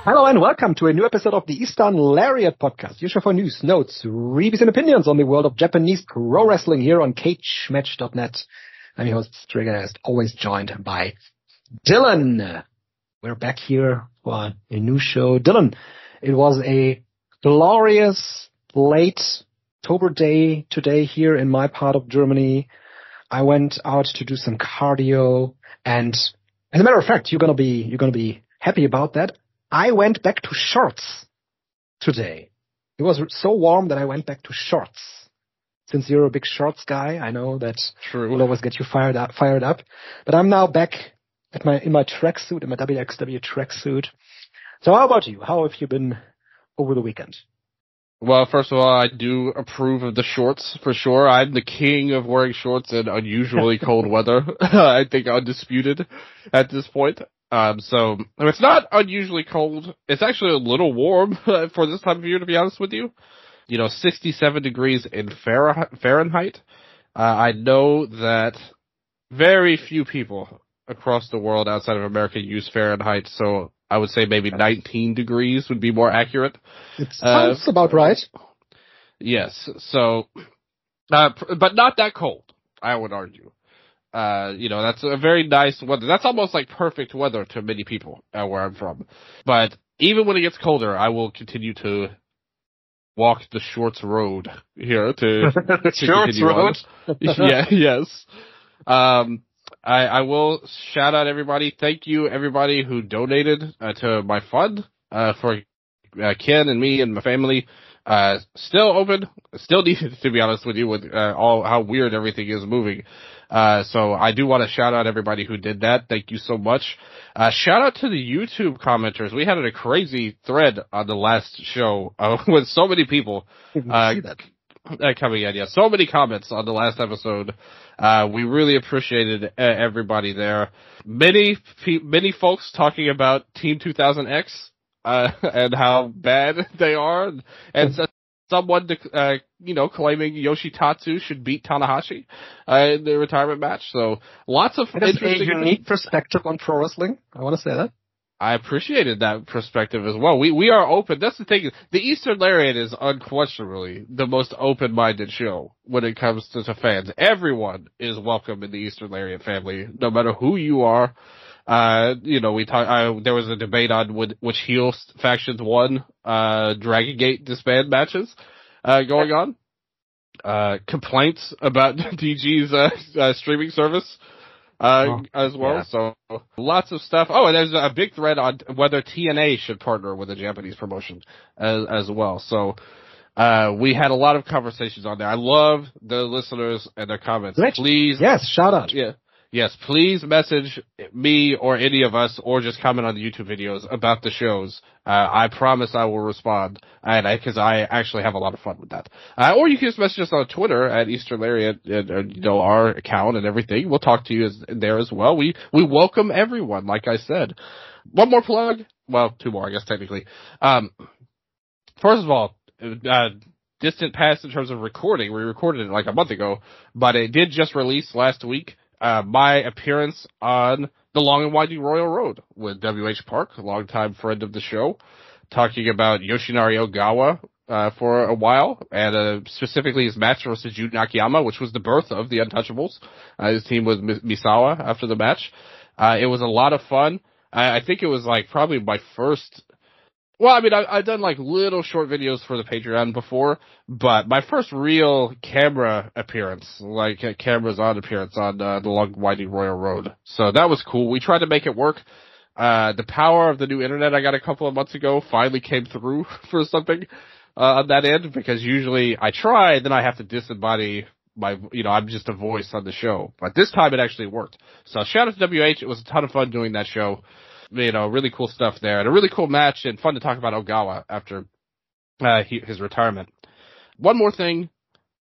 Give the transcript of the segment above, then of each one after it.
Hello and welcome to a new episode of the Eastern Lariat podcast, your show for news, notes, reviews and opinions on the world of Japanese pro wrestling here on cagematch.net. I'm your host, STRIGGA, as always joined by Dylan. We're back here for a new show. Dylan, it was a glorious late October day today here in my part of Germany. I went out to do some cardio, and as a matter of fact, you're gonna be happy about that. I went back to shorts today. It was so warm that I went back to shorts. Since you're a big shorts guy, I know that will always get you fired up. But I'm now back in my tracksuit, in my WXW tracksuit. So how about you? How have you been over the weekend? Well, first of all, I do approve of the shorts for sure. I'm the king of wearing shorts in unusually cold weather. I think undisputed at this point. So it's not unusually cold. It's actually a little warm for this time of year, to be honest with you. 67 degrees in Fahrenheit. I know that very few people across the world outside of America use Fahrenheit, so I would say maybe 19 degrees would be more accurate. It sounds about right. Yes. So, but not that cold, I would argue. That's a very nice weather. That's almost like perfect weather to many people where I'm from. But even when it gets colder, I will continue to walk the shorts road here to shorts road. Yes. I will shout out everybody. Thank you everybody who donated to my fund for Ken and me and my family. Still open, still needed, to be honest with you, with all how weird everything is moving. So I do want to shout out everybody who did that. Thank you so much. Shout out to the YouTube commenters. We had a crazy thread on the last show with so many people coming in. Yeah, so many comments on the last episode. We really appreciated everybody there. Many folks talking about Team 2000X. And how bad they are, and someone, claiming Yoshitatsu should beat Tanahashi in the retirement match. So lots of interesting, a unique perspective on pro wrestling. I want to say that. I appreciated that perspective as well. We are open. That's the thing. The Eastern Lariat is unquestionably the most open-minded show when it comes to fans. Everyone is welcome in the Eastern Lariat family, no matter who you are. There was a debate on which heel factions won, DRAGONGATE disband matches, going on. Complaints about DG's, streaming service, as well. Yeah. So lots of stuff. Oh, and there's a big thread on whether TNA should partner with a Japanese promotion as well. So, we had a lot of conversations on there. I love the listeners and their comments. Rich. Please. Yes, shout out. Yeah. Yes, please message me or any of us, or just comment on the YouTube videos about the shows. I promise I will respond, because I actually have a lot of fun with that. Or you can just message us on Twitter at Eastern Lariat, our account and everything. We'll talk to you there as well. We welcome everyone, like I said. One more plug. Well, two more, I guess, technically. First of all, distant past in terms of recording. We recorded it like a month ago, but it did just release last week. My appearance on the Long and Winding Royal Road with W.H. Park, a longtime friend of the show, talking about Yoshinari Ogawa for a while, and specifically his match versus Jun Akiyama, which was the birth of the Untouchables. His team was Misawa after the match. It was a lot of fun. I think it was probably my first. Well, I mean, I've done little short videos for the Patreon before, but my first real camera appearance, cameras on appearance on the Long Winding Royal Road. So that was cool. We tried to make it work. The power of the new internet I got a couple of months ago finally came through for something on that end, because usually I try, then I have to disembody I'm just a voice on the show. But this time it actually worked. So shout out to WH. It was a ton of fun doing that show. Really cool stuff there, and a really cool match, and fun to talk about Ogawa after his retirement. One more thing.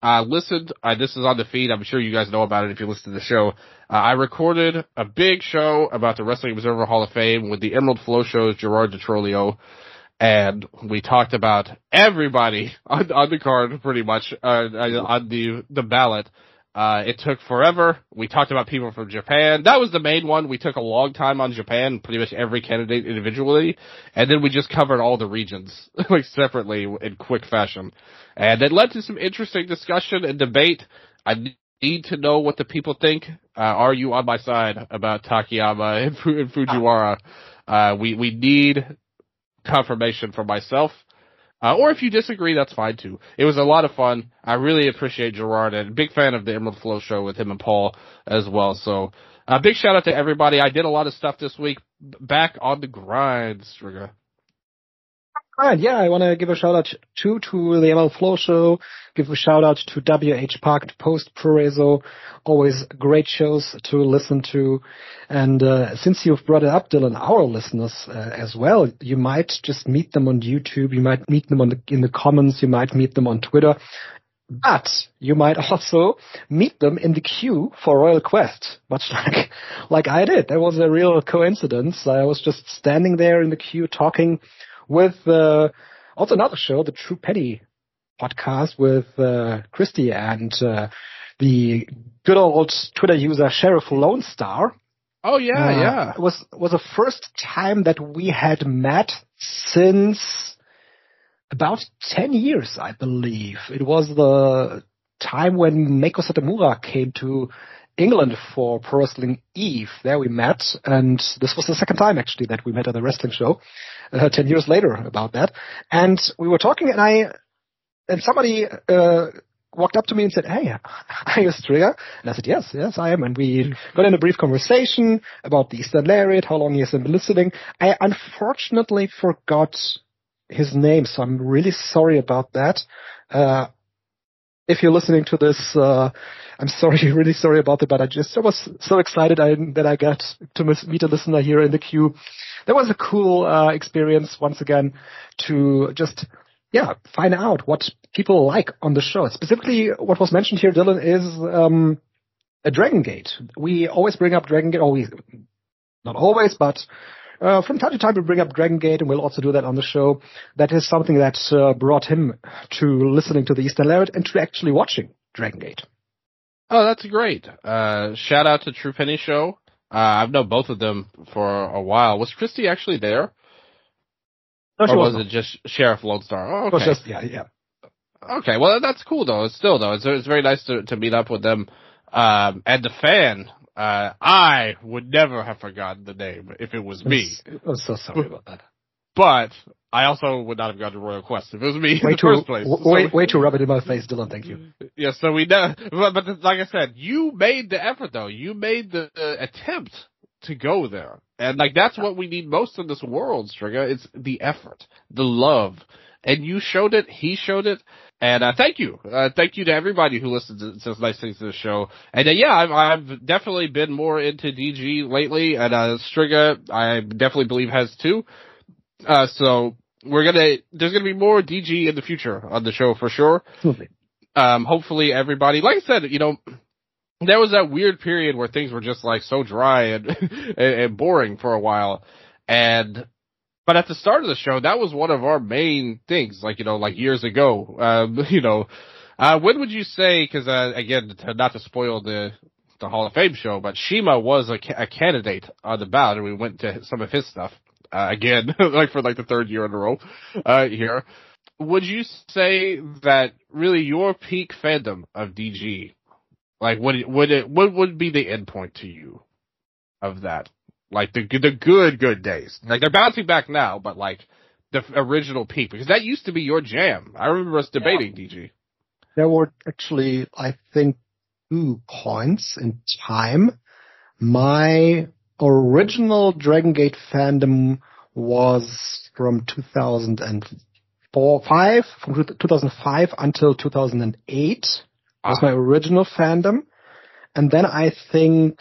Listened, this is on the feed. I'm sure you guys know about it if you listen to the show. I recorded a big show about the Wrestling Observer Hall of Fame with the Emerald Flow Show's Gerard DiTrolio. And we talked about everybody on the card, pretty much, on the ballot. It took forever. We talked about people from Japan. That was the main one. We took a long time on Japan, pretty much every candidate individually. And then we just covered all the regions, like separately in quick fashion. And it led to some interesting discussion and debate. I need to know what the people think. Are you on my side about Takayama and Fujiwara? We need confirmation from myself. Or if you disagree, that's fine too. It was a lot of fun. I really appreciate Gerard and big fan of the Emerald Flow show with him and Paul as well. So, big shout out to everybody. I did a lot of stuff this week. Back on the grind, Strigga. Right, yeah, I want to give a shout out to the Emerald Flow show, give a shout out to WH Park, to Post Prorezo, always great shows to listen to. And since you've brought it up, Dylan, our listeners as well, you might just meet them on YouTube, you might meet them in the comments, you might meet them on Twitter, but you might also meet them in the queue for Royal Quest, much like I did. That was a real coincidence. I was just standing there in the queue talking with also another show, the True Penny podcast with Christy and the good old Twitter user Sheriff Lone Star. Oh yeah. It was the first time that we had met since about 10 years, I believe. It was the time when Meiko Satomura came to England for Pro Wrestling Eve. There we met, and this was the second time actually that we met at a wrestling show 10 years later about that. And we were talking, and somebody walked up to me and said, "Hey, are you STRIGGA?" And I said, yes, I am. And we got in a brief conversation about the Eastern Lariat, how long he has been listening. I unfortunately forgot his name, so I'm really sorry about that. If you're listening to this, I'm sorry, really sorry about it, but I was so excited that I got to meet a listener here in the queue. That was a cool experience once again to just, find out what people like on the show. Specifically, what was mentioned here, Dylan, is a Dragon Gate. We always bring up Dragon Gate, not always, but from time to time we bring up Dragon Gate, and we'll also do that on the show. That is something that brought him to listening to the Eastern Lariat and to actually watching Dragon Gate. Oh, that's great. Shout out to True Penny Show. I've known both of them for a while. Was Christy actually there? No, or was it just Sheriff Lone Star? Oh, okay. Yeah. Okay, well, that's cool, though. It's very nice to meet up with them. And the fan, I would never have forgotten the name if it was me. I'm so sorry about that. But I also would not have gone to Royal Quest if it was me in the first place. Way to rub it in my face, Dylan. Thank you. Yeah, so we know. But like I said, you made the effort, though. You made the attempt to go there. And that's what we need most in this world, Strigga. It's the effort, the love. And you showed it, he showed it, and thank you. Thank you to everybody who listens and says nice things to the show. And I've definitely been more into DG lately, and Strigga, I definitely believe has too. So there's gonna be more DG in the future on the show for sure. Absolutely. Hopefully everybody, like I said, there was that weird period where things were just so dry and and boring for a while. But at the start of the show, that was one of our main things, years ago. When would you say, because, again, not to spoil the Hall of Fame show, but Shima was a candidate on the ballot, and we went to some of his stuff, again, for the third year in a row, here. Would you say that really your peak fandom of DG, what would be the end point to you of that? The good days. They're bouncing back now, but the original peak, because that used to be your jam. I remember us debating DG. There were actually, I think, 2 points in time. My original Dragon Gate fandom was from 2005 until 2008 was my original fandom. And then I think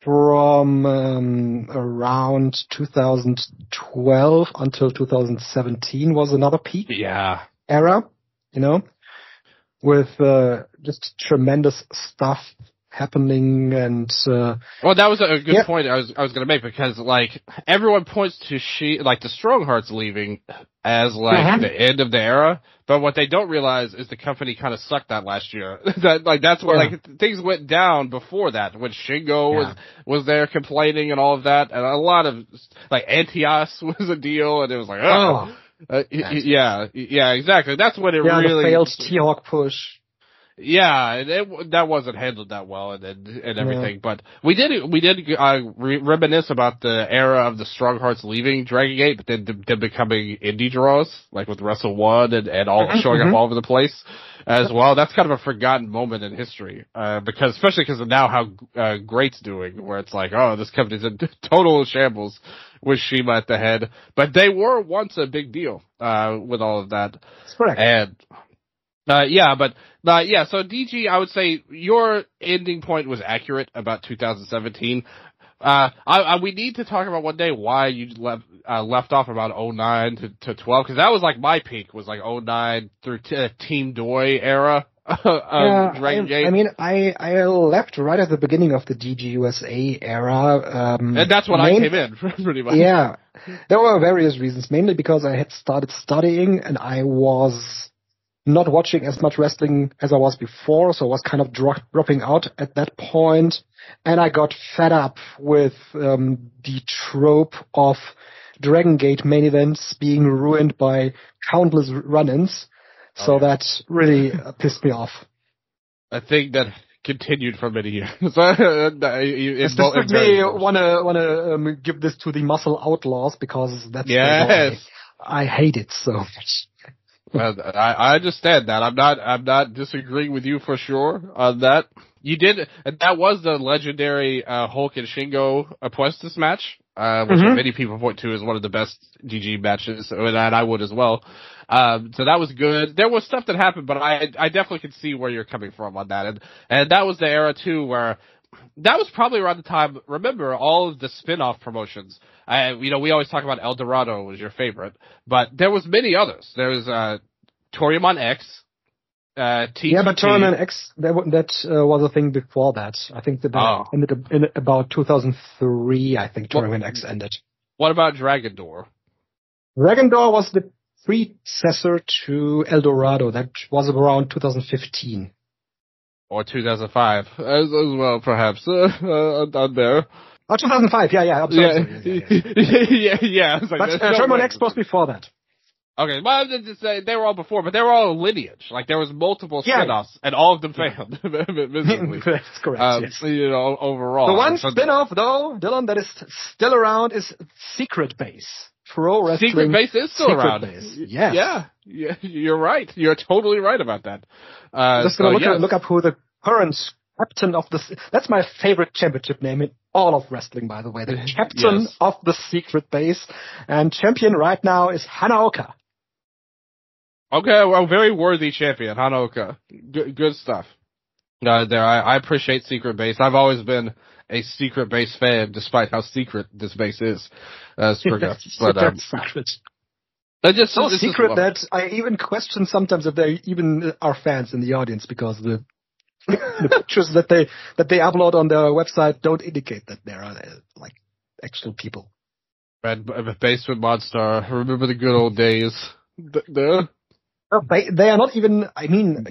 from around 2012 until 2017 was another peak era, with just tremendous stuff happening, and well, that was a good point I was going to make, because like everyone points to the Strong Hearts leaving as like the end of the era, but what they don't realize is the company kind of sucked that last year. That's where like things went down before that, when Shingo was there complaining and all of that, and a lot of like Antias was a deal, and it was like exactly. That's when it really the failed T-Hawk push. Yeah, that wasn't handled that well, and everything. But we did reminisce about the era of the Strong Hearts leaving Dragon Gate, but then them becoming indie draws, like with Wrestle One and all showing up all over the place as well. That's kind of a forgotten moment in history, especially because of now how Great's doing, where it's like, oh, this company's in total shambles with Shima at the head. But they were once a big deal with all of that. That's correct. And so DG, I would say your ending point was accurate about 2017. We need to talk about one day why you left off about 09 to 12, because that was like my peak, was like 09 through Team Doi era of Dragon Gate. I mean, I left right at the beginning of the DG USA era. And that's when I came in, pretty much. Yeah. There were various reasons, mainly because I had started studying and I was not watching as much wrestling as I was before, so I was kind of dropping out at that point, and I got fed up with the trope of Dragon Gate main events being ruined by countless run-ins, so that really pissed me off. I think that continued for many years. Specifically, wanna give this to the Muscle Outlaws, because that's I hate it so much. Well, I understand that. I'm not disagreeing with you for sure on that. You did, and that was the legendary Hulk and Shingo Apuestas match, which many people point to as one of the best GG matches, and I would as well. So that was good. There was stuff that happened, but I definitely could see where you're coming from on that, and that was the era too where. That was probably around the time, remember, all of the spin-off promotions. We always talk about El Dorado was your favorite, but there was many others. There was, Toryumon X, TTT. Yeah, but Toryumon X, that was a thing before that. I think that ended up in about 2003, I think Toryumon X ended. What about Dragon Door? Dragon Door was the predecessor to El Dorado. That was around 2015. Or 2005 as well, perhaps on there. Oh, 2005, yeah. Yeah. But Toryumon X was before that. Okay, well, they were all before, but they were all lineage. Like there was multiple spin-offs, and all of them failed miserably. That's correct. Yes. Overall. The one spin-off, though, Dylan, that is still around is Secret Base. Pro Wrestling. Secret Base is still around. Base. Yes. Yeah, you're right. You're totally right about that. Just gonna look up who the current captain of that's my favorite championship name in all of wrestling, by the way. The captain of the Secret Base, and champion right now is Hanaoka. Okay, well, very worthy champion, Hanaoka. Good stuff. I appreciate Secret Base. I've always been a Secret Base fan, despite how secret this base is. STRIGGA. But secret. It's so secret that I even question sometimes if they even are fans in the audience, because the pictures that they upload on their website don't indicate that they are like actual people. Red Basement Monster. Remember the good old days. They are not even. I mean,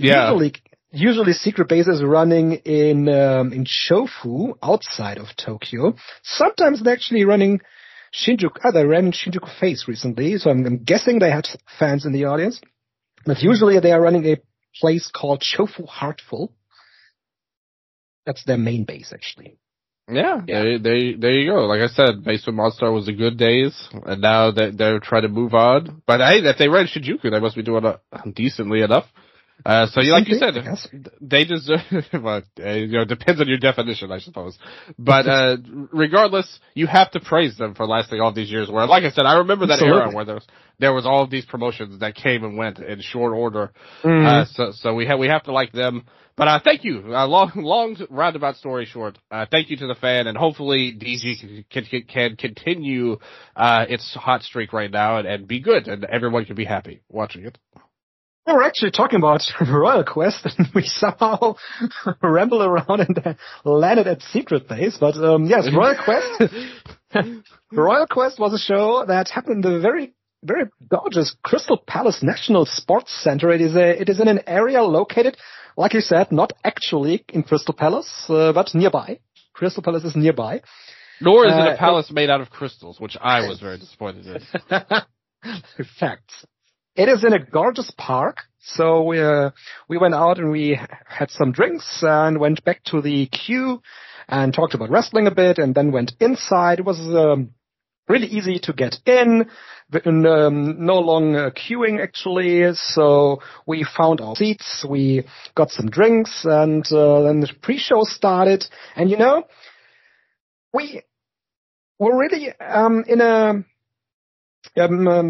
usually Secret Base is running in Shofu outside of Tokyo. Sometimes they're actually running Shinjuku. They ran in Shinjuku Face recently, so I'm guessing they had fans in the audience. But usually they are running a place called Shofu Heartful. That's their main base, actually. Yeah. There you go. Like I said, Basement Monster was the good days, and now they're trying to move on. But hey, if they ran Shinjuku, they must be doing decently enough. So like you said, they deserve, well, depends on your definition, I suppose. But, regardless, you have to praise them for lasting all these years where, like I said, I remember that era where there was all of these promotions that came and went in short order. So we have to like them. But, thank you. Long roundabout story short. Thank you to the fan, and hopefully DG can continue, its hot streak right now and be good, and everyone can be happy watching it. We were actually talking about Royal Quest, and we somehow rambled around and landed at Secret Base. But yes, Royal Quest. Royal Quest was a show that happened in the very, very gorgeous Crystal Palace National Sports Center. It is in an area located, like you said, not actually in Crystal Palace, but nearby. Crystal Palace is nearby. Nor is it a palace made out of crystals, which I was very disappointed in. Facts. It is in a gorgeous park, so we went out and we had some drinks and went back to the queue and talked about wrestling a bit, and then went inside. It was really easy to get in, no long queuing actually. So we found our seats, we got some drinks, and then the pre-show started. And we were really in a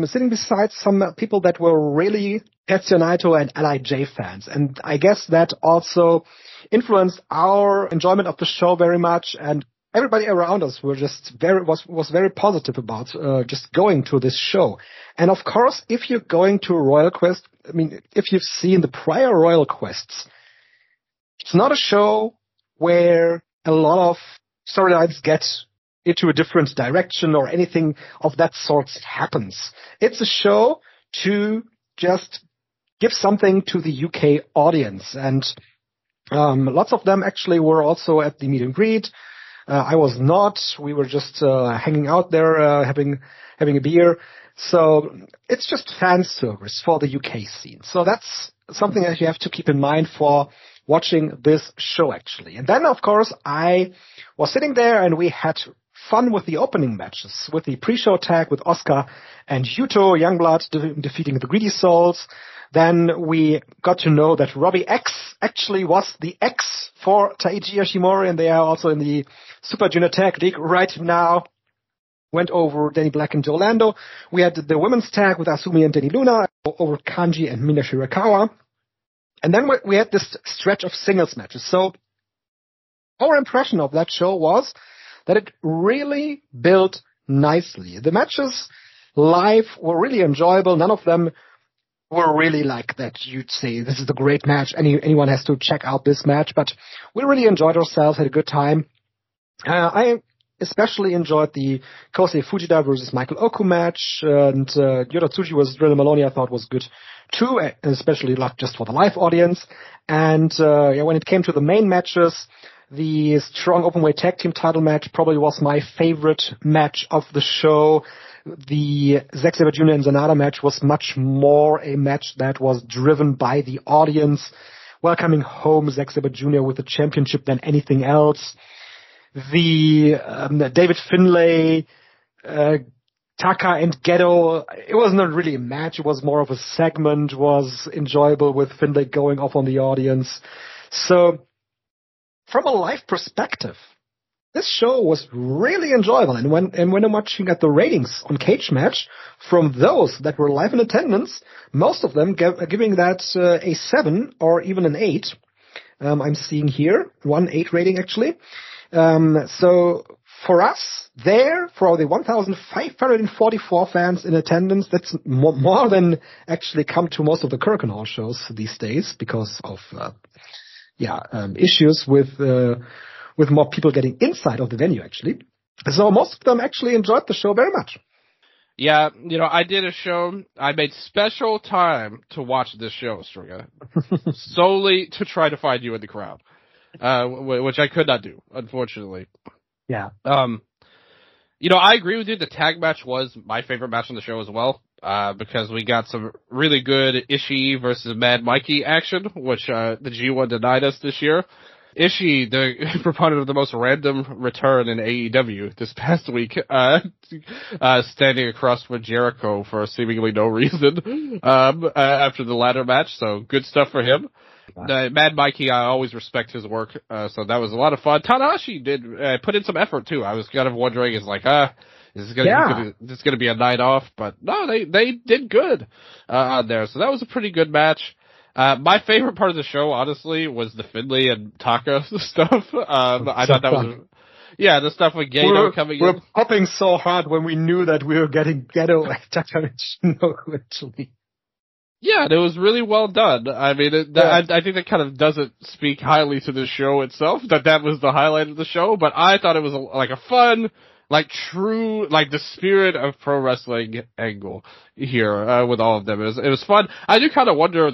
sitting beside some people that were really Tetsuya Naito and LIJ fans. And I guess that also influenced our enjoyment of the show very much. And everybody around us were just was very positive about just going to this show. And of course, if you're going to Royal Quest, I mean, if you've seen the prior Royal Quests, it's not a show where a lot of storylines get into a different direction or anything of that sort happens. It's a show to just give something to the UK audience. And lots of them actually were also at the meet and greet. I was not. We were just hanging out there, having a beer. So it's just fan service for the UK scene. So that's something that you have to keep in mind for watching this show, actually. And then, of course, I was sitting there and we had fun with the opening matches, with the pre-show tag with Oscar and Yuto Youngblood defeating the Greedy Souls. Then we got to know that Robbie X actually was the X for Taiji Yoshimori, and they are also in the Super Junior Tag League right now. Went over Danny Black and Joe Lando. We had the women's tag with Asumi and Danny Luna over Kanji and Mina Shirakawa. And then we had this stretch of singles matches. So our impression of that show was that it really built nicely. The matches live were really enjoyable. None of them were really like that you'd say, this is a great match, anyone has to check out this match. But we really enjoyed ourselves, had a good time. I especially enjoyed the Kosei Fujita versus Michael Oku match, and Yota Tsuji versus Drilla Maloney I thought was good too, especially not just for the live audience. And when it came to the main matches, the Strong Openweight Tag Team title match probably was my favorite match of the show. The Zack Sabre Jr. and Zanata match was much more a match that was driven by the audience, welcoming home Zack Sabre Jr. with the championship than anything else. The David Finlay, Taka and Gedo, it was not really a match, it was more of a segment, was enjoyable with Finlay going off on the audience. So, from a live perspective, this show was really enjoyable. And when I'm watching at the ratings on Cage Match, from those that were live in attendance, most of them giving that a 7 or even an 8. I'm seeing here, 1.8 rating actually. So for us there, for the 1,544 fans in attendance, that's more than actually come to most of the Korakuen Hall shows these days because of issues with more people getting inside of the venue, actually. So most of them actually enjoyed the show very much. Yeah, I did a show. I made special time to watch this show, Strigga, solely to try to find you in the crowd, which I could not do, unfortunately. Yeah. I agree with you. The tag match was my favorite match on the show as well. Because we got some really good Ishii versus Mad Mikey action, which the G1 denied us this year. Ishii, the proponent of the most random return in AEW this past week, standing across from Jericho for seemingly no reason after the ladder match, so good stuff for him. Mad Mikey, I always respect his work, so that was a lot of fun. Tanahashi did put in some effort, too. I was kind of wondering, is this gonna be a night off? But no, they did good on there. So that was a pretty good match. My favorite part of the show, honestly, was the Finlay and Taka stuff. I thought that was, the stuff with Gato coming in. We were popping so hard when we knew that we were getting Gato and Taka actually. Yeah, and it was really well done. I mean, I think that kind of doesn't speak highly to the show itself, that was the highlight of the show, but I thought it was a fun, true, the spirit of pro wrestling angle here, with all of them. It was fun. I do kind of wonder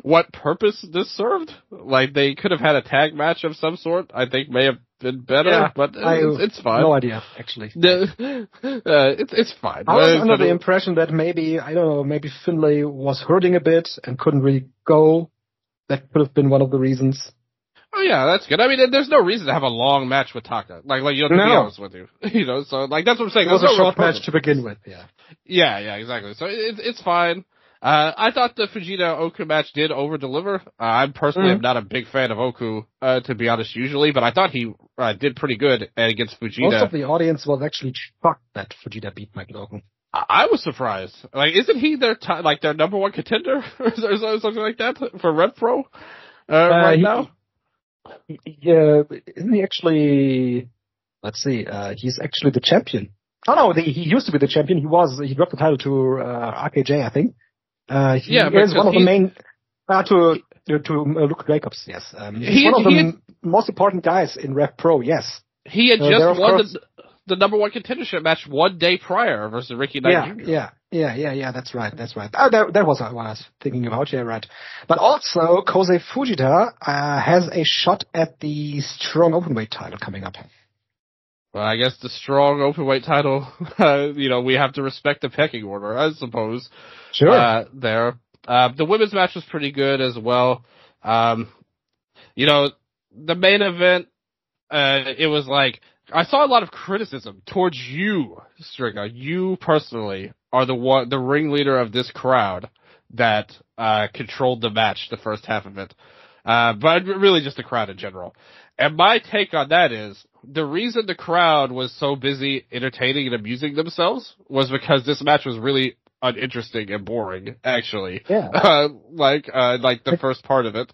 what purpose this served. They could have had a tag match of some sort, I think may have been better, but it's fine. No idea, actually. It's fine. I was under the impression that maybe Finlay was hurting a bit and couldn't really go. That could have been one of the reasons. Oh yeah, that's good. I mean, there's no reason to have a long match with Taka. To be honest with you. So that's what I'm saying. It was a short match to begin with, yeah. Yeah, exactly. So it's fine. I thought the Fujita Oku match did over-deliver. I personally am not a big fan of Oku, to be honest, usually, but I thought he did pretty good against Fujita. Most of the audience was actually shocked that Fujita beat Michael Oku. I was surprised. Isn't he their their number one contender or something like that for Rev Pro now? Yeah, isn't he actually? Let's see. He's actually the champion. Oh no, he used to be the champion. He dropped the title to RKJ, I think. He is one of the main to Luke Jacobs. Yes, he's one of the most important guys in Rev Pro. Yes, he had just won the number one contendership match 1 day prior versus Ricky Knight Jr. Yeah. That's right. That was what I was thinking about. Yeah, right. But also, Kosei Fujita has a shot at the strong openweight title coming up. Well, I guess the strong openweight title, we have to respect the pecking order, I suppose. Sure. The women's match was pretty good as well. The main event, it was I saw a lot of criticism towards you, STRIGGA. You personally are the ringleader of this crowd that controlled the match, the first half of it. But really just the crowd in general. And my take on that is, the reason the crowd was so busy entertaining and amusing themselves was because this match was really uninteresting and boring, actually. Yeah. The first part of it.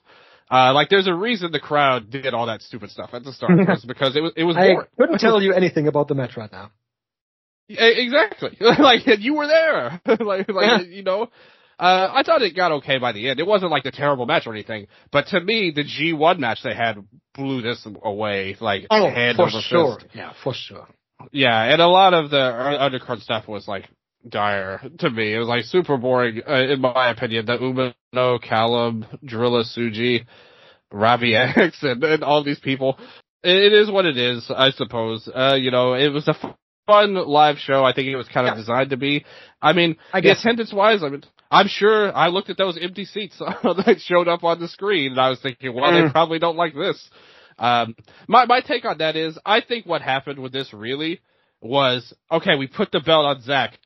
There's a reason the crowd did all that stupid stuff at the start. Was because it was boring. I couldn't tell you anything about the match right now. Exactly. You were there. I thought it got okay by the end. It wasn't a terrible match or anything, but to me, the G1 match they had blew this away, hand over fist. Sure. Yeah, for sure. Yeah, and a lot of the undercard stuff was dire to me. It was super boring, in my opinion. The Umino, Callum, Drilla Suji, Robbie X, and all these people. It is what it is, I suppose. It was a fun live show. I think it was kind of designed to be. I mean, attendance-wise, I'm sure I looked at those empty seats that showed up on the screen, and I was thinking, well, they probably don't like this. My take on that is, I think what happened with this really was, okay, we put the belt on Zack,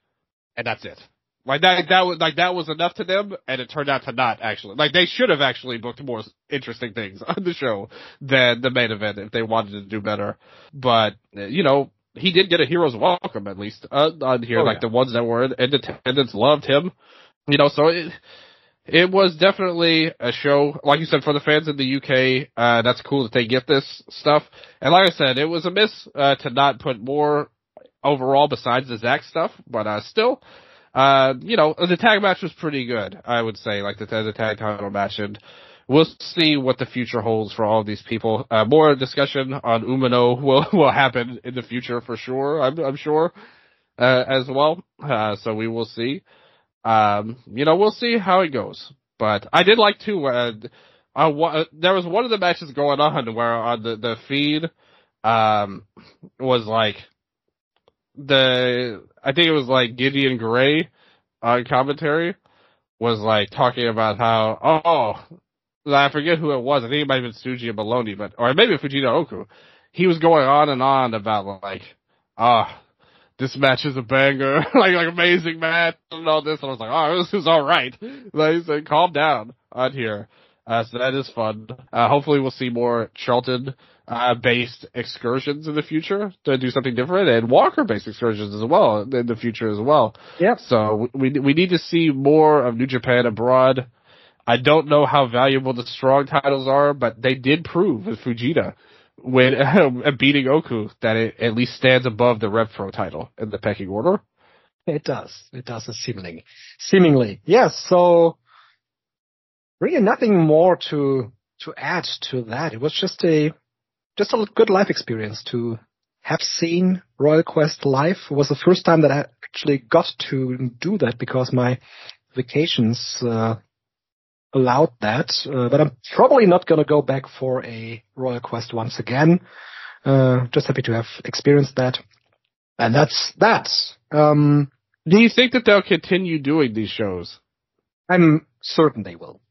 and that's it. That was enough to them, and it turned out to not actually. They should have actually booked more interesting things on the show than the main event if they wanted to do better. But, he did get a hero's welcome, at least, on here. The ones that were in attendance loved him. So it was definitely a show, like you said, for the fans in the UK. That's cool that they get this stuff. And like I said, it was a miss to not put more overall besides the Zack stuff, but still, the tag match was pretty good, I would say, the tag title match, and we'll see what the future holds for all of these people. More discussion on Umino will happen in the future for sure, I'm sure, as well. So we will see. We'll see how it goes. But I did like too, there was one of the matches going on where on the feed, was I think it was Gideon Gray on commentary was talking about how, I forget who it was. I think it might have been Tsuji and Maloney, or maybe Fujita Oku. He was going on and on about this match is a banger, amazing match and all this. And I was this is alright. He said, calm down on here. So that is fun. Hopefully we'll see more Charlton, based excursions in the future to do something different, and Walker based excursions as well in the future as well. Yep. So we need to see more of New Japan abroad. I don't know how valuable the strong titles are, but they did prove with Fujita when beating Oku that it at least stands above the Rev Pro title in the pecking order. It does. It does, seemingly. Yes, so really nothing more to add to that. It was just a good life experience to have seen Royal Quest live. It was the first time that I actually got to do that because my vacations allowed that. But I'm probably not going to go back for a Royal Quest once again. Just happy to have experienced that. And that's that. Do you think that they'll continue doing these shows? I'm certain they will.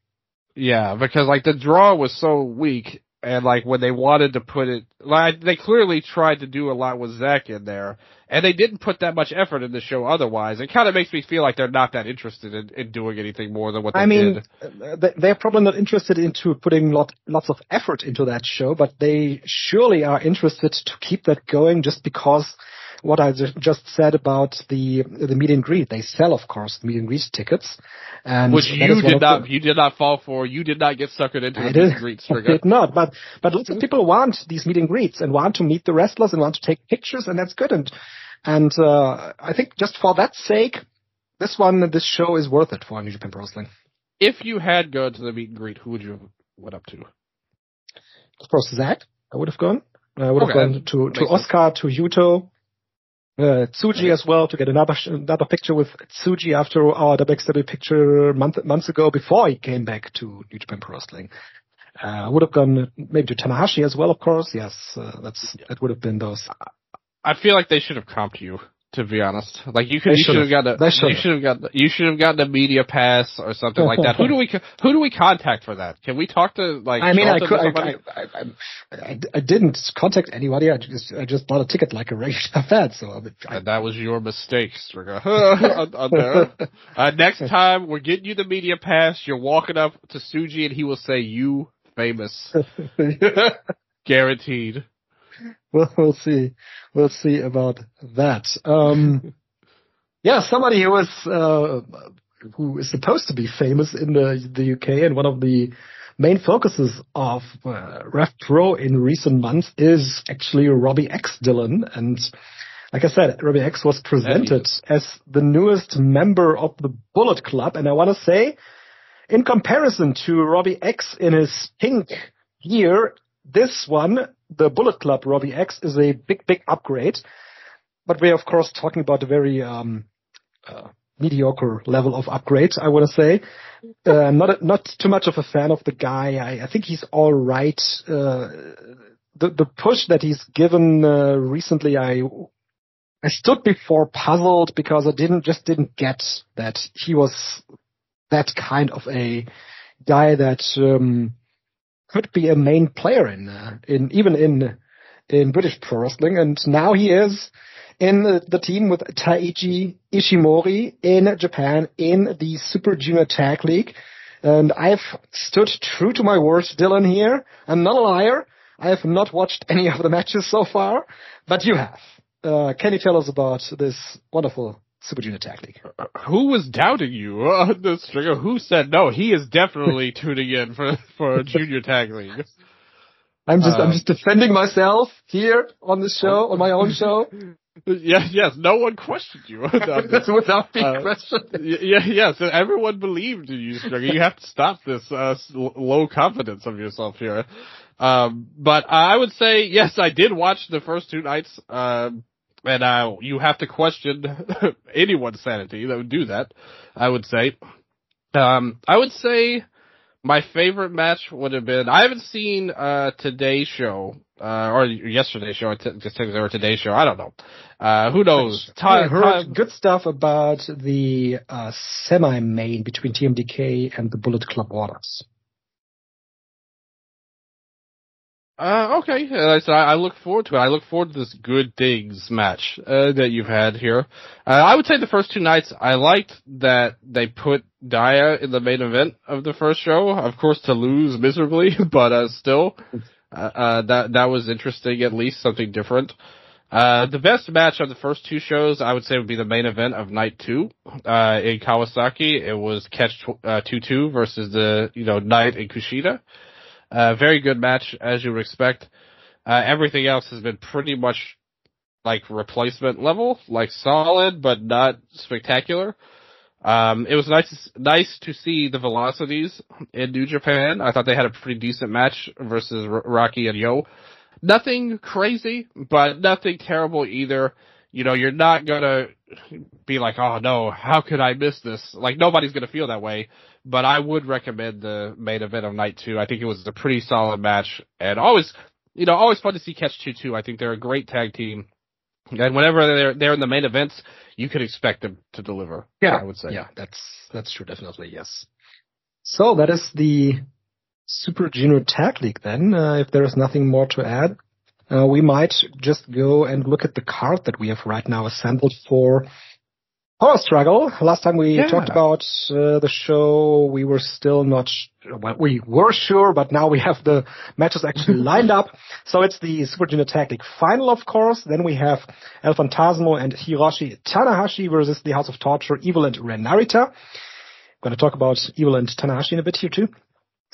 Yeah, because like the draw was so weak, and like when they wanted to put it, like they clearly tried to do a lot with Zach in there, and they didn't put that much effort in the show otherwise. It kind of makes me feel like they're not that interested in doing anything more than what they did. They're probably not interested into putting lots of effort into that show, but they surely are interested to keep that going just because what I just said about the meet and greet. They sell, of course, the meet and greet tickets. And which you did not fall for. You did not get suckered into the meet and greet, STRIGGA. I did not, but lots of people want these meet and greets and want to meet the wrestlers and want to take pictures, and that's good. And I think just for that sake, this show is worth it for New Japan Pro Wrestling. If you had gone to the meet and greet, who would you have went up to? Of course, Zach. I would have gone. I would have gone to Oscar, to Yuto. Tsuji as well, to get another picture with Tsuji after our WXW picture months ago before he came back to New Japan Pro Wrestling. I would have gone maybe to Tanahashi as well, of course. Yes, that would have been those. I feel like they should have comped you, to be honest. Like you should have gotten a media pass or something like that. Who do we contact for that? Can we talk to like? I mean, I didn't contact anybody. I just bought a ticket like a regular fan. So that was your mistake, STRIGGA. Next time we're getting you the media pass. You're walking up to Tsuji and he will say, "You famous," guaranteed. Well, we'll see. We'll see about that. Yeah, somebody who is supposed to be famous in the UK and one of the main focuses of Rev Pro in recent months is actually Robbie X Dylan. And like I said, Robbie X was presented as the newest member of the Bullet Club. And I want to say, in comparison to Robbie X in his pink gear, this one, the Bullet Club Robbie X, is a big upgrade. But we're, of course, talking about a very mediocre level of upgrade, I want to say. Not too much of a fan of the guy. I think he's all right. The push that he's given recently, I stood before puzzled because I didn't get that he was that kind of a guy that could be a main player in British Pro Wrestling, and now he is in the team with Taiji Ishimori in Japan in the Super Junior Tag League. And I've stood true to my word, Dylan, here. I'm not a liar. I have not watched any of the matches so far, but you have. Can you tell us about this wonderful Super Junior Tag League? Who was doubting you on this, STRIGGA? Who said no? He is definitely tuning in for a Junior Tag League. I'm just defending myself here on this show, on my own show. Yes, no one questioned you. Without being questioned. Yes, everyone believed in you, STRIGGA. You have to stop this low confidence of yourself here. But I would say, yes, I did watch the first two nights, and you have to question anyone's sanity that would do that, I would say. I would say my favorite match would have been, I haven't seen today's show, or yesterday's show, or today's show, I don't know. Who knows? I heard good stuff about the semi-main between TMDK and the Bullet Club Waters. Okay. So I look forward to it. I look forward to this Good Things match that you've had here. I would say the first two nights, I liked that they put Daya in the main event of the first show. Of course, to lose miserably, but still, that was interesting. At least something different. The best match of the first two shows, I would say, would be the main event of night 2 in Kawasaki. It was Catch 22 versus the Knight and Kushida. Very good match, as you would expect. Everything else has been pretty much like replacement level, like solid but not spectacular. It was nice to see the velocities in New Japan. I thought they had a pretty decent match versus Rocky and Yo. Nothing crazy, but nothing terrible either. You know, you're not gonna be like, oh no, how could I miss this? Like, nobody's gonna feel that way. But I would recommend the main event of night 2. I think it was a pretty solid match, and always fun to see Catch 2 too. I think they're a great tag team, and whenever they're in the main events, you could expect them to deliver. Yeah, I would say. Yeah, that's true, definitely, yes. So that is the Super Junior Tag League then. If there is nothing more to add, we might just go and look at the card that we have right now assembled for Power Struggle. Last time we talked about the show, we were still not, we were sure, but now we have the matches actually lined up. So it's the Super Junior Tag League final, of course. Then we have El Fantasmo and Hiroshi Tanahashi versus the House of Torture, Evil and Ren Narita. I'm going to talk about Evil and Tanahashi in a bit here too.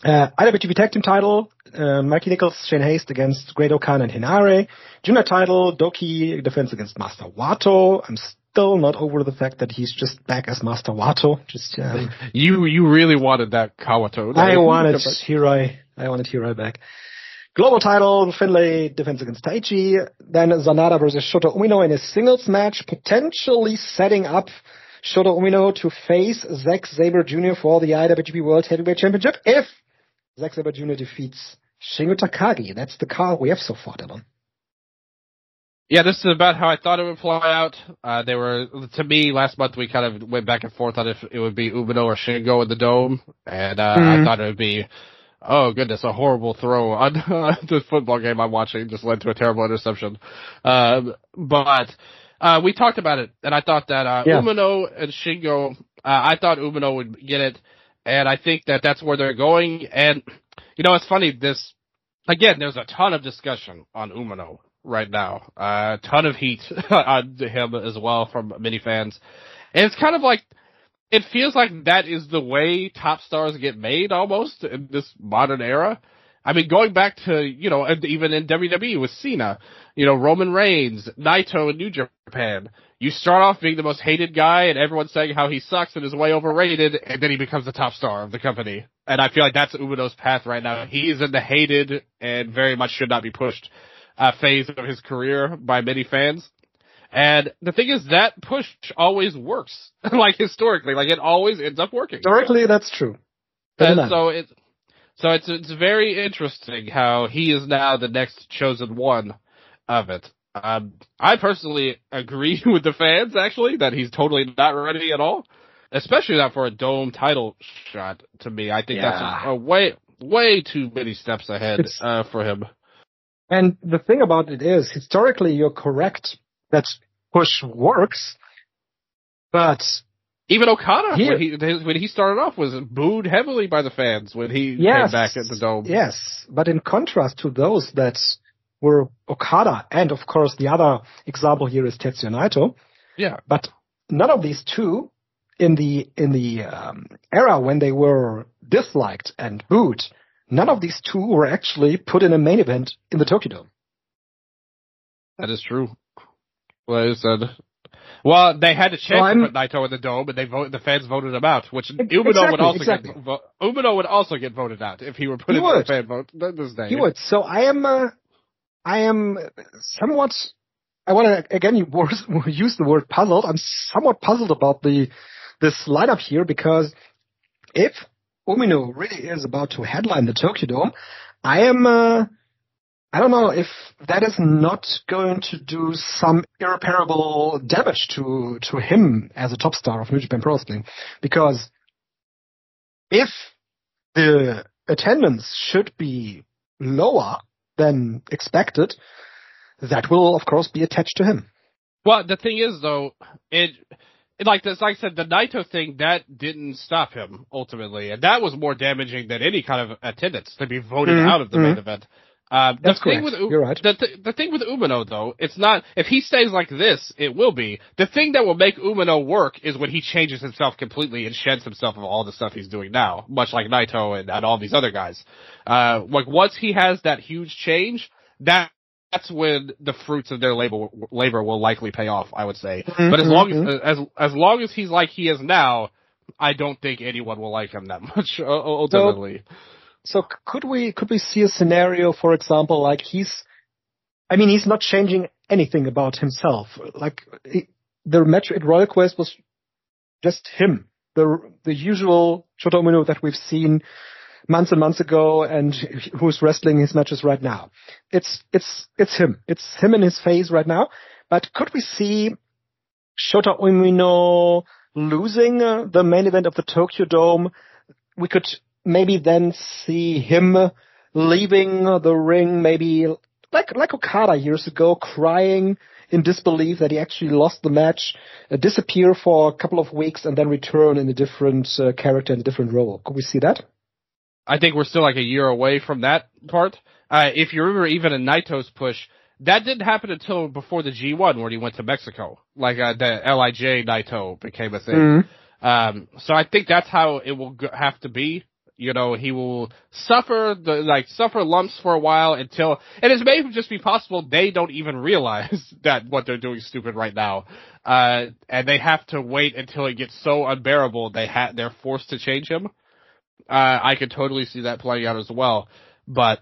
IWGP Tag Team title, Mikey Nichols, Shane Haste against Great Okan and Hinare. Junior title, Doki defense against Master Wato. I'm still not over the fact that he's just back as Master Wato. Just you really wanted that Kawato. I wanted Hirai back. Global title, Finlay defense against Taichi. Then Zanada versus Shota Umino in a singles match, potentially setting up Shota Umino to face Zack Sabre Jr. for the IWGP World Heavyweight Championship if Zack Sabre Jr. defeats Shingo Takagi. That's the card we have so far, Dylan. Yeah, this is about how I thought it would play out. To me, last month we kind of went back and forth on if it would be Umino or Shingo in the Dome. And I thought it would be, oh goodness, a horrible throw on the football game I'm watching. Just led to a terrible interception. But we talked about it, and I thought that Umino and Shingo, I thought Umino would get it, and I think that that's where they're going. And, you know, it's funny, again, there's a ton of discussion on Umino right now. A ton of heat on him as well from many fans. And it's kind of like, it feels like that is the way top stars get made almost in this modern era. I mean, going back to, you know, even in WWE with Cena, you know, Roman Reigns, Naito in New Japan, you start off being the most hated guy and everyone's saying how he sucks and is way overrated, and then he becomes the top star of the company. And I feel like that's Umino's path right now. He is in the hated and very much should not be pushed phase of his career by many fans. And the thing is, that push always works. Like, historically, like, it always ends up working. Historically, that's true. And so it's very interesting how he is now the next chosen one of it. I personally agree with the fans, actually, that he's totally not ready at all. Especially not for a Dome title shot, to me. I think that's a way too many steps ahead for him. And the thing about it is, historically, you're correct that push works, but even Okada, when he started off, was booed heavily by the fans when he came back at the Dome. Yes, but in contrast to those that were Okada, and of course the other example here is Tetsuya Naito. Yeah. But none of these two, in the era when they were disliked and booed, none of these two were actually put in a main event in the Tokyo Dome. That is true. Well, they had a chance to put Naito in the Dome, and the fans voted him out, which Umino would also get voted out if he were put in the fan vote this day. He would. So I am somewhat, I want to again use the word puzzled. I'm somewhat puzzled about this lineup here, because if Umino really is about to headline the Tokyo Dome, I don't know if that is not going to do some irreparable damage to him as a top star of New Japan Pro Wrestling. Because if the attendance should be lower than expected, that will, of course, be attached to him. Well, the thing is, though, like I said, the Naito thing, that didn't stop him, ultimately. And that was more damaging than any kind of attendance to be voted out of the main event. That's correct. You're right. The thing with Umino, though, it's not, if he stays like this, it will be. The thing that will make Umino work is when he changes himself completely and sheds himself of all the stuff he's doing now, much like Naito and all these other guys. Like, once he has that huge change, that's that's when the fruits of their labor will likely pay off, I would say. Mm-hmm. But as long as he's like he is now, I don't think anyone will like him that much ultimately. So could we see a scenario, for example, like he's not changing anything about himself. Like the match at Royal Quest was just him, the usual Shota Umino that we've seen months and months ago, and who's wrestling his matches right now. It's him. It's him in his face right now. But could we see Shota Umino losing the main event of the Tokyo Dome? We could maybe then see him leaving the ring, maybe like Okada years ago, crying in disbelief that he actually lost the match, disappear for a couple of weeks, and then return in a different character, in a different role. Could we see that? I think we're still like a year away from that part. If you remember, even in Naito's push, that didn't happen until before the G1, where he went to Mexico. Like the LIJ Naito became a thing. Mm-hmm. So I think that's how it will have to be. You know, he will suffer lumps for a while and it may just be possible they don't even realize that what they're doing is stupid right now. And they have to wait until it gets so unbearable they're forced to change him. I could totally see that playing out as well. But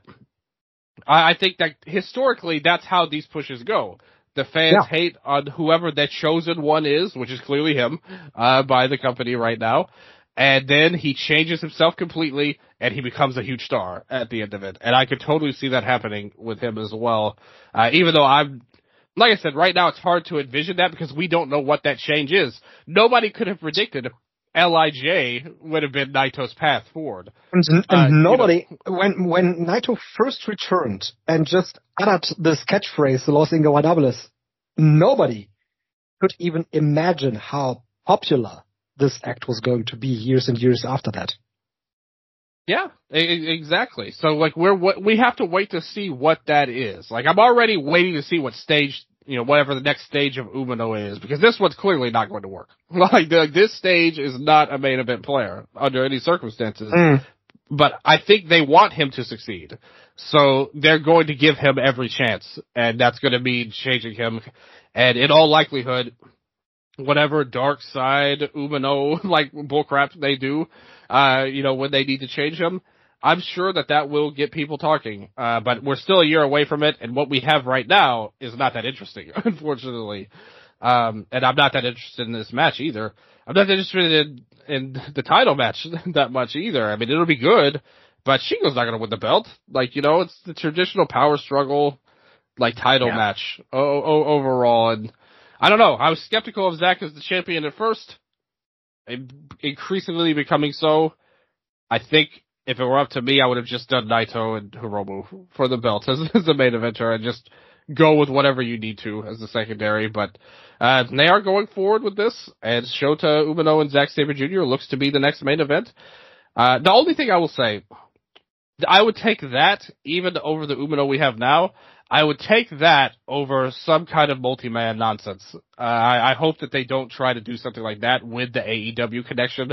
I think that historically that's how these pushes go. The fans hate on whoever that chosen one is, which is clearly him, by the company right now. And then he changes himself completely, and he becomes a huge star at the end of it. And I could totally see that happening with him as well. Even though like I said, right now it's hard to envision that because we don't know what that change is. Nobody could have predicted LIJ would have been Naito's path forward. And nobody, when Naito first returned and just uttered this catchphrase, the Los Ingobernables, nobody could even imagine how popular this act was going to be years and years after that. Yeah, exactly. So like we have to wait to see what that is. Like I'm already waiting to see what stage, whatever the next stage of Umino is, because this one's clearly not going to work. Like this stage is not a main event player under any circumstances. But I think they want him to succeed. So they're going to give him every chance, and that's going to mean changing him. And in all likelihood, whatever dark side Umino like bullcrap they do, when they need to change him, I'm sure that will get people talking. But we're still a year away from it, and what we have right now is not that interesting, unfortunately. And I'm not that interested in this match either. I'm not that interested in the title match that much either. I mean, it'll be good, but Shingo's not going to win the belt. Like, it's the traditional power struggle, like title match overall. And I don't know. I was skeptical of Zack as the champion at first. Increasingly becoming so. I think if it were up to me, I would have just done Naito and Hiromu for the belt as the main eventer and just go with whatever you need to as the secondary. But they are going forward with this, and Shota Umino and Zack Sabre Jr. looks to be the next main event. The only thing I will say, I would take that even over the Umino we have now. I would take that over some kind of multi-man nonsense. I hope that they don't try to do something like that with the AEW connection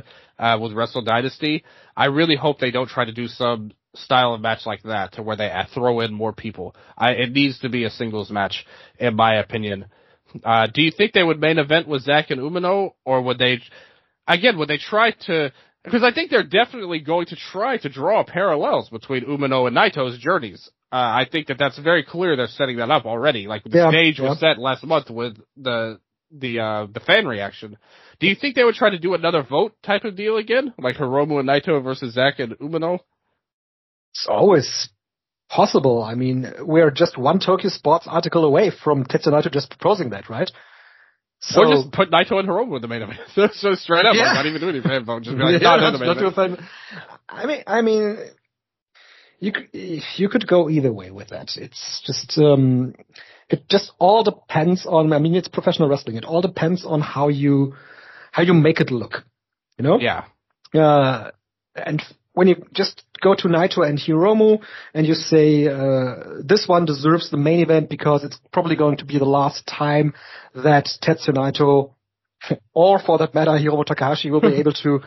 with Wrestle Dynasty. I really hope they don't try to do some style of match like that to where they throw in more people. It needs to be a singles match, in my opinion. Do you think they would main event with Zack and Umino, or would they try to... Because I think they're definitely going to try to draw parallels between Umino and Naito's journeys. I think that's very clear. They're setting that up already. Like the stage was set last month with the fan reaction. Do you think they would try to do another vote type of deal again, like Hiromu and Naito versus Zack and Umino? It's always possible. I mean, we're just one Tokyo Sports article away from Tetsuya Naito just proposing that, right? So, or just put Naito and Hiromu in the main event. So straight up, like, not even do any fan vote. Just be like, not the main event. I mean, you could go either way with that. It's just, it just all depends on, I mean, it's professional wrestling. It all depends on how you make it look, Yeah. And when you just go to Naito and Hiromu and you say, this one deserves the main event because it's probably going to be the last time that Tetsuya Naito or for that matter, Hiromu Takahashi will be able to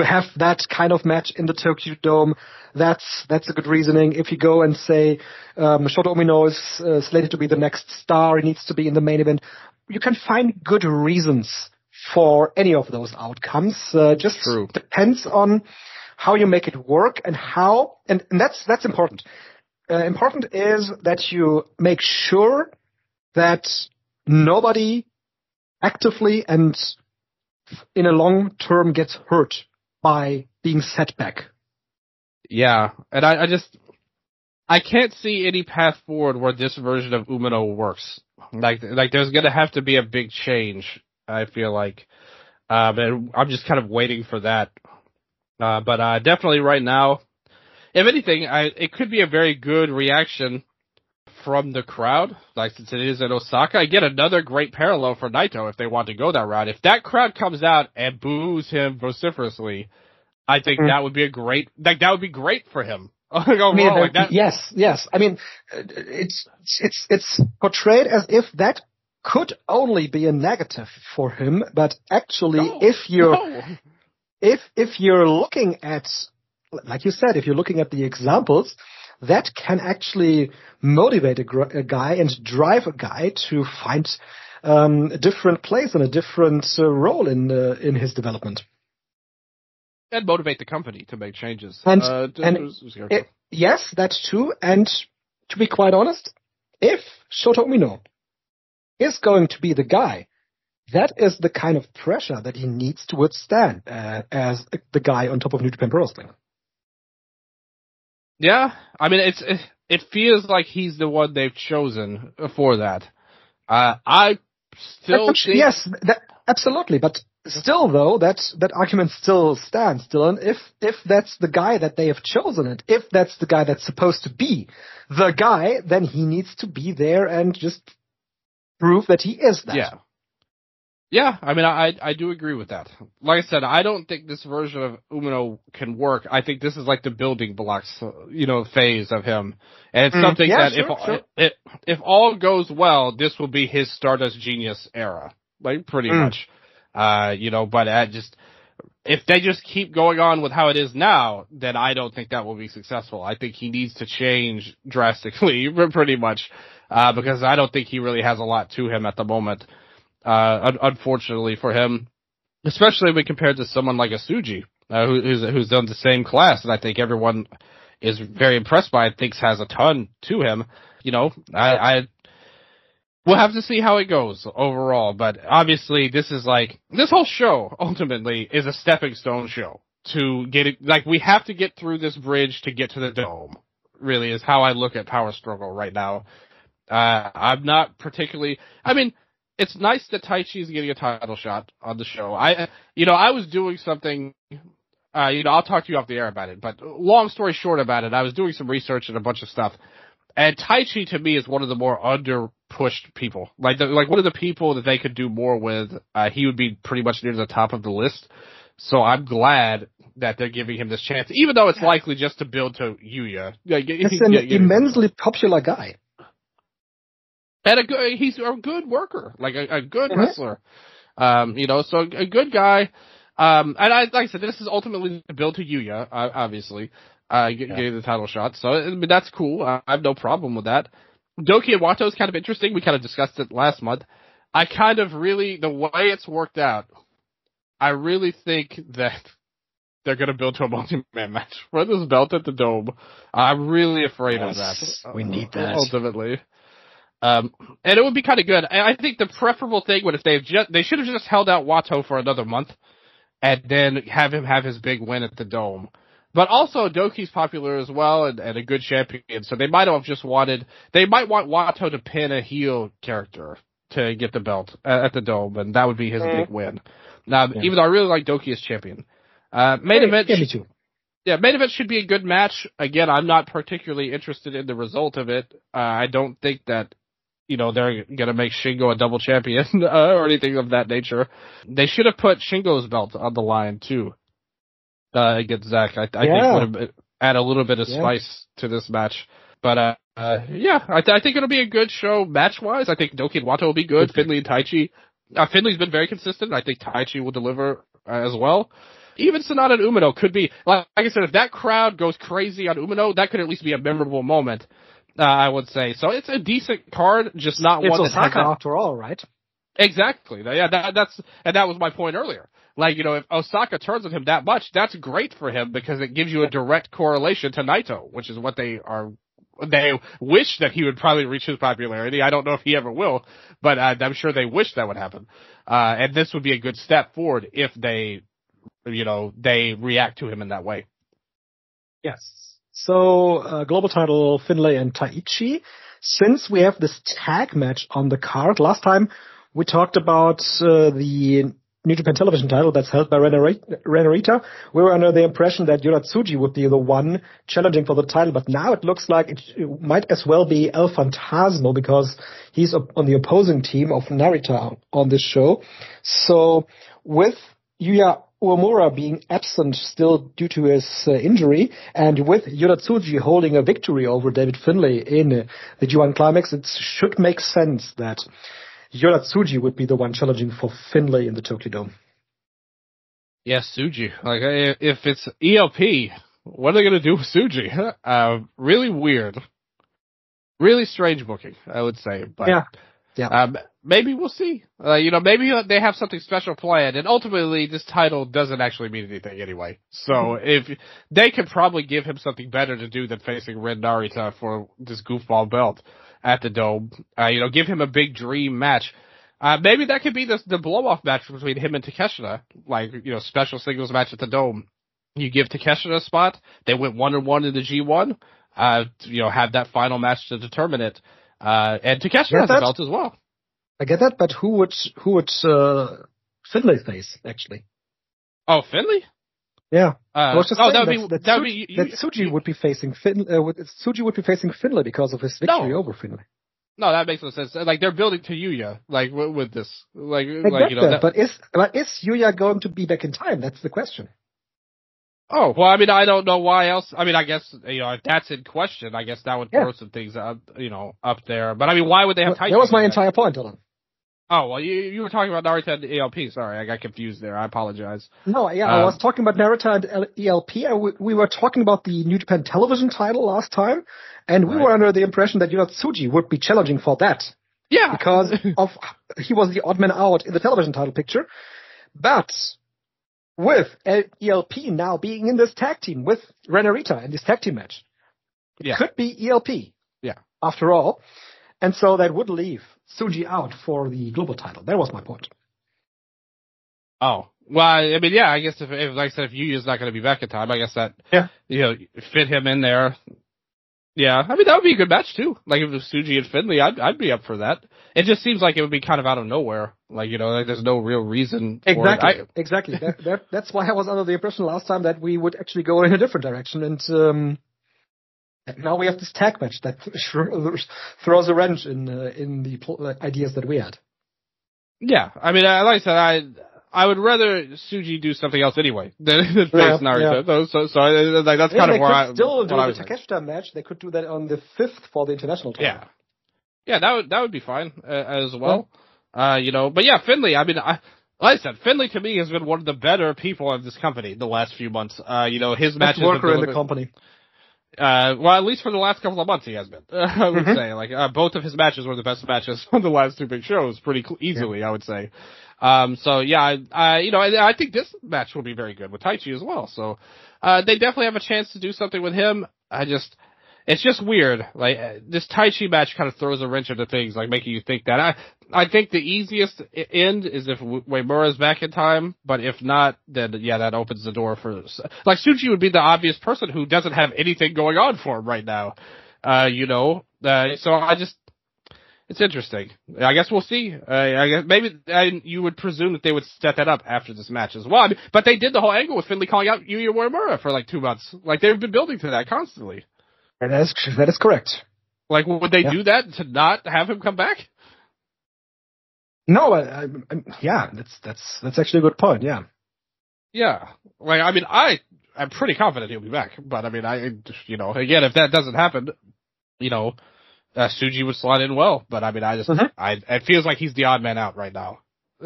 have that kind of match in the Tokyo Dome. That's a good reasoning. If you go and say Shota Umino is slated to be the next star, he needs to be in the main event, you can find good reasons for any of those outcomes. Just True. Depends on how you make it work and how, and that's important. Important is that you make sure that nobody actively and in a long term gets hurt by being set back. Yeah, and I can't see any path forward where this version of Umino works. Like there's gonna have to be a big change, I feel like. And I'm just kind of waiting for that. But definitely right now, if anything, it could be a very good reaction from the crowd, like since it is in Osaka. I get another great parallel for Naito if they want to go that route. If that crowd comes out and boos him vociferously, I think that would be that would be great for him. Yes. I mean, it's portrayed as if that could only be a negative for him, but actually, if you're looking at, like you said, if you're looking at the examples, that can actually motivate a guy and drive a guy to find a different place and a different role in his development. And motivate the company to make changes. Yes, that's true. And to be quite honest, if Shota Umino is going to be the guy, that is the kind of pressure that he needs to withstand as the guy on top of New Japan Pro Wrestling. Yeah, I mean, it feels like he's the one they've chosen for that. I still think... Yes, absolutely, but still, though, that argument still stands, Dylan. If that's the guy that they have chosen, and if that's the guy that's supposed to be the guy, then he needs to be there and just prove that he is that. Yeah, I mean, I do agree with that. Like I said, I don't think this version of Umino can work. I think this is like the building blocks, phase of him. And it's something if all goes well, this will be his Stardust Genius era. Like, pretty much. But if they just keep going on with how it is now, then I don't think that will be successful. I think he needs to change drastically, pretty much, because I don't think he really has a lot to him at the moment. Unfortunately for him, especially when compared to someone like Asuji, who's done the same class, and I think everyone is very impressed by it, thinks has a ton to him. We'll have to see how it goes overall, but obviously this whole show ultimately is a stepping stone show to get it. Like, we have to get through this bridge to get to the dome, really, is how I look at Power Struggle right now. I'm not particularly, I mean, it's nice that Taichi's getting a title shot on the show. I was doing something, I'll talk to you off the air about it, but long story short about it, I was doing some research and a bunch of stuff. And Taichi, to me, is one of the more under-pushed people. Like one of the people that they could do more with. He would be pretty much near the top of the list. So I'm glad that they're giving him this chance, even though it's likely just to build to Yuya. He's an immensely popular guy. And he's a good worker, like a good wrestler. So a good guy. And like I said, this is ultimately to build to Yuya, obviously. Getting the title shot. So, I mean, that's cool. I have no problem with that. Doki and Wato is kind of interesting. We kind of discussed it last month. The way it's worked out, I really think that they're going to build to a multi-man match for this belt at the Dome. I'm really afraid of that. We need that. Ultimately. And it would be kind of good. I think the preferable thing would, if they should have just held out Wato for another month and then have him have his big win at the Dome. But also, Doki's popular as well and a good champion, so they might want Wato to pin a heel character to get the belt at the Dome, and that would be his big win. Now, even though I really like Doki as champion. Main event should be a good match. Again, I'm not particularly interested in the result of it. I don't think that, they're gonna make Shingo a double champion, or anything of that nature. They should have put Shingo's belt on the line, too. Against Zack, I think would add a little bit of spice to this match. But I think it'll be a good show match-wise. I think Doki and Wato will be good. Finley and Taichi Finley's been very consistent. I think Taichi will deliver as well. Even Sonata and Umino could be, like I said, if that crowd goes crazy on Umino, that could at least be a memorable moment, I would say. So it's a decent card, just not it's one Osaka that has after all, right? Exactly. Yeah, that was my point earlier. Like, if Osaka turns on him that much, that's great for him because it gives you a direct correlation to Naito, which is what they wish that he would probably reach his popularity. I don't know if he ever will, but I'm sure they wish that would happen. And this would be a good step forward if they react to him in that way. Yes. So, global title, Finlay and Taichi. Since we have this tag match on the card, last time we talked about the New Japan Television title that's held by Renarita. We were under the impression that Yoratsuji would be the one challenging for the title, but now it looks like it might as well be El Fantasmo because he's on the opposing team of Narita on this show. So with Yuya Uemura being absent still due to his injury, and with Yoratsuji holding a victory over David Finlay in the G1 Climax, it should make sense that Yoratsuji would be the one challenging for Finlay in the Tokyo Dome. Yes, Tsuji. Like, if it's ELP, what are they going to do with Tsuji? Really weird. Really strange booking, I would say. But, yeah. Maybe we'll see. Maybe they have something special planned, and ultimately this title doesn't actually mean anything anyway. So if they could probably give him something better to do than facing Ren Narita for this goofball belt at the Dome, give him a big dream match. Maybe that could be the blow-off match between him and Takeshita, like, special singles match at the Dome. You give Takeshita a spot. They went 1-1 in the G1. Have that final match to determine it. And Takeshita has a belt as well. I get that, but who would Finlay face, actually? Oh, Finlay? Yeah. Tsuji would be facing Tsuji would be facing Finlay because of his victory over Finlay. No, that makes no sense. Like, they're building to Yuya, like, with this. Like, but is Yuya going to be back in time? That's the question. Oh, well, I don't know why else. I guess, if that's in question, I guess that would throw some things up, up there. But, why would they have Taichi? That was my entire point, Dylan. Oh, well, you were talking about Narita and ELP. Sorry, I got confused there. I apologize. No, I was talking about Narita and ELP. We were talking about the New Japan Television title last time, and we were under the impression that Yoratsuji would be challenging for that. Yeah. Because he was the odd man out in the television title picture. But with ELP now being in this tag team with Renarita in this tag team match, it could be ELP. Yeah. After all. And so that would leave Tsuji out for the global title. That was my point. Oh. Well, I guess if like I said, if Yuya's not going to be back in time, I guess that, fit him in there. Yeah. That would be a good match too. Like if it was Tsuji and Finlay, I'd be up for that. It just seems like it would be kind of out of nowhere. Like, like there's no real reason for it. Exactly. That's why I was under the impression last time that we would actually go in a different direction. And now we have this tag match that throws a wrench in the ideas that we had. Yeah, like I said, I would rather Tsuji do something else anyway than face Narita. Yeah. So that's kind of where I still do the Takeshita match. They could do that on the 5th for the international title. Yeah, that would be fine as well. But yeah, Finlay. Like I said, Finlay to me has been one of the better people of this company the last few months. His matches worker in the company. Well, at least for the last couple of months he has been. I would say, both of his matches were the best matches on the last two big shows, pretty easily, I would say. I think this match will be very good with Taichi as well. So, they definitely have a chance to do something with him. It's just weird. Like, this Taichi match kind of throws a wrench into things, like making you think that. I think the easiest end is if Uemura's back in time, but if not, then that opens the door for, like, Tsuji would be the obvious person who doesn't have anything going on for him right now. So it's interesting. I guess we'll see. I guess maybe you would presume that they would set that up after this match as well. But they did the whole angle with Finlay calling out Yuya Uemura for like 2 months. Like, they've been building to that constantly. And that is correct. Like, would they do that to not have him come back? No, that's actually a good point. Yeah. Yeah. Like, I'm pretty confident he'll be back, but again, if that doesn't happen, Tsuji would slot in well, but it feels like he's the odd man out right now.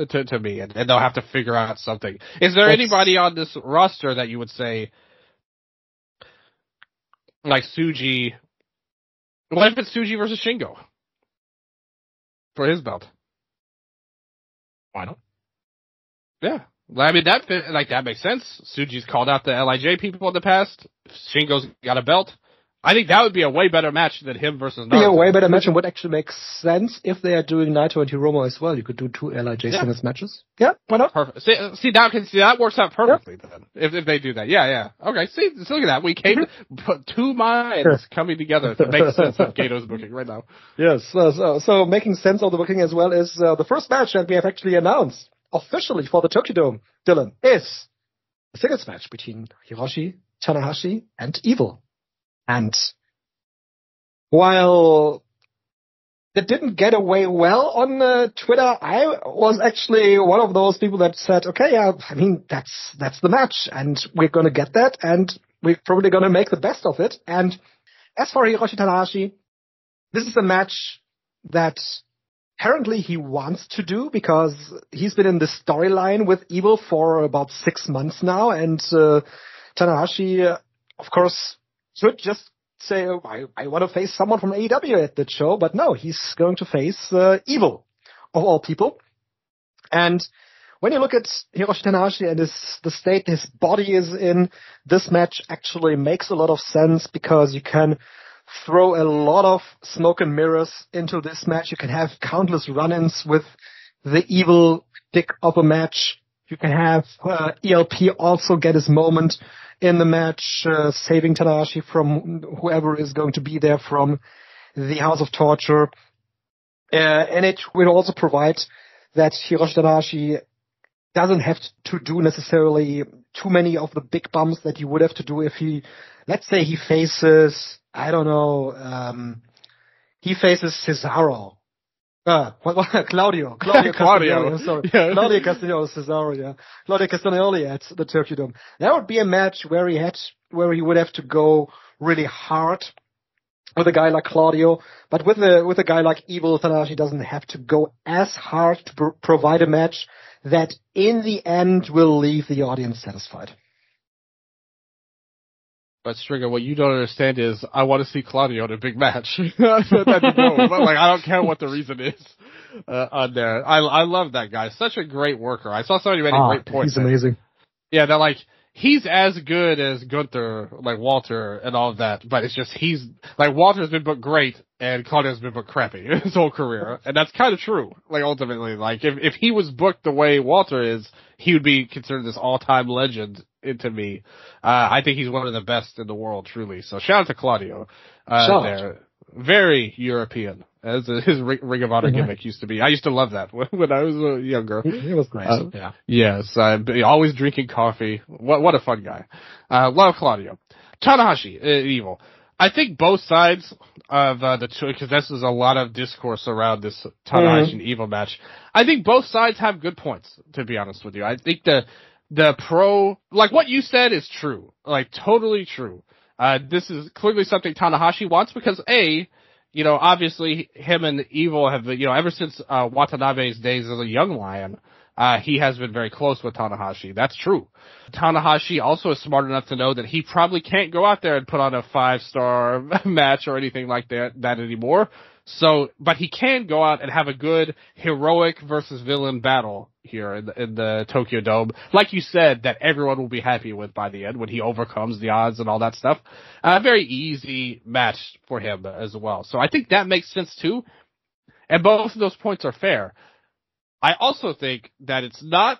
to me, and they'll have to figure out something. Is there anybody on this roster that you would say, like Tsuji? What if it's Tsuji versus Shingo for his belt? Why not? Yeah. I mean, that makes sense. Tsuji's called out the LIJ people in the past. Shingo's got a belt. I think that would be a way better match than him versus Naruto. Yeah, a way better match, and would actually make sense if they are doing Naito and Hiromu as well. You could do 2 LIJ singles matches. Yeah, why not? Perfect. See, that works out perfectly then. If they do that. Yeah. Okay, see, look at that. We put 2 minds coming together to make sense of Gato's booking right now. Yes, so making sense of the booking as well is the first match that we have actually announced officially for the Tokyo Dome, Dylan, is a singles match between Hiroshi Tanahashi and Evil. And while it didn't get away well on Twitter, I was actually one of those people that said, okay, yeah, I mean, that's the match, and we're going to get that, and we're probably going to make the best of it. And as for Hiroshi Tanahashi, this is a match that apparently he wants to do, because he's been in the storyline with Evil for about 6 months now, and Tanahashi, of course, should just say, oh, I want to face someone from AEW at that show, but no, he's going to face Evil, of all people. And when you look at Hiroshi Tanahashi and the state his body is in, this match actually makes a lot of sense, because you can throw a lot of smoke and mirrors into this match. You can have countless run-ins with the Evil dick of a match. You can have ELP also get his moment in the match, saving Tanahashi from whoever is going to be there from the House of Torture. And it will also provide that Hiroshi Tanahashi doesn't have to do necessarily too many of the big bumps that he would have to do if he, let's say he faces, I don't know, he faces Cesaro. Claudio Castagnoli, sorry. Yeah. Claudio Castagnoli, Cesaro, yeah. Claudio Castagnoli at the Tokyo Dome. That would be a match where he would have to go really hard with a guy like Claudio, but with a guy like Evil, Tanahashi doesn't have to go as hard to provide a match that in the end will leave the audience satisfied. But Strigger, what you don't understand is I want to see Claudio in a big match. But I don't care what the reason is on there. I love that guy. Such a great worker. I saw somebody making great points. He's amazing. Yeah, they're like, he's as good as Gunther, like Walter and all of that, but it's just Walter's been booked great and Claudio's been booked crappy his whole career. And that's kind of true. Like, ultimately, like, if he was booked the way Walter is, he would be considered this all-time legend to me. I think he's one of the best in the world, truly. So shout out to Claudio. There. Very European, as his Ring of Honor gimmick used to be. I used to love that when I was younger. He was nice. Yeah. Yes, always drinking coffee. What a fun guy. Love Claudio. Tanahashi, Evil. I think both sides of the two, because this is a lot of discourse around this Tanahashi and Evil match. I think both sides have good points, to be honest with you. I think the pro, like what you said is true. Like, totally true. This is clearly something Tanahashi wants because obviously him and Evil have, ever since, Watanabe's days as a young lion, he has been very close with Tanahashi. That's true. Tanahashi also is smart enough to know that he probably can't go out there and put on a 5-star match or anything like that anymore. So, but he can go out and have a good heroic versus villain battle here in the Tokyo Dome. Like you said, that everyone will be happy with by the end when he overcomes the odds and all that stuff. A very easy match for him as well. So I think that makes sense too. And both of those points are fair. I also think that it's not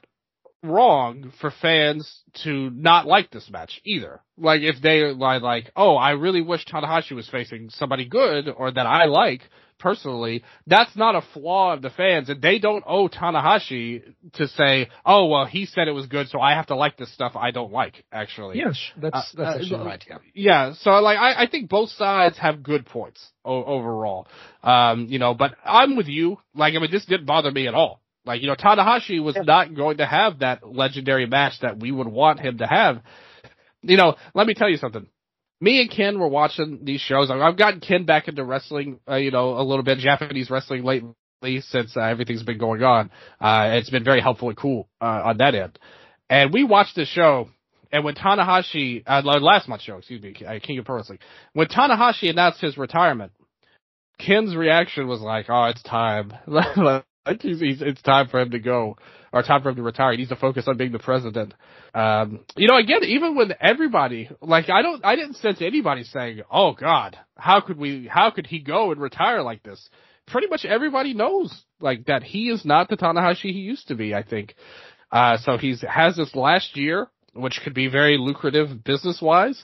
wrong for fans to not like this match either. Like, if they like, oh, I really wish Tanahashi was facing somebody good or that I like personally, that's not a flaw of the fans, and they don't owe Tanahashi to say, oh, well, he said it was good, so I have to like this stuff I don't like, actually. Yes, that's actually right, yeah. Yeah, so, like, I think both sides have good points overall. But I'm with you. Like, I mean, this didn't bother me at all. Like, Tanahashi was not going to have that legendary match that we would want him to have. Let me tell you something. Me and Ken were watching these shows. I've gotten Ken back into wrestling, a little bit, Japanese wrestling lately. since everything's been going on. It's been very helpful and cool on that end. And we watched this show, and when Tanahashi, last month's show, King of Pro Wrestling, when Tanahashi announced his retirement, Ken's reaction was like, "Oh, it's time. It's time for him to go, or time for him to retire. He needs to focus on being the president." Again, even with everybody, I didn't sense anybody saying, "Oh God, how could he go and retire like this?" Pretty much everybody knows, that he is not the Tanahashi he used to be, I think. So has this last year, which could be very lucrative business-wise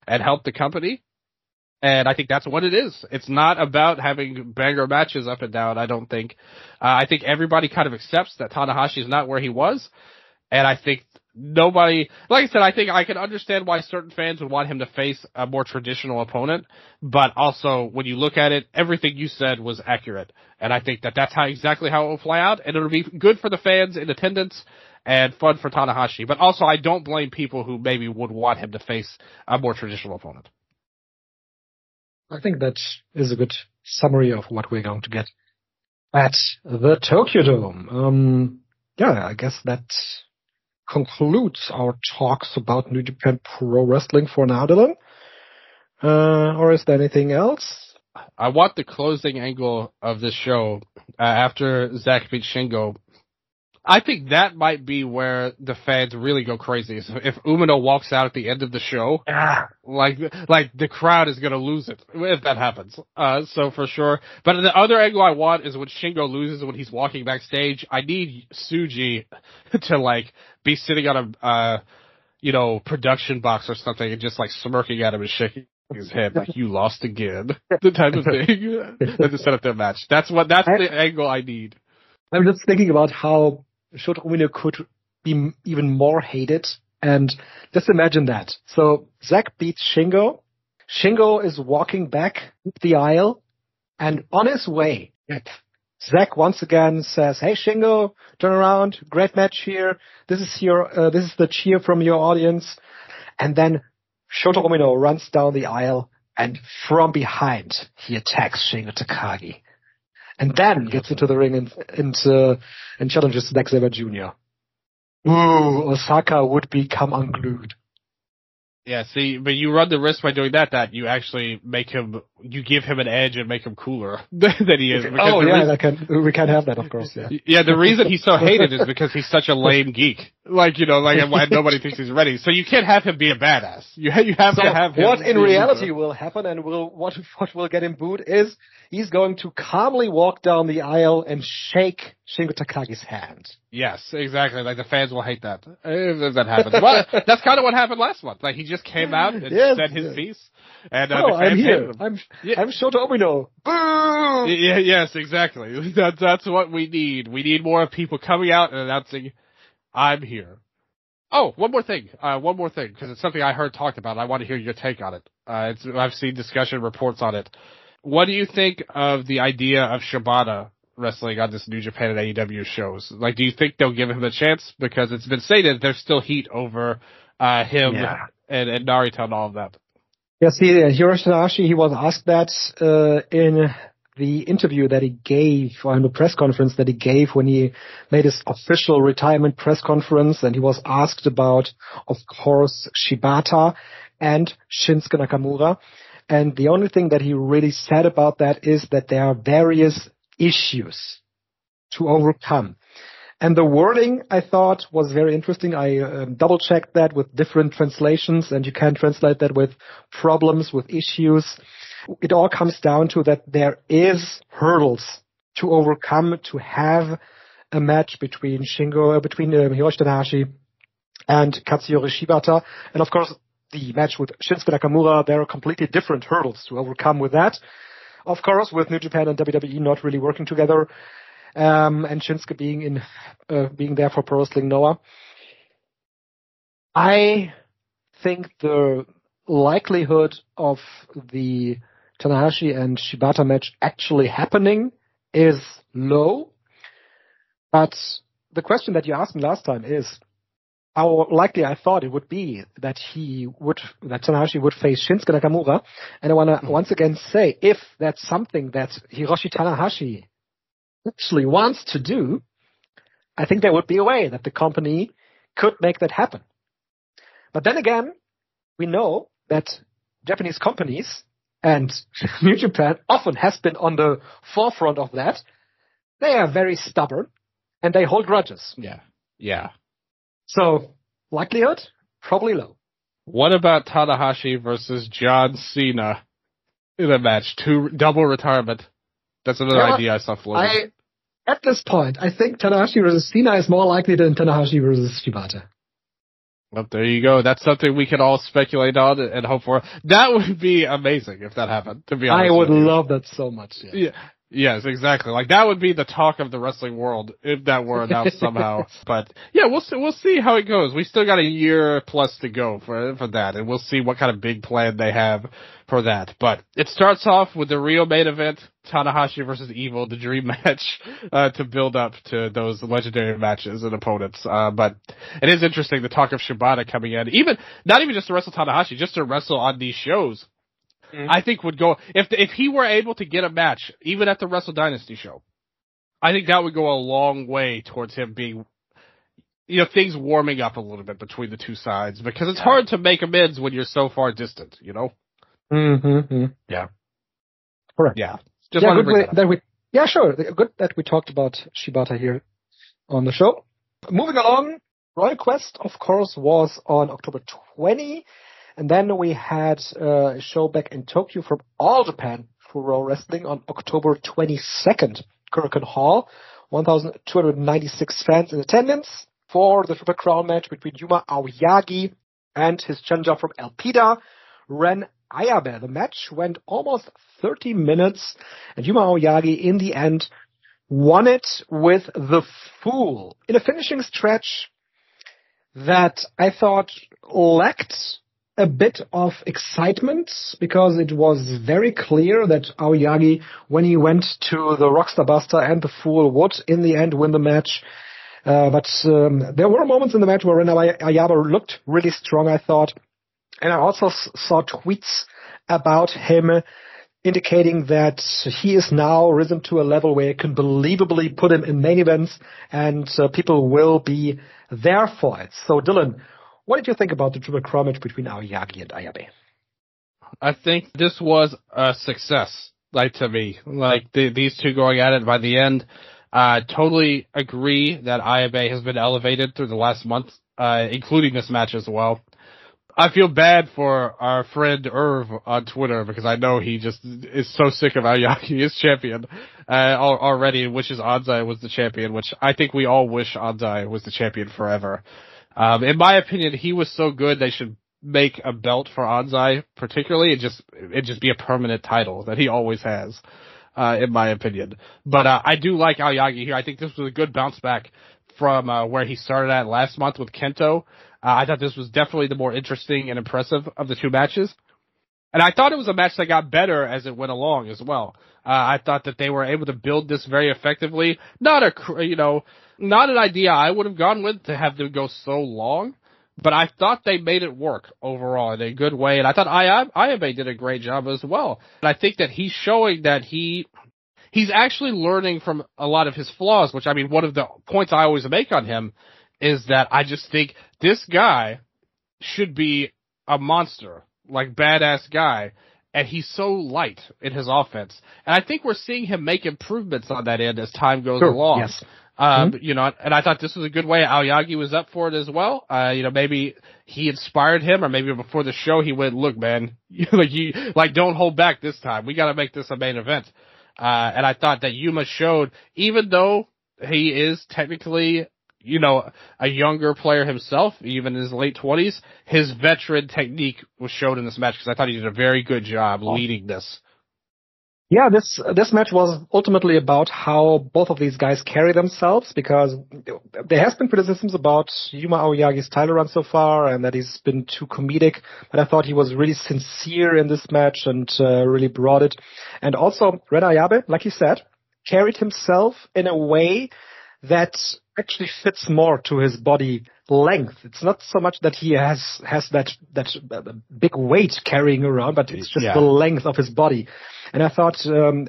and help the company. And I think that's what it is. It's not about having banger matches up and down, I don't think. I think everybody kind of accepts that Tanahashi is not where he was. And I think nobody, like I said, I think I can understand why certain fans would want him to face a more traditional opponent. But also, when you look at it, everything you said was accurate. And I think that's exactly how it will play out. And it'll be good for the fans in attendance and fun for Tanahashi. But also, I don't blame people who maybe would want him to face a more traditional opponent. I think that is a good summary of what we're going to get at the Tokyo Dome. I guess that concludes our talks about New Japan Pro Wrestling for now, Dylan. Or is there anything else? I want the closing angle of this show after Zack beats Shingo. I think that might be where the fans really go crazy. So if Umino walks out at the end of the show, the crowd is going to lose it if that happens. So for sure. But the other angle I want is when Shingo loses when he's walking backstage. I need Tsuji to be sitting on a production box or something and just smirking at him and shaking his head you lost again. The type of thing. And to set up their match. That's the angle I need. I'm just thinking about how Shota Umino could be even more hated, and just imagine that. So Zack beats Shingo. Shingo is walking back the aisle, and on his way, Zack once again says, "Hey Shingo, turn around, great match here. This is the cheer from your audience." And then Shota Umino runs down the aisle, and from behind he attacks Shingo Takagi. And then gets into the ring and challenges Zack Sabre Jr. Ooh, Osaka would become unglued. Yeah, see, but you run the risk by doing that you actually you give him an edge and make him cooler than he is. We can't have that, of course, yeah. Yeah, the reason he's so hated is because he's such a lame geek. And nobody thinks he's ready. So you can't have him be a badass. You have to have him. What in reality will happen and what will get him booed is he's going to calmly walk down the aisle and shake Shingo Takagi's hand. Yes, exactly. The fans will hate that if that happens. Well, that's kind of what happened last month. He just came out and said his piece. And I'm here. I'm Shota Umino. Boo! Yeah, yes, exactly. That's what we need. We need more people coming out and announcing, "I'm here." Oh, one more thing, because it's something I heard talked about. I want to hear your take on it. I've seen discussion reports on it. What do you think of the idea of Shibata wrestling on this New Japan and AEW shows? Do you think they'll give him a chance? Because it's been stated there's still heat over him and Narita and all of that. Yeah, see, Hiroshi Tanahashi, he was asked that in the interview that he gave, or in the press conference that he gave when he made his official retirement press conference, and he was asked about, of course, Shibata and Shinsuke Nakamura. And the only thing that he really said about that is that there are various issues to overcome. And the wording, I thought, was very interesting. I double-checked that with different translations, and you can translate that with problems, with issues. It all comes down to that there is hurdles to overcome to have a match between Hiroshi Tanahashi and Katsuyori Shibata. And of course, the match with Shinsuke Nakamura, there are completely different hurdles to overcome with that. Of course, with New Japan and WWE not really working together, and Shinsuke being there for Pro Wrestling Noah. I think the likelihood of the Tanahashi and Shibata match actually happening is low. But the question that you asked me last time is how likely I thought it would be that Tanahashi would face Shinsuke Nakamura. And I want to once again say, if that's something that Hiroshi Tanahashi actually wants to do, I think there would be a way that the company could make that happen. But then again, we know that Japanese companies and New Japan often has been on the forefront of that. They are very stubborn and they hold grudges. Yeah. So, likelihood? Probably low. What about Tanahashi versus John Cena in a match? Double retirement. That's another idea I saw floating. At this point, I think Tanahashi versus Cena is more likely than Tanahashi versus Shibata. Well, there you go. That's something we can all speculate on and hope for. That would be amazing if that happened, to be honest. I would love that so much. Yeah. Yes, exactly. Like, that would be the talk of the wrestling world if that were announced somehow. But yeah, we'll see how it goes. We still got a year plus to go for that, and we'll see what kind of big plan they have for that. But it starts off with the real main event, Tanahashi versus Evil, the dream match, to build up to those legendary matches and opponents. But it is interesting, the talk of Shibata coming in, not even just to wrestle Tanahashi, just to wrestle on these shows. I think would go, if he were able to get a match, even at the Wrestle Dynasty show, I think that would go a long way towards him being, things warming up a little bit between the two sides, because it's hard to make amends when you're so far distant, Mm-hmm. Yeah. Correct. Yeah. Just wanted to bring that up. Yeah, sure. Good that we talked about Shibata here on the show. Moving along, Royal Quest, of course, was on October 20. And then we had a show back in Tokyo from All Japan for Pro Wrestling on October 22nd. Korakuen Hall, 1,296 fans in attendance for the Triple Crown match between Yuma Aoyagi and his challenger from ELPIDA, Ren Ayabe. The match went almost 30 minutes, and Yuma Aoyagi, in the end, won it with the Fool in a finishing stretch that I thought lacked a bit of excitement, because it was very clear that Aoyagi, when he went to the Rockstar Buster and the Fool, would in the end win the match. But there were moments in the match where Ayabe looked really strong, I thought. And I also saw tweets about him indicating that he is now risen to a level where you can believably put him in main events and people will be there for it. So, Dylan, what did you think about the Triple Crown match between Aoyagi and Ayabe? I think this was a success, to me. These two going at it by the end. Totally agree that Ayabe has been elevated through the last month, including this match as well. I feel bad for our friend Irv on Twitter, because I know he just is so sick of Aoyagi as champion already, wishes Anzai was the champion, which I think we all wish Anzai was the champion forever. In my opinion, he was so good they should make a belt for Anzai, particularly. It just be a permanent title that he always has, in my opinion. But I do like Aoyagi here. I think this was a good bounce back from where he started at last month with Kento. I thought this was definitely the more interesting and impressive of the two matches. And I thought it was a match that got better as it went along as well. I thought that they were able to build this very effectively. Not an idea I would have gone with, to have them go so long, but I thought they made it work overall in a good way. And I thought Ayabe did a great job as well. And I think that he's showing that he's actually learning from a lot of his flaws, which, one of the points I always make on him is that I just think this guy should be a monster, badass guy, and he's so light in his offense. And I think we're seeing him make improvements on that end as time goes along. Yes. And I thought this was a good way. Aoyagi was up for it as well. Maybe he inspired him, or maybe before the show he went, look, man, don't hold back this time. We got to make this a main event. And I thought that Yuma showed, even though he is technically, a younger player himself, even in his late 20s, his veteran technique was showed in this match, because I thought he did a very good job leading this. Yeah, this match was ultimately about how both of these guys carry themselves, because there has been criticisms about Yuma Aoyagi's title run so far, and that he's been too comedic, but I thought he was really sincere in this match and really brought it. And also, Ren Ayabe, like you said, carried himself in a way that actually fits more to his body length. It's not so much that he has that big weight carrying around, but it's just the length of his body. And I thought,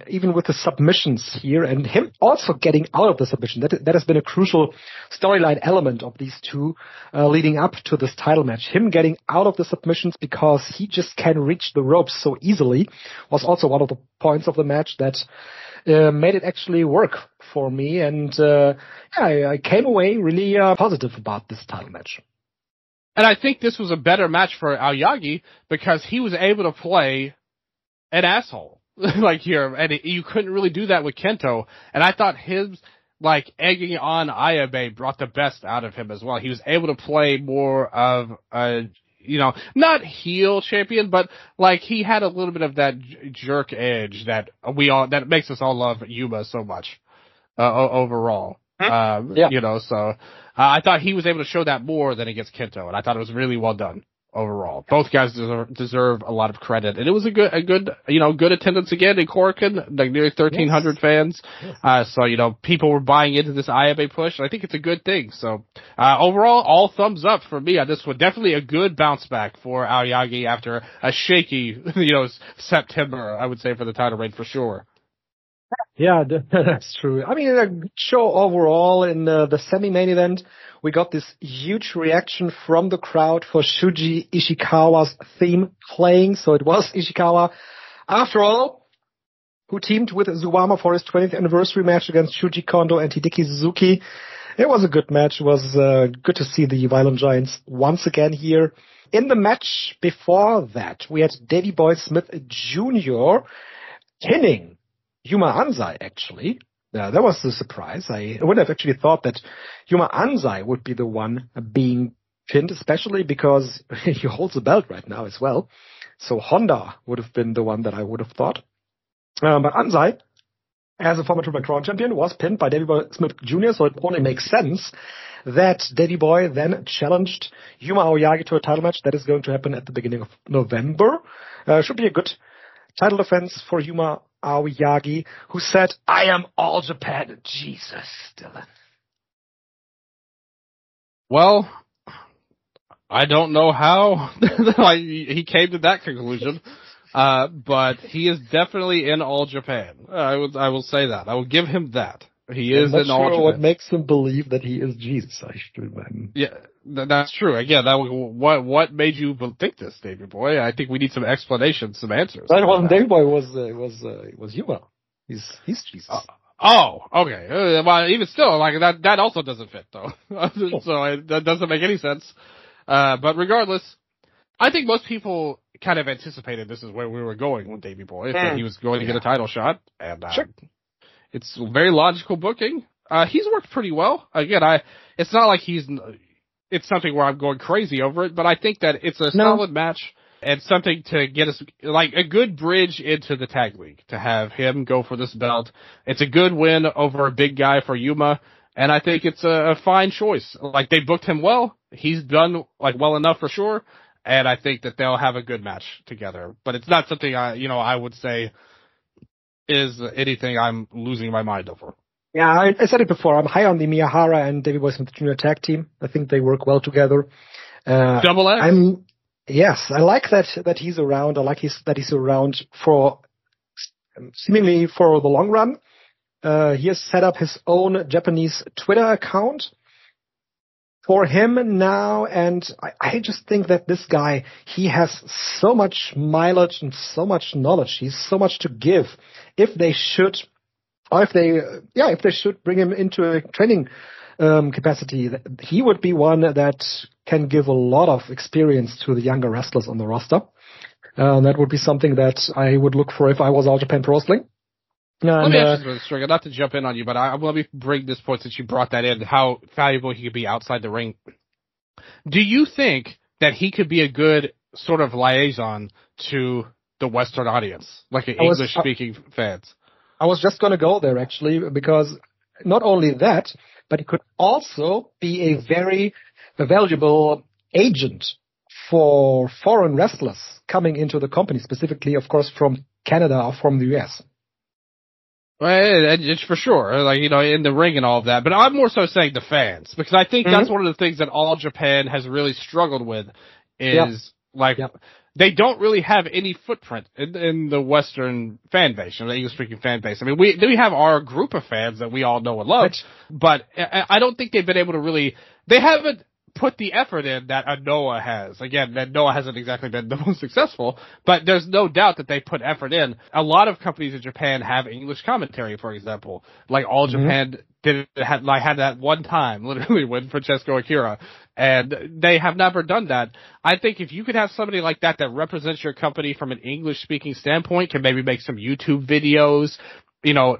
even with the submissions here and him also getting out of the submission, that has been a crucial storyline element of these two, leading up to this title match. Him getting out of the submissions because he just can reach the ropes so easily was also one of the points of the match that made it actually work for me. And I came away really positive about this title match. And I think this was a better match for Aoyagi because he was able to play an asshole like here, and you couldn't really do that with Kento. And I thought his egging on Ayabe brought the best out of him as well. He was able to play more of a, not heel champion, but he had a little bit of that jerk edge that makes us all love Yuma so much overall. So I thought he was able to show that more than against Kento, and I thought it was really well done overall. Both guys deserve a lot of credit, and it was a good attendance again in Korakuen, nearly 1,300 fans. So people were buying into this Ayabe push. I think it's a good thing. So overall, all thumbs up for me on this one. Definitely a good bounce back for Aoyagi after a shaky, September, I would say, for the title reign for sure. Yeah, that's true. I mean, a good show overall. In the semi-main event, we got this huge reaction from the crowd for Shuji Ishikawa's theme playing. So it was Ishikawa, after all, who teamed with Zuwama for his 20th anniversary match against Shuji Kondo and Hideki Suzuki. It was a good match. It was good to see the Violent Giants once again here. In the match before that, we had Davey Boy Smith Jr. pinning Yuma Anzai, actually. That was the surprise. I would have actually thought that Yuma Anzai would be the one being pinned, especially because he holds the belt right now as well. So Honda would have been the one that I would have thought. But Anzai, as a former Triple Crown champion, was pinned by Davey Boy Smith Jr., so it only makes sense that Davey Boy then challenged Yuma Aoyagi to a title match. That is going to happen at the beginning of November. Should be a good title defense for Yuma Aoyagi, who said, "I am All Japan." Jesus, Dylan. Well, I don't know how he came to that conclusion, but he is definitely in All Japan. I will say that. I will give him that. He is in All Japan. What makes him believe that he is Jesus? I should imagine. Yeah, that's true. Again, what made you think this, Davey Boy? I think we need some explanations, some answers. That wasn't Davey Boy. It was Yuma. He's Jesus. Okay. Well, even still, that also doesn't fit though. So that doesn't make any sense. But regardless, I think most people kind of anticipated this is where we were going with Davey Boy, that he was going to get a title shot, and sure. It's very logical booking. He's worked pretty well. Again, it's not like it's something where I'm going crazy over it, but I think that it's a solid match and something to get us, a good bridge into the tag league, to have him go for this belt. It's a good win over a big guy for Yuma, and I think it's a fine choice. They booked him well. He's done, well enough for sure, and I think that they'll have a good match together. But it's not something I would say is anything I'm losing my mind over. Yeah, I said it before. I'm high on the Miyahara and Davey Boy Smith Jr. tag team. I think they work well together. Double X? Yes, I like that he's around. I like that he's around for seemingly for the long run. He has set up his own Japanese Twitter account for him now, and I just think that this guy, he has so much mileage and so much knowledge. He's so much to give. If they should bring him into a training capacity, he would be one that can give a lot of experience to the younger wrestlers on the roster. That would be something that I would look for if I was All Japan Pro Wrestling. Let me ask you this, Strigga, not to jump in on you, but let me bring this point since you brought that in, how valuable he could be outside the ring. Do you think that he could be a good sort of liaison to the Western audience, like English-speaking fans? I was just going to go there, actually, because not only that, but he could also be a very valuable agent for foreign wrestlers coming into the company, specifically, of course, from Canada or from the US. Well, it's for sure, in the ring and all of that. But I'm more so saying the fans, because I think that's one of the things that All Japan has really struggled with is, they don't really have any footprint in the Western fan base, the English-speaking fan base. I mean, we have our group of fans that we all know and love, but I don't think they've been able to really, they haven't put the effort in that a Noah has. Again, that Noah hasn't exactly been the most successful, but there's no doubt that they put effort in. A lot of companies in Japan have English commentary, for example. Like All Japan had that one time, literally, with Francesco Akira, and they have never done that. I think if you could have somebody like that that represents your company from an English-speaking standpoint, can maybe make some YouTube videos,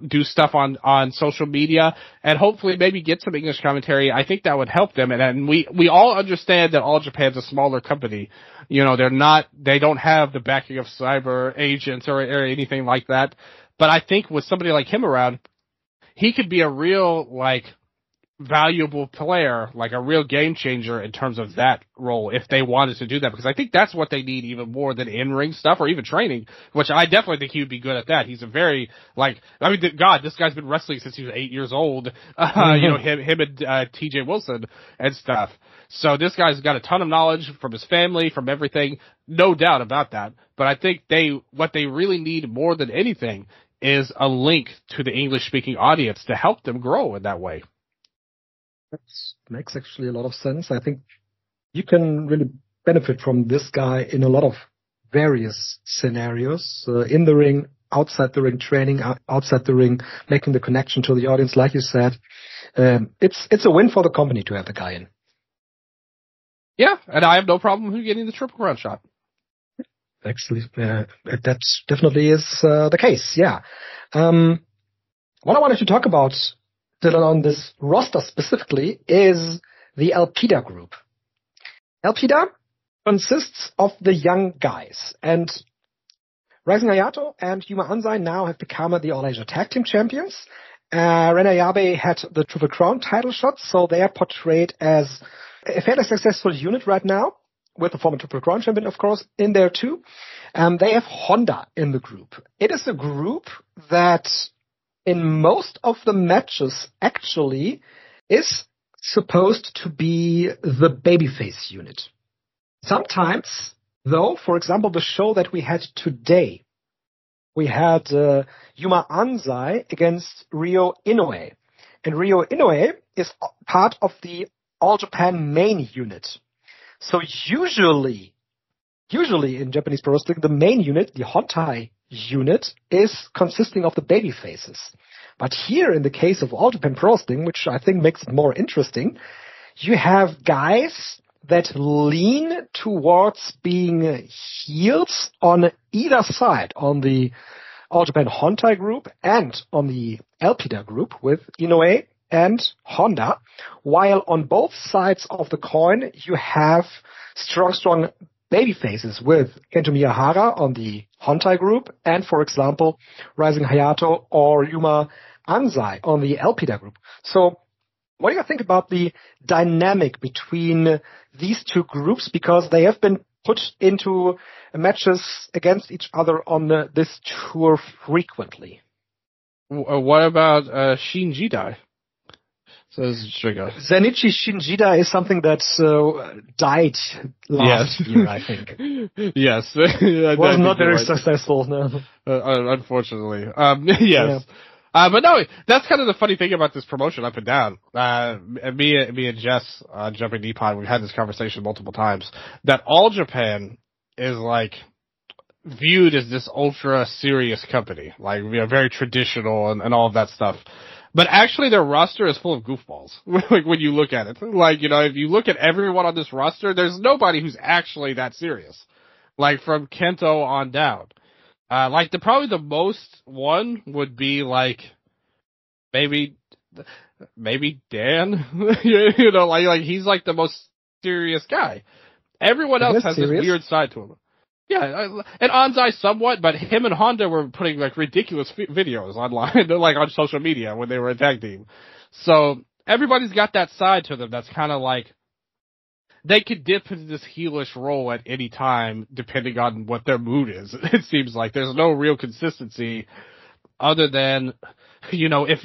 do stuff on social media, and hopefully maybe get some English commentary. I think that would help them. And we all understand that All Japan's a smaller company. They don't have the backing of cyber agents or anything like that. But I think with somebody like him around, he could be a real, valuable player, like a real game changer in terms of that role if they wanted to do that, because I think that's what they need even more than in-ring stuff or even training, which I definitely think he would be good at that. He's a very, this guy's been wrestling since he was 8 years old, him and TJ Wilson and stuff. So this guy's got a ton of knowledge from his family, from everything, no doubt about that. But I think what they really need more than anything is a link to the English-speaking audience to help them grow in that way. That makes actually a lot of sense. I think you can really benefit from this guy in a lot of various scenarios, in the ring, outside the ring, training, outside the ring, making the connection to the audience, like you said. It's a win for the company to have the guy in. Yeah, and I have no problem with getting the Triple Crown shot. Actually, that definitely is the case, yeah. What I wanted to talk about, Dylan, on this roster specifically is the ELPIDA group. ELPIDA consists of the young guys, and Rising Hayato and Yuma Anzai now have become the All-Asia Tag Team Champions. Ren Ayabe had the Triple Crown title shot, so they are portrayed as a fairly successful unit right now, with the former Triple Crown champion, of course, in there too. They have Honda in the group. It is a group that in most of the matches actually is supposed to be the babyface unit. Sometimes, though, for example, the show that we had today, we had Yuma Anzai against Ryo Inoue. And Ryo Inoue is part of the All Japan main unit. So usually in Japanese pro wrestling, the main unit, the Hontai unit, is consisting of the baby faces. But here, in the case of All Japan Pro Wrestling, which I think makes it more interesting, you have guys that lean towards being heels on either side, on the All Japan Hontai group and on the ELPIDA group with Inoue and Honda, while on both sides of the coin you have strong baby faces with Kento Miyahara on the Hontai group and, for example, Rising Hayato or Yuma Anzai on the ELPIDA group. So what do you think about the dynamic between these two groups, because they have been put into matches against each other on this tour frequently? What about Shinjidai? Says STRIGGA. Zennichi Shinjida is something that died last year, I think. Yes. It was not very successful, no. Unfortunately. Yes. Yeah. But no, that's kind of the funny thing about this promotion up and down. Me and Jess, Jumping Nippon, we've had this conversation multiple times, that All Japan is viewed as this ultra serious company, very traditional and all of that stuff. But actually their roster is full of goofballs, when you look at it. If you look at everyone on this roster, there's nobody who's actually that serious. From Kento on down. Probably the most one would be maybe Dan. He's the most serious guy. Everyone else has this weird side to him. Yeah, and Anzai somewhat, but him and Honda were putting ridiculous videos online, on social media when they were a tag team. So everybody's got that side to them that's kind of they could dip into this heelish role at any time, depending on what their mood is. It seems like there's no real consistency, other than, if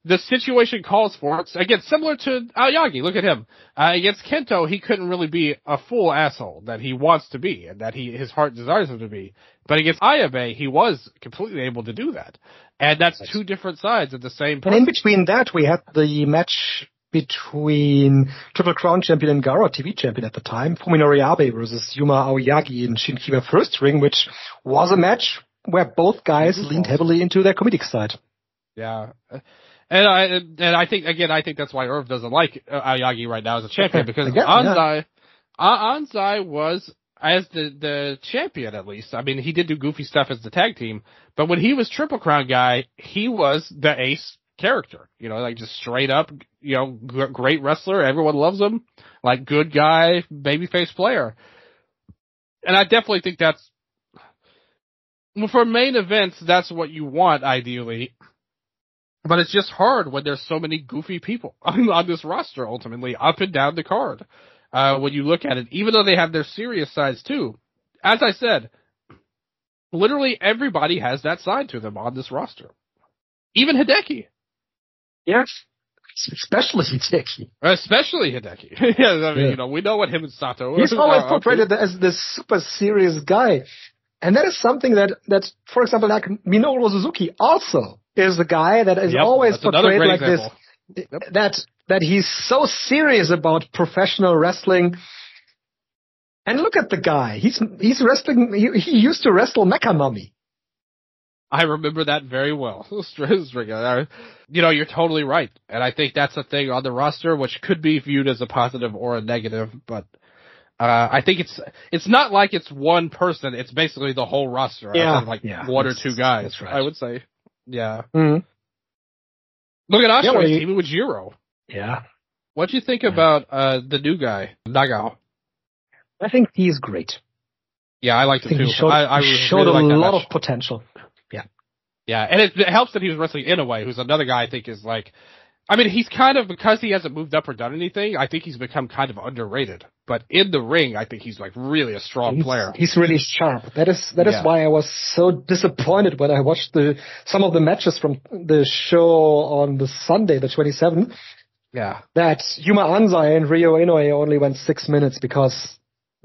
the situation calls for it. Again, similar to Aoyagi. Look at him. Against Kento, he couldn't really be a full asshole that he wants to be and that his heart desires him to be. But against Ayabe, he was completely able to do that. And that's two different sides of the same person. And in between that, we had the match between Triple Crown champion and Garo TV champion at the time, Fuminori Abe versus Yuma Aoyagi in Shinkiba First Ring, which was a match where both guys leaned heavily into their comedic side. Yeah. And I think that's why Irv doesn't like Aoyagi right now as a champion, because Anzai was, as the champion at least, I mean, he did do goofy stuff as the tag team, but when he was Triple Crown guy, he was the ace character, like just straight up, great wrestler, everyone loves him, like good guy, babyface player. And I definitely think that's, for main events, that's what you want ideally. But it's just hard when there's so many goofy people on this roster, ultimately, up and down the card. When you look at it, even though they have their serious sides too, as I said, literally everybody has that side to them on this roster. Even Hideki. Yes. Especially Hideki. Especially Hideki. Yeah, I mean, we know what him and Sato are. He's always portrayed as this super serious guy. And that is something that, for example, like Minoru Suzuki also is the guy that is always portrayed like example. This, that he's so serious about professional wrestling. And look at the guy. He's wrestling, he used to wrestle Mecha Mummy. I remember that very well. You're totally right. And I think that's a thing on the roster which could be viewed as a positive or a negative, but I think it's not like it's one person, it's basically the whole roster. One or two guys. That's right. I would say. Yeah. Mm-hmm. Look at Osho teaming with Jiro. Yeah. What'd you think about the new guy, Nagao? I think he's great. Yeah, I liked him too. He showed a lot of potential. Yeah. Yeah, and it helps that he was wrestling Inoue, who's another guy I think is like, I mean, he's kind of, because he hasn't moved up or done anything, I think he's become kind of underrated. But in the ring, I think he's like really a strong player. He's really sharp. That is why I was so disappointed when I watched some of the matches from the show on the Sunday, the 27th. Yeah. That Yuma Anzai and Ryo Inoue only went 6 minutes, because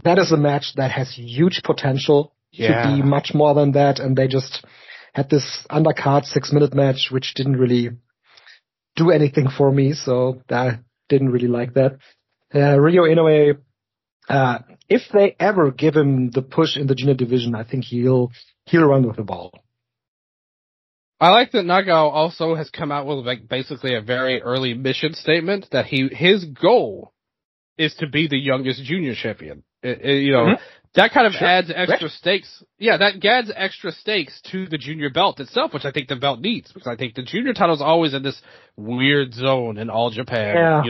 that is a match that has huge potential to be much more than that. And they just had this undercard 6-minute match, which didn't really do anything for me, so I didn't really like that. Ryo Inoue, if they ever give him the push in the junior division, I think he'll run with the ball. I like that Nagao also has come out with like basically a very early mission statement that his goal is to be the youngest junior champion. That kind of adds extra stakes. Yeah, that adds extra stakes to the junior belt itself, which I think the belt needs, because I think the junior title is always in this weird zone in all Japan.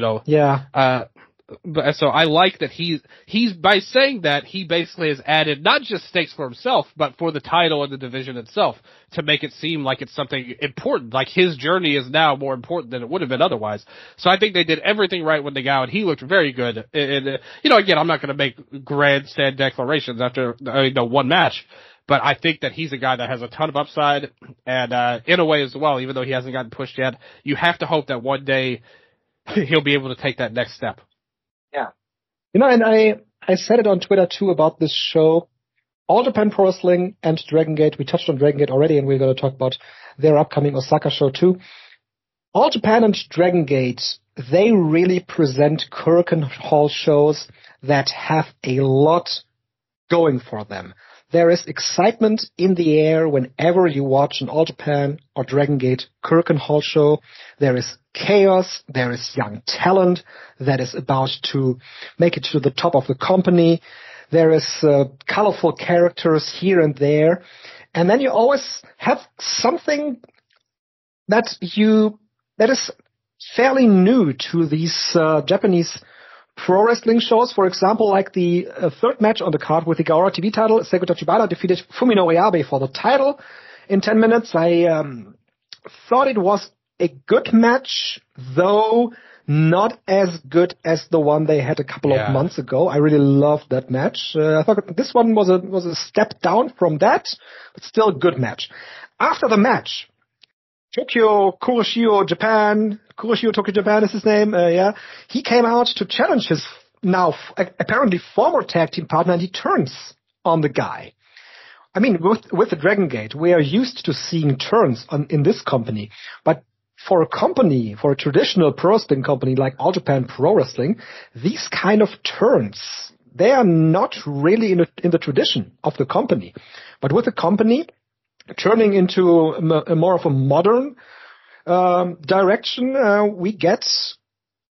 But so I like that he's by saying that he basically has added not just stakes for himself, but for the title and the division itself, to make it seem like it's something important. Like his journey is now more important than it would have been otherwise. So I think they did everything right with Nagao, and he looked very good. And again, I'm not going to make grandstand declarations after one match, but I think that he's a guy that has a ton of upside, and in a way as well, even though he hasn't gotten pushed yet, you have to hope that one day he'll be able to take that next step. Yeah. And I said it on Twitter too about this show. All Japan Pro Wrestling and Dragon Gate, we touched on Dragon Gate already, and we're going to talk about their upcoming Osaka show too. All Japan and Dragon Gate, they really present curtain hall shows that have a lot going for them. There is excitement in the air whenever you watch an All Japan or Dragon Gate curtain hall show. There is chaos. There is young talent that is about to make it to the top of the company. There is colorful characters here and there. And then you always have something that is fairly new to these Japanese pro wrestling shows. For example, like the third match on the card with the Gaora TV title, Seiko Tachibana defeated Fuminori Abe for the title in 10 minutes. I thought it was a good match, though not as good as the one they had a couple of months ago. I really loved that match. I thought this one was a step down from that, but still a good match. After the match, Kuroshio Tokyo Japan is his name, he came out to challenge his now apparently former tag team partner, and he turns on the guy. I mean, with the Dragon Gate, we are used to seeing turns in this company, but for a traditional pro wrestling company like All Japan Pro Wrestling, these kind of turns, they are not really in the tradition of the company. But with the company turning into a more of a modern direction, we get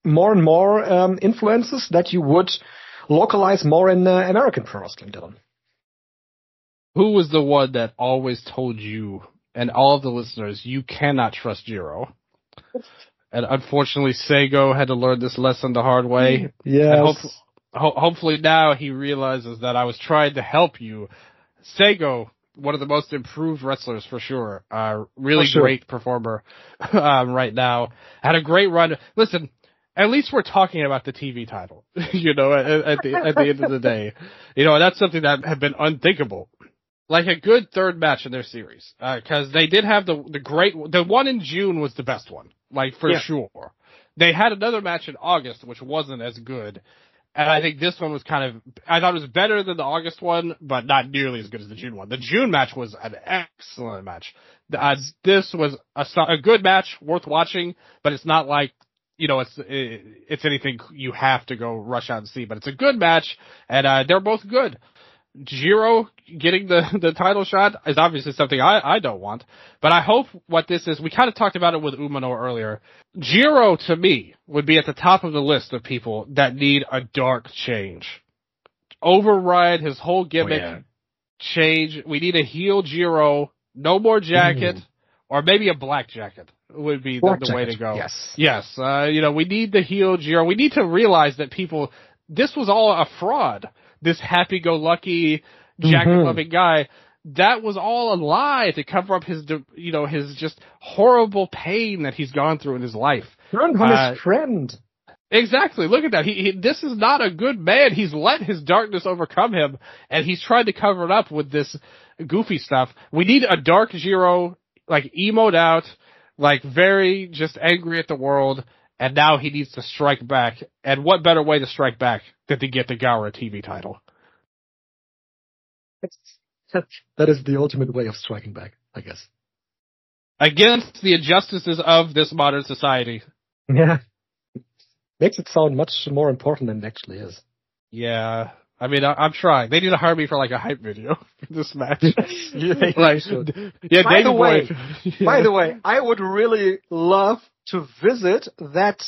more and more influences that you would localize more in American pro wrestling, Dylan. Who was the one that always told you and all of the listeners you cannot trust Jiro? And unfortunately, Seigo had to learn this lesson the hard way. Yes. Hopefully now he realizes that I was trying to help you. Seigo, one of the most improved wrestlers for sure. Great performer right now. Had a great run. Listen, at least we're talking about the TV title, at the end of the day. That's something that had been unthinkable. Like a good third match in their series. Cause they did have the one in June was the best one. Like for sure. They had another match in August, which wasn't as good. And I think this one was I thought it was better than the August one, but not nearly as good as the June one. The June match was an excellent match. This was a good match, worth watching, but it's not like, it's anything you have to go rush out and see, but it's a good match, and they're both good. Jiro getting the title shot is obviously something I don't want, but I hope what this is, we kind of talked about it with Umino earlier. Jiro, to me, would be at the top of the list of people that need a dark change. Override his whole gimmick, change. We need a heel Jiro, no more jacket, or maybe a black jacket would be the way to go. Yes. We need the heel Jiro. We need to realize that this was all a fraud. This happy-go-lucky, jacket-loving guy, that was all a lie to cover up his just horrible pain that he's gone through in his life. Learn from his friend. Exactly. Look at that. This is not a good man. He's let his darkness overcome him, and he's tried to cover it up with this goofy stuff. We need a dark Jiro, like emoed out, like very just angry at the world. And now he needs to strike back. And what better way to strike back than to get the Gaora TV title? That is the ultimate way of striking back, I guess. Against the injustices of this modern society. Yeah. Makes it sound much more important than it actually is. Yeah. I mean, I'm trying. They need to hire me for like a hype video for this match. By the way, I would really love to visit that,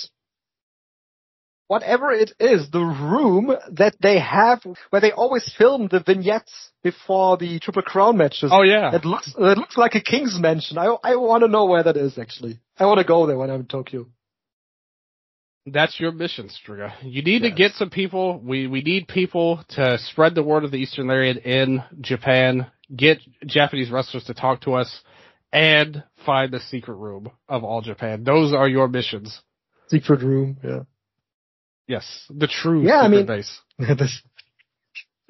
whatever it is, the room that they have where they always film the vignettes before the Triple Crown matches. Oh yeah. It looks like a King's Mansion. I want to know where that is actually. I want to go there when I'm in Tokyo. That's your mission, Strigga. You need to get some people. We need people to spread the word of the Eastern Lariat in Japan, get Japanese wrestlers to talk to us, and find the secret room of All Japan. Those are your missions. Secret room, yeah. Yes, the true secret base. The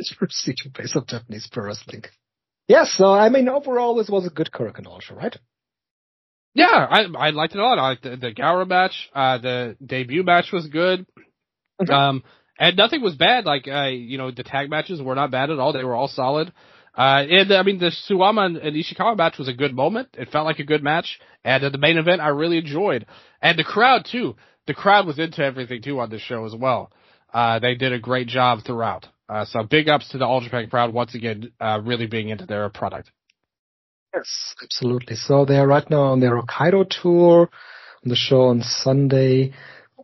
true secret base of Japanese pro wrestling. Yes, so overall this was a good Korakuen show, right? Yeah, I liked it a lot. I liked the Gaora match. The debut match was good. And nothing was bad. Like, the tag matches were not bad at all. They were all solid. The Suwama and Ishikawa match was a good moment. It felt like a good match. And the main event I really enjoyed. And the crowd too. The crowd was into everything too on this show as well. They did a great job throughout. So big ups to the All Japan crowd once again, really being into their product. Yes, absolutely. So they are right now on their Hokkaido tour. On the show on Sunday,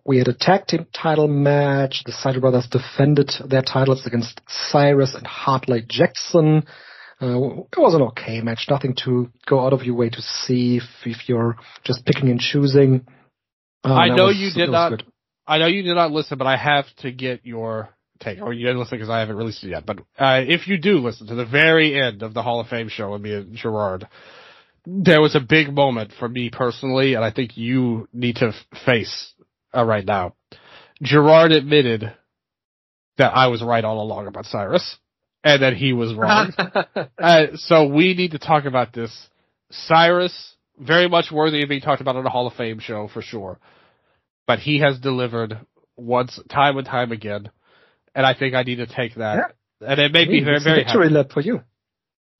we had a tag team title match. The Saito brothers defended their titles against Cyrus and Hartley Jackson. It was an okay match. Nothing to go out of your way to see if you're just picking and choosing. I know you did not listen, but I have to get your take. Or you didn't listen because I haven't released it yet. But if you do listen to the very end of the Hall of Fame show with me and Gerard, there was a big moment for me personally, and I think you need to face right now. Gerard admitted that I was right all along about Cyrus, and that he was wrong. So we need to talk about this. Cyrus very much worthy of being talked about on a Hall of Fame show for sure. But he has delivered time and time again, and I think I need to take that. Yeah. And it made me very, very happy. Lap for you.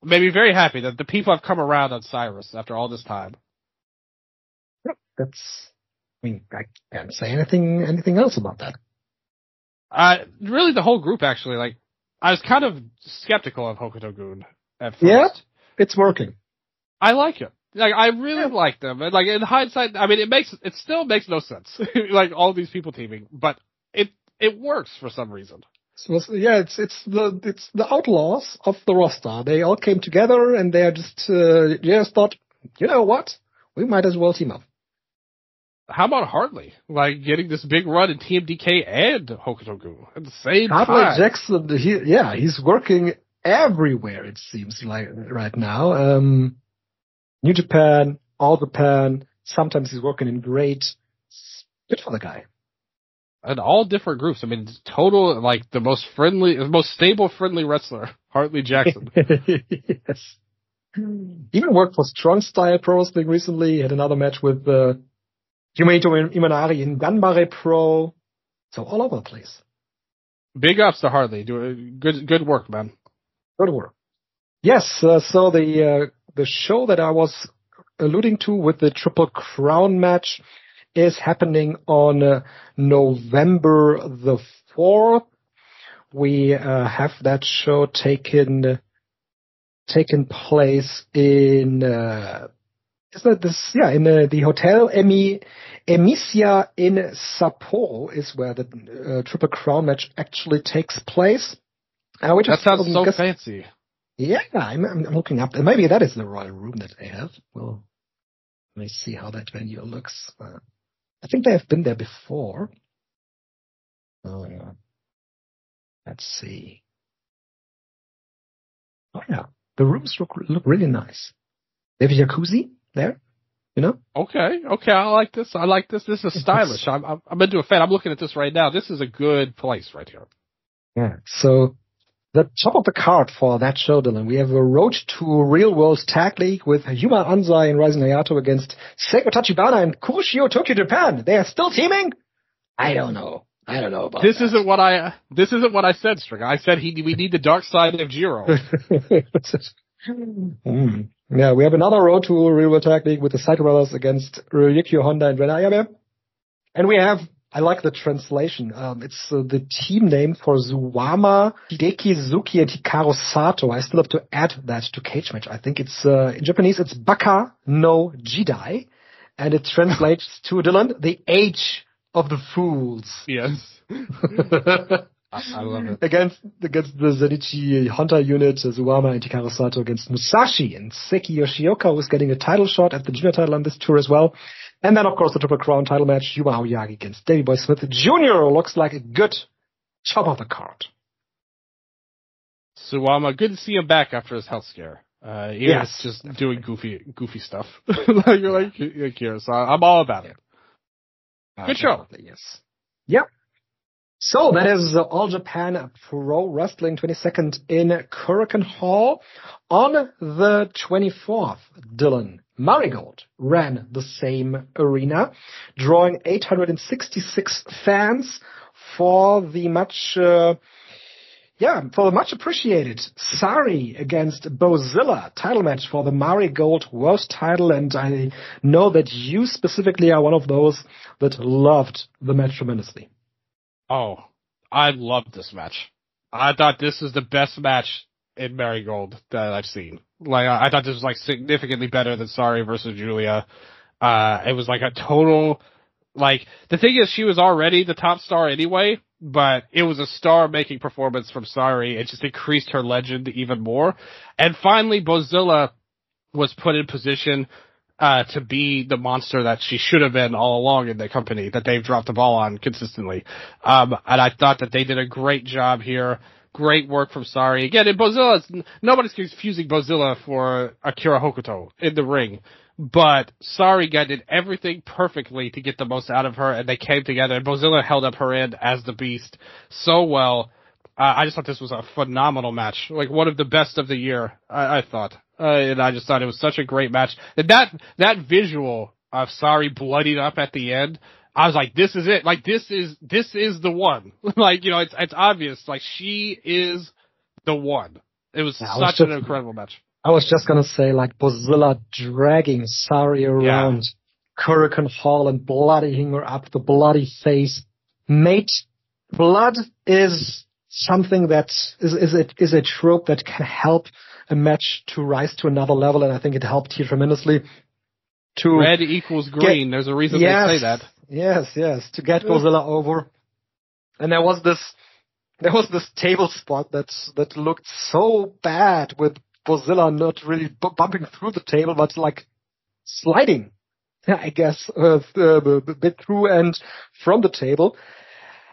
Made me very happy that the people have come around on Cyrus after all this time. Yeah, I can't say anything else about that. Really, the whole group actually. Like, I was kind of skeptical of Hokuto-gun at first. Yeah, it's working. I like it. Like, I really like them. And, like, in hindsight, I mean, it still makes no sense. Like, all these people teaming, but it works for some reason. Yeah, it's the outlaws of the roster. They all came together and they are just thought, you know what? We might as well team up. How about Hartley? Like, getting this big run in TMDK and Hokuto-gun at the same time. Hartley Jackson, he's working everywhere, it seems like right now. New Japan, All Japan, sometimes he's working in Great. Good for the guy. And all different groups. I mean, total, like, the most stable, friendly wrestler, Hartley Jackson. Yes. Even worked for Strong Style Pro Wrestling recently. He had another match with Yuma Imanari in Ganbare Pro. So all over the place. Big ups to Hartley. Good work, man. Good work. Yes, so the show that I was alluding to with the Triple Crown match is happening on November the 4th. We have that show taken place in the Hotel Emicia in Sapporo is where the Triple Crown match actually takes place. That sounds so fancy. Yeah, I'm looking up. Maybe that is the Royal Room that they have. Well, let me see how that venue looks. I think they have been there before. Oh, yeah. Let's see. Oh, yeah. The rooms look really nice. They have a jacuzzi there, you know? Okay. I like this. This is stylish. I'm into a fan. I'm looking at this right now. This is a good place right here. Yeah. So, the top of the card for that show, Dylan, we have a Road to Real World Tag League with Yuma Anzai and Rising Hayato against Seiko Tachibana and Kuroshio Tokyo Japan. They are still teaming? I don't know about this. This isn't what I said, Strigga. I said we need the dark side of Jiro. Yeah, we have another Road to Real World Tag League with the Saito Brothers against Ryukyu Honda and Ren Ayabe. And we have, I like the translation. It's the team name for Zuwama, Hideki Suzuki, and Hikaru Sato. I still have to add that to Cage Match. I think it's, in Japanese, it's Baka no Jidai. And it translates to, Dylan, the age of the fools. Yes. I love it. Against the Zennichi Hontai unit, Zuwama and Hikaru Sato against Musashi and Seki Yoshioka, who's getting a title shot at the junior title on this tour as well. And then, of course, the Triple Crown title match, Yuma Aoyagi against Davey Boy Smith Jr. Looks like a good top of the card. Suwama, good to see him back after his health scare. Yes. Just doing goofy stuff. like here. So I'm all about it. Good show. Yes. Yep. So that is All Japan Pro Wrestling 22nd in Kurikan Hall. On the 24th, Dylan, Marigold ran the same arena, drawing 866 fans for the much appreciated Sareee against Bozilla title match for the Marigold World title. And I know that you specifically are one of those that loved the match tremendously. Oh, I loved this match. I thought this is the best match in Marigold that I've seen. Like, I thought this was, like, significantly better than Sareee versus Julia. It was, like, a total, like, the thing is, she was already the top star anyway, but it was a star-making performance from Sareee. It just increased her legend even more. And finally, Bozilla was put in position to be the monster that she should have been all along in the company that they've dropped the ball on consistently. And I thought that they did a great job here. Great work from Sareee. Again, in Bozilla, nobody's confusing Bozilla for Akira Hokuto in the ring. But Sareee did everything perfectly to get the most out of her, and they came together, and Bozilla held up her end as the beast so well. I just thought this was a phenomenal match. Like, one of the best of the year, I thought. and I just thought it was such a great match. And that visual of Sareee bloodied up at the end, I was like, this is it. Like, this is the one. Like, you know, it's obvious. Like, she is the one. It was such an incredible match. I was just gonna say, like, Bozilla dragging Sareee around Hurricane Hall and bloodying her up, the bloody face. Mate, blood is something that is a trope that can help a match to rise to another level, and I think it helped here tremendously. Red equals green. There's a reason they say that. Yes, to get Bozilla over. And there was this table spot that looked so bad with Bozilla not really bumping through the table, but like sliding, I guess, a bit through and from the table.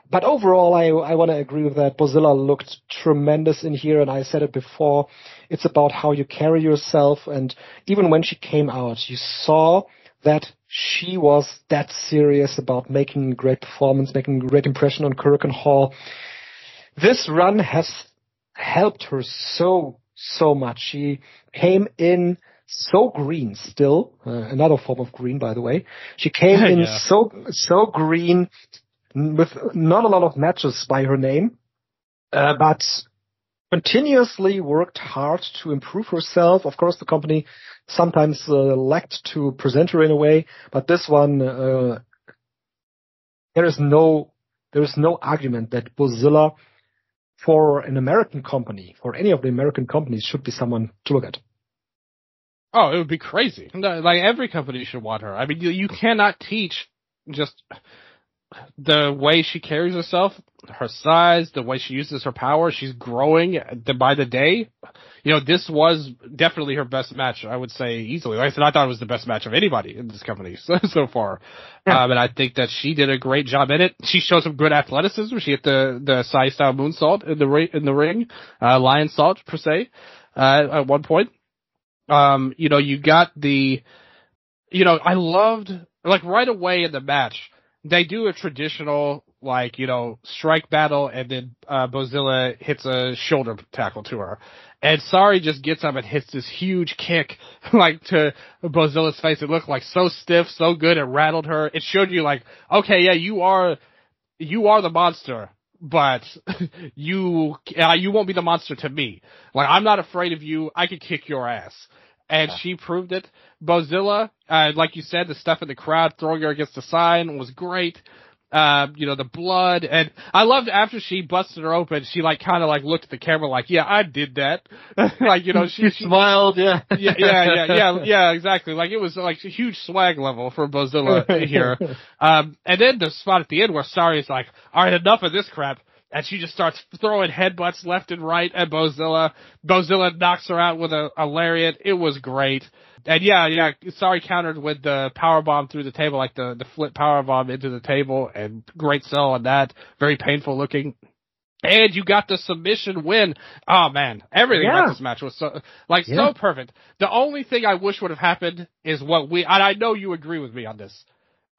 But overall, I want to agree with that. Bozilla looked tremendous in here, and I said it before. It's about how you carry yourself, and even when she came out, you saw that she was that serious about making a great performance, making a great impression on Hurricane Hall. This run has helped her so much. She came in so green still, another form of green, by the way. She came in so green, with not a lot of matches by her name, but continuously worked hard to improve herself. Of course, the company sometimes lacked to present her in a way, but this one, there is no argument that Bozilla, for an American company, for any of the American companies, should be someone to look at. Oh, it would be crazy. Like, every company should want her. I mean, you cannot teach just the way she carries herself, her size, the way she uses her power. She's growing by the day. You know, this was definitely her best match, I would say, easily. Like I said, I thought it was the best match of anybody in this company so far. Yeah. And I think that she did a great job in it. She showed some good athleticism. She hit the Sareee style moonsault in the ring, lion salt per se, at one point. You know, you got I loved, like, right away in the match, they do a traditional, like, you know, strike battle, and then Bozilla hits a shoulder tackle to her. And Sareee just gets up and hits this huge kick, like, to Bozilla's face. It looked like so stiff, so good, it rattled her. It showed you, like, okay, yeah, you are the monster, but you won't be the monster to me. Like, I'm not afraid of you. I can kick your ass. And she proved it. Bozilla, like you said, the stuff in the crowd throwing her against the sign was great. You know, the blood, and I loved after she busted her open, she like kind of like looked at the camera like, yeah, I did that. Like, you know, she smiled, yeah, exactly. Like, it was like a huge swag level for Bozilla here. And then the spot at the end where Saree's like, all right, enough of this crap. And she just starts throwing headbutts left and right at Bozilla. Bozilla knocks her out with a lariat. It was great. And Sareee countered with the powerbomb through the table, like the flip powerbomb into the table, and great sell on that. Very painful looking. And you got the submission win. Oh man, everything about this match was so perfect. The only thing I wish would have happened is and I know you agree with me on this.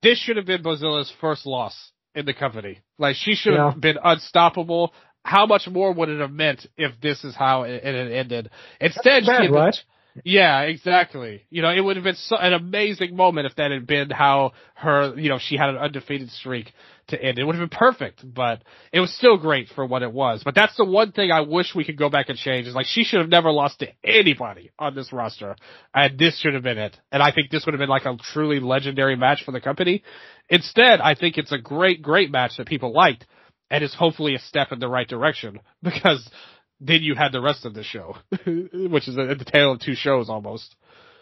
This should have been Bozilla's first loss in the company. Like, she should have been unstoppable. How much more would it have meant if this is how it had ended? Instead, right? Yeah, exactly. You know, it would have been an amazing moment if that had been how her, you know, she had an undefeated streak to end. It would have been perfect, but it was still great for what it was. But that's the one thing I wish we could go back and change, is like, she should have never lost to anybody on this roster, and this should have been it. And I think this would have been like a truly legendary match for the company. Instead, I think it's a great match that people liked, and is hopefully a step in the right direction, because then you had the rest of the show, which is the tale of two shows almost.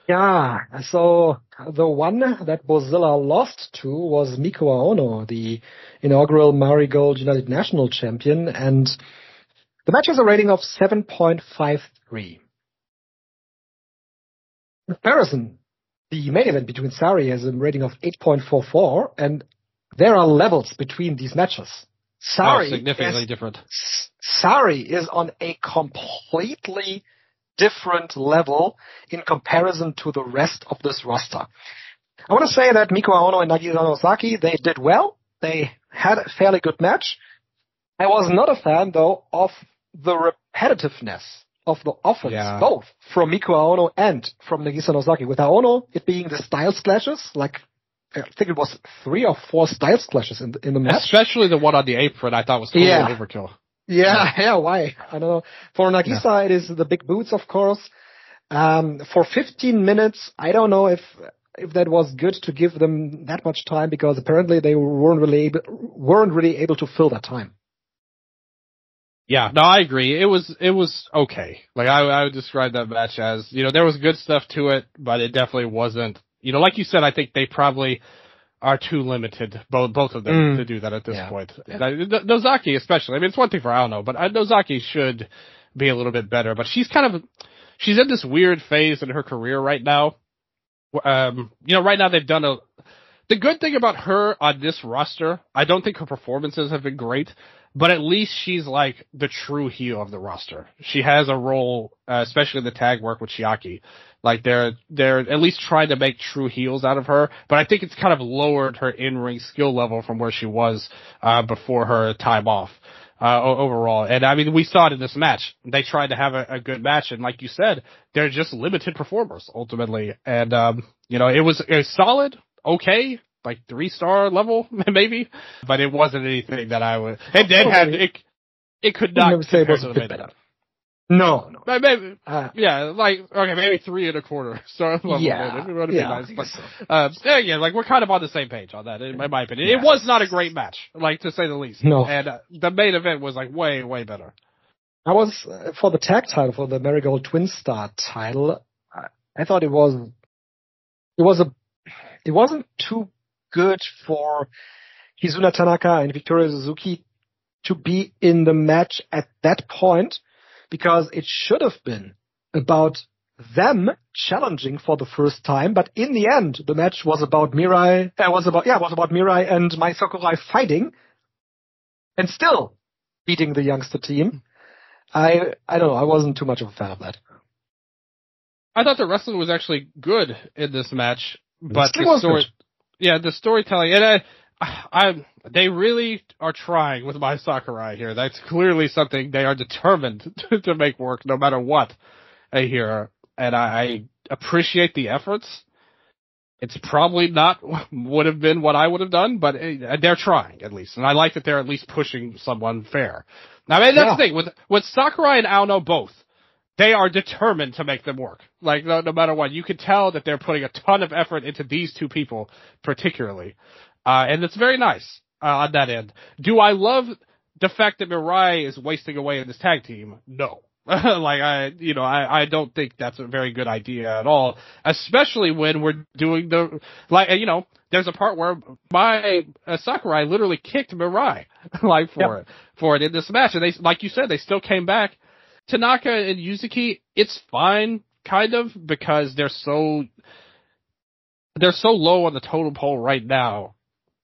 Yeah, so the one that Bozilla lost to was Miko Aono, the inaugural Marigold United National Champion, and the match has a rating of 7.53. In comparison, the main event between Sareee has a rating of 8.44, and there are levels between these matches. Significantly different. Sareee is on a completely different level in comparison to the rest of this roster. I want to say that Miko Aono and Nagisa Nosaki, they did well. They had a fairly good match. I was not a fan, though, of the repetitiveness of the offense, both from Miku Aono and from Nagisa Nozaki. With Aono, it being the styles clashes, like I think it was 3 or 4 styles clashes in the match. Especially the one on the apron, I thought was totally overkill. Yeah, why? I don't know. For Nagisa, it is the big boots, of course. For 15 minutes, I don't know if that was good to give them that much time, because apparently they weren't really able to fill that time. Yeah, no, I agree. It was okay. Like I would describe that match as, there was good stuff to it, but it definitely wasn't, like you said, I think they probably are too limited, both of them, to do that at this point. Yeah. Nozaki especially. I mean, it's one thing for Aono, but Nozaki should be a little bit better, but she's in this weird phase in her career right now. Right now they've done the good thing about her on this roster, I don't think her performances have been great, but at least she's like the true heel of the roster. She has a role, especially in the tag work with Chiaki. Like they're at least trying to make true heels out of her, but I think it's kind of lowered her in-ring skill level from where she was, before her time off, overall. And I mean, we saw it in this match. They tried to have a good match, and like you said, they're just limited performers ultimately. And, it was solid, okay, like 3-star level, maybe, but it wasn't anything that I would, it could not say it was a bit better. No. Maybe, maybe 3.25 star level. Yeah. It would be nice. But, like we're kind of on the same page on that, in my opinion. Yes. It was not a great match, like to say the least. No. And the main event was like way, way better. I was, for the tag title, for the Marigold Twin Star title, I thought it wasn't too good for Hizuna Tanaka and Victoria Suzuki to be in the match at that point, because it should have been about them challenging for the first time, but in the end, the match was about Mirai. Was about Mirai and Mai Sakurai fighting, and still beating the youngster team. I don't know. I wasn't too much of a fan of that. I thought the wrestling was actually good in this match, but the storytelling, and they really are trying with Mai Sakurai here. That's clearly something they are determined to make work no matter what here. And I appreciate the efforts. It's probably not would have been what I would have done, but they're trying at least. And I like that they're at least pushing someone fair. Now, I mean, that's the thing with Sakurai and Aono both. They are determined to make them work. Like, no matter what. You can tell that they're putting a ton of effort into these two people, particularly. And it's very nice, on that end. Do I love the fact that Mirai is wasting away in this tag team? No. I don't think that's a very good idea at all. Especially when we're doing there's a part where Sakurai literally kicked Mirai, for it in this match. And they, like you said, they still came back. Tanaka and Yuzuki, it's fine, kind of, because they're so low on the totem pole right now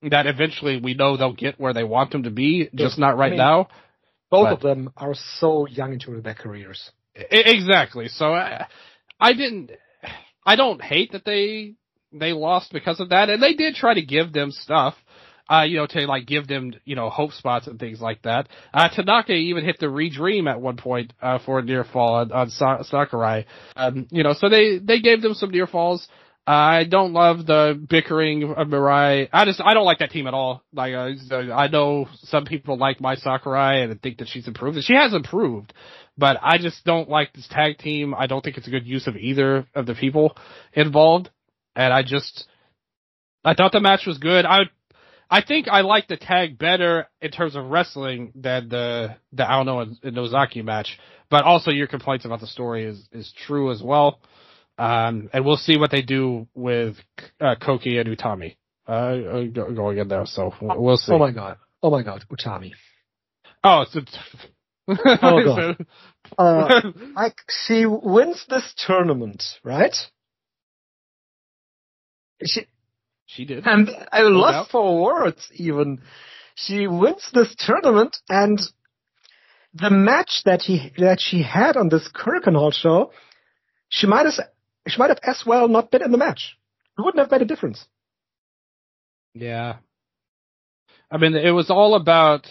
that eventually we know they'll get where they want them to be, just not right now. Both of them are so young into their careers. Exactly. So I don't hate that they lost because of that, and they did try to give them stuff. To give them, hope spots and things like that. Tanaka even hit the Redream at one point, for a near fall on Sakurai. So they gave them some near falls. I don't love the bickering of Mirai. I don't like that team at all. Like, I know some people like Mai Sakurai and think that she's improved. And she has improved, but I just don't like this tag team. I don't think it's a good use of either of the people involved. And I thought the match was good. I think I like the tag better in terms of wrestling than the Aono and Nozaki match, but also your complaints about the story is true as well. And we'll see what they do with Koki and Utami going in there. So we'll see. Oh my god, Utami. Oh, oh god. She wins this tournament, right? She did. And I lost for words even. She wins this tournament, and the match that she had on this Curtain Hall show, she might have as well not been in the match. It wouldn't have made a difference. Yeah. I mean, it was all about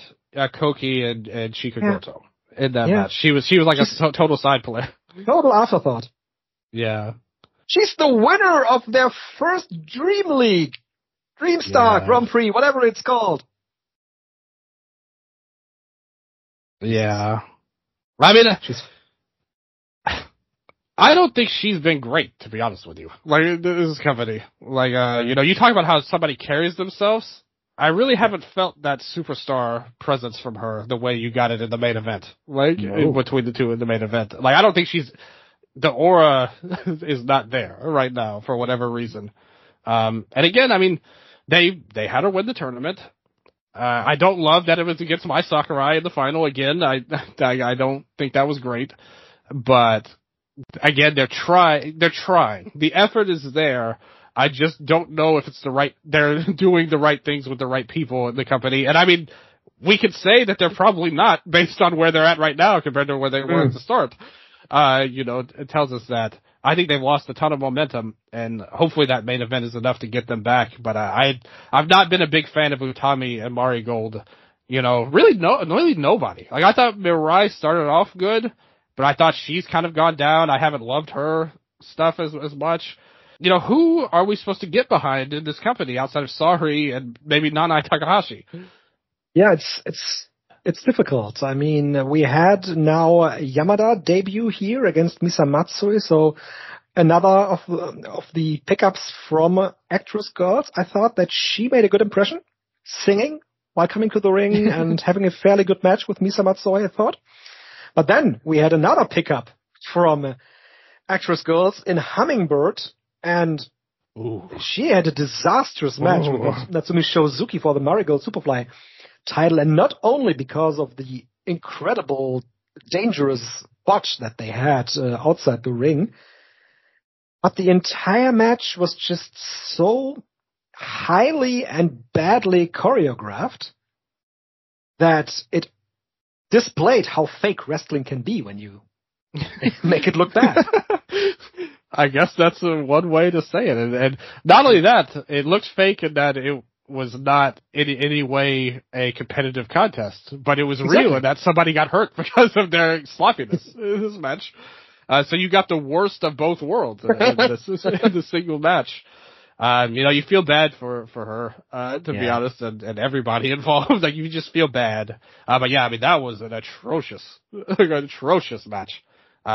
Koki and Chika Goto. in that match. She was like a total side player. Total afterthought. Yeah. She's the winner of their first Dream League, Dreamstar Grand Prix, whatever it's called. Yeah. I mean, I don't think she's been great, to be honest with you. Like, this company. Like, you talk about how somebody carries themselves. I really haven't felt that superstar presence from her the way you got it in the main event. Like, between the two in the main event. Like, I don't think the aura is not there right now for whatever reason. And again, I mean, they had her win the tournament. I don't love that it was against Mai Sakurai in the final again. I don't think that was great. But again, they're trying. The effort is there. I just don't know if it's they're doing the right things with the right people in the company. And I mean, we could say that they're probably not based on where they're at right now compared to where they were at the start. It tells us that I think they've lost a ton of momentum, and hopefully that main event is enough to get them back. But I've not been a big fan of Utami and Marigold. Really nobody. Like, I thought Mirai started off good, but I thought she's kind of gone down. I haven't loved her stuff as much. Who are we supposed to get behind in this company outside of Sareee and maybe Nanai Takahashi? Yeah, it's difficult. I mean, we had now Yamada debut here against Misa Matsui, so another of the pickups from Actress Girls. I thought that she made a good impression, singing while coming to the ring and having a fairly good match with Misa Matsui, I thought. But then we had another pickup from Actress Girls in Hummingbird, and she had a disastrous match with Natsumi Shozuki for the Marigold Superfly title, and not only because of the incredible, dangerous botch that they had outside the ring, but the entire match was just so highly and badly choreographed that it displayed how fake wrestling can be when you make it look bad. I guess that's one way to say it. And not only that, it looks fake in that it was not in any way a competitive contest, but it was real and that somebody got hurt because of their sloppiness in this match. So you got the worst of both worlds in the single match. You feel bad for her, to be honest, and everybody involved. Like, you just feel bad. But yeah, I mean, that was an atrocious match.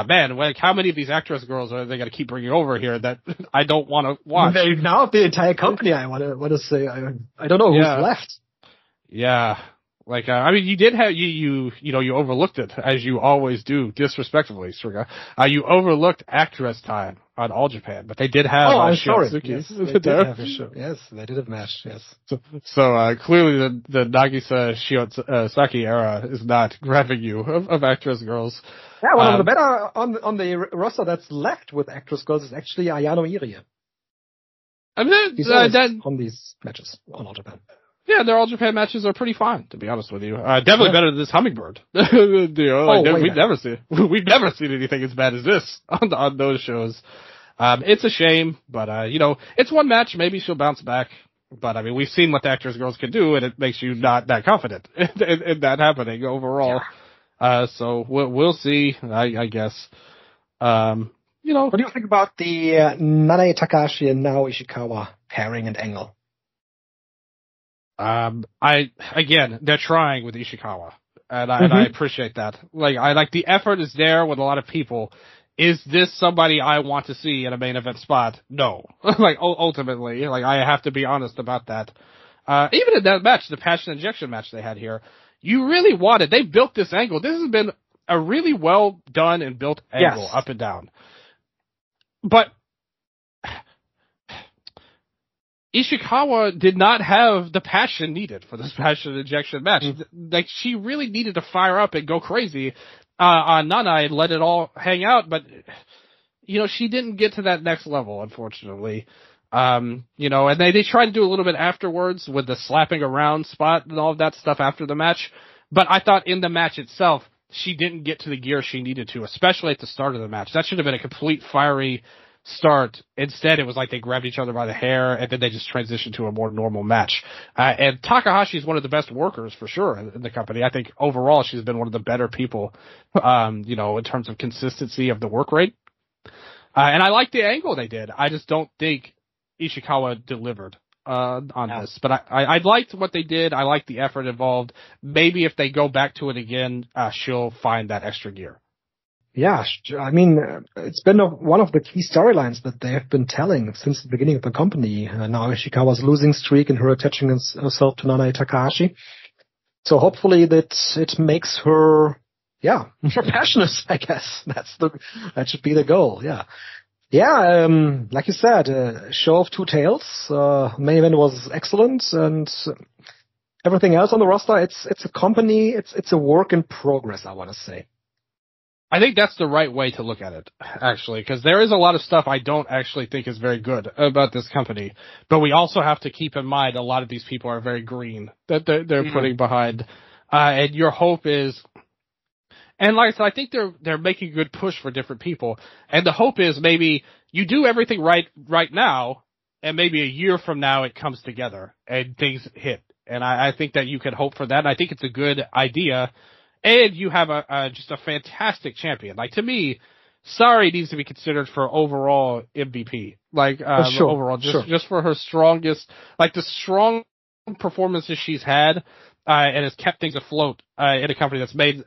Man, how many of these Actress Girls are they going to keep bringing over here that I don't want to watch? Now the entire company, I want to say, I don't know who's left. Yeah. Like, I mean, you did have, you overlooked it, as you always do, disrespectfully, STRIGGA. You overlooked Actress time on All Japan, but they did have I'm sorry. Yes, they did have a show. Yes, they did have a match, yes. So clearly the Nagisa Shionsaki era is not grabbing you of Actress Girls. Yeah, one of the better on the roster that's left with Actress Girls is actually Ayano Irie. I mean, He's on these matches on All Japan. Yeah, their All Japan matches are pretty fine, to be honest with you. Definitely better than this Hummingbird. We've never seen anything as bad as this on those shows. It's a shame, but it's one match. Maybe she'll bounce back. But I mean, we've seen what the Actress Girls can do, and it makes you not that confident in that happening overall. Yeah. So we'll see. I guess. What do you think about the Nanae Takahashi and Nao Ishikawa pairing and angle? They're trying with Ishikawa, and I appreciate that. Like, I like the effort is there with a lot of people. Is this somebody I want to see in a main event spot? No. Like, ultimately, like, I have to be honest about that. Even in that match, the passion injection match they had here, you really wanted, they built this angle. This has been a really well done and built angle up and down. But Ishikawa did not have the passion needed for this passion injection match. Like, she really needed to fire up and go crazy on Nanae and let it all hang out, but she didn't get to that next level, unfortunately. And they tried to do a little bit afterwards with the slapping around spot and all of that stuff after the match, but I thought in the match itself, she didn't get to the gear she needed to, especially at the start of the match. That should have been a complete fiery start. Instead, it was like they grabbed each other by the hair, and then they just transitioned to a more normal match. And Takahashi is one of the best workers for sure in the company. I think overall she's been one of the better people, in terms of consistency of the work rate. And I like the angle they did. I just don't think Ishikawa delivered on this. But I liked what they did. I liked the effort involved. Maybe if they go back to it again, she'll find that extra gear. Yeah, I mean, it's been one of the key storylines that they have been telling since the beginning of the company. Now Ishikawa's losing streak and her attaching herself to Nanae Takahashi. So hopefully that it makes her, more passionate, I guess. That should be the goal, yeah. Yeah, like you said, show of two tales. Main event was excellent, and everything else on the roster, it's a company, it's a work in progress, I want to say. I think that's the right way to look at it, actually, because there is a lot of stuff I don't actually think is very good about this company. But we also have to keep in mind a lot of these people are very green that they're putting behind. And your hope is, and like I said, I think they're making a good push for different people. And the hope is maybe you do everything right now, and maybe a year from now it comes together and things hit. And I think that you can hope for that. And I think it's a good idea. And you have just a fantastic champion. Like, to me, Sareee needs to be considered for overall MVP. Like, overall, just for her strongest, like the strong performances she's had, and has kept things afloat, in a company that's made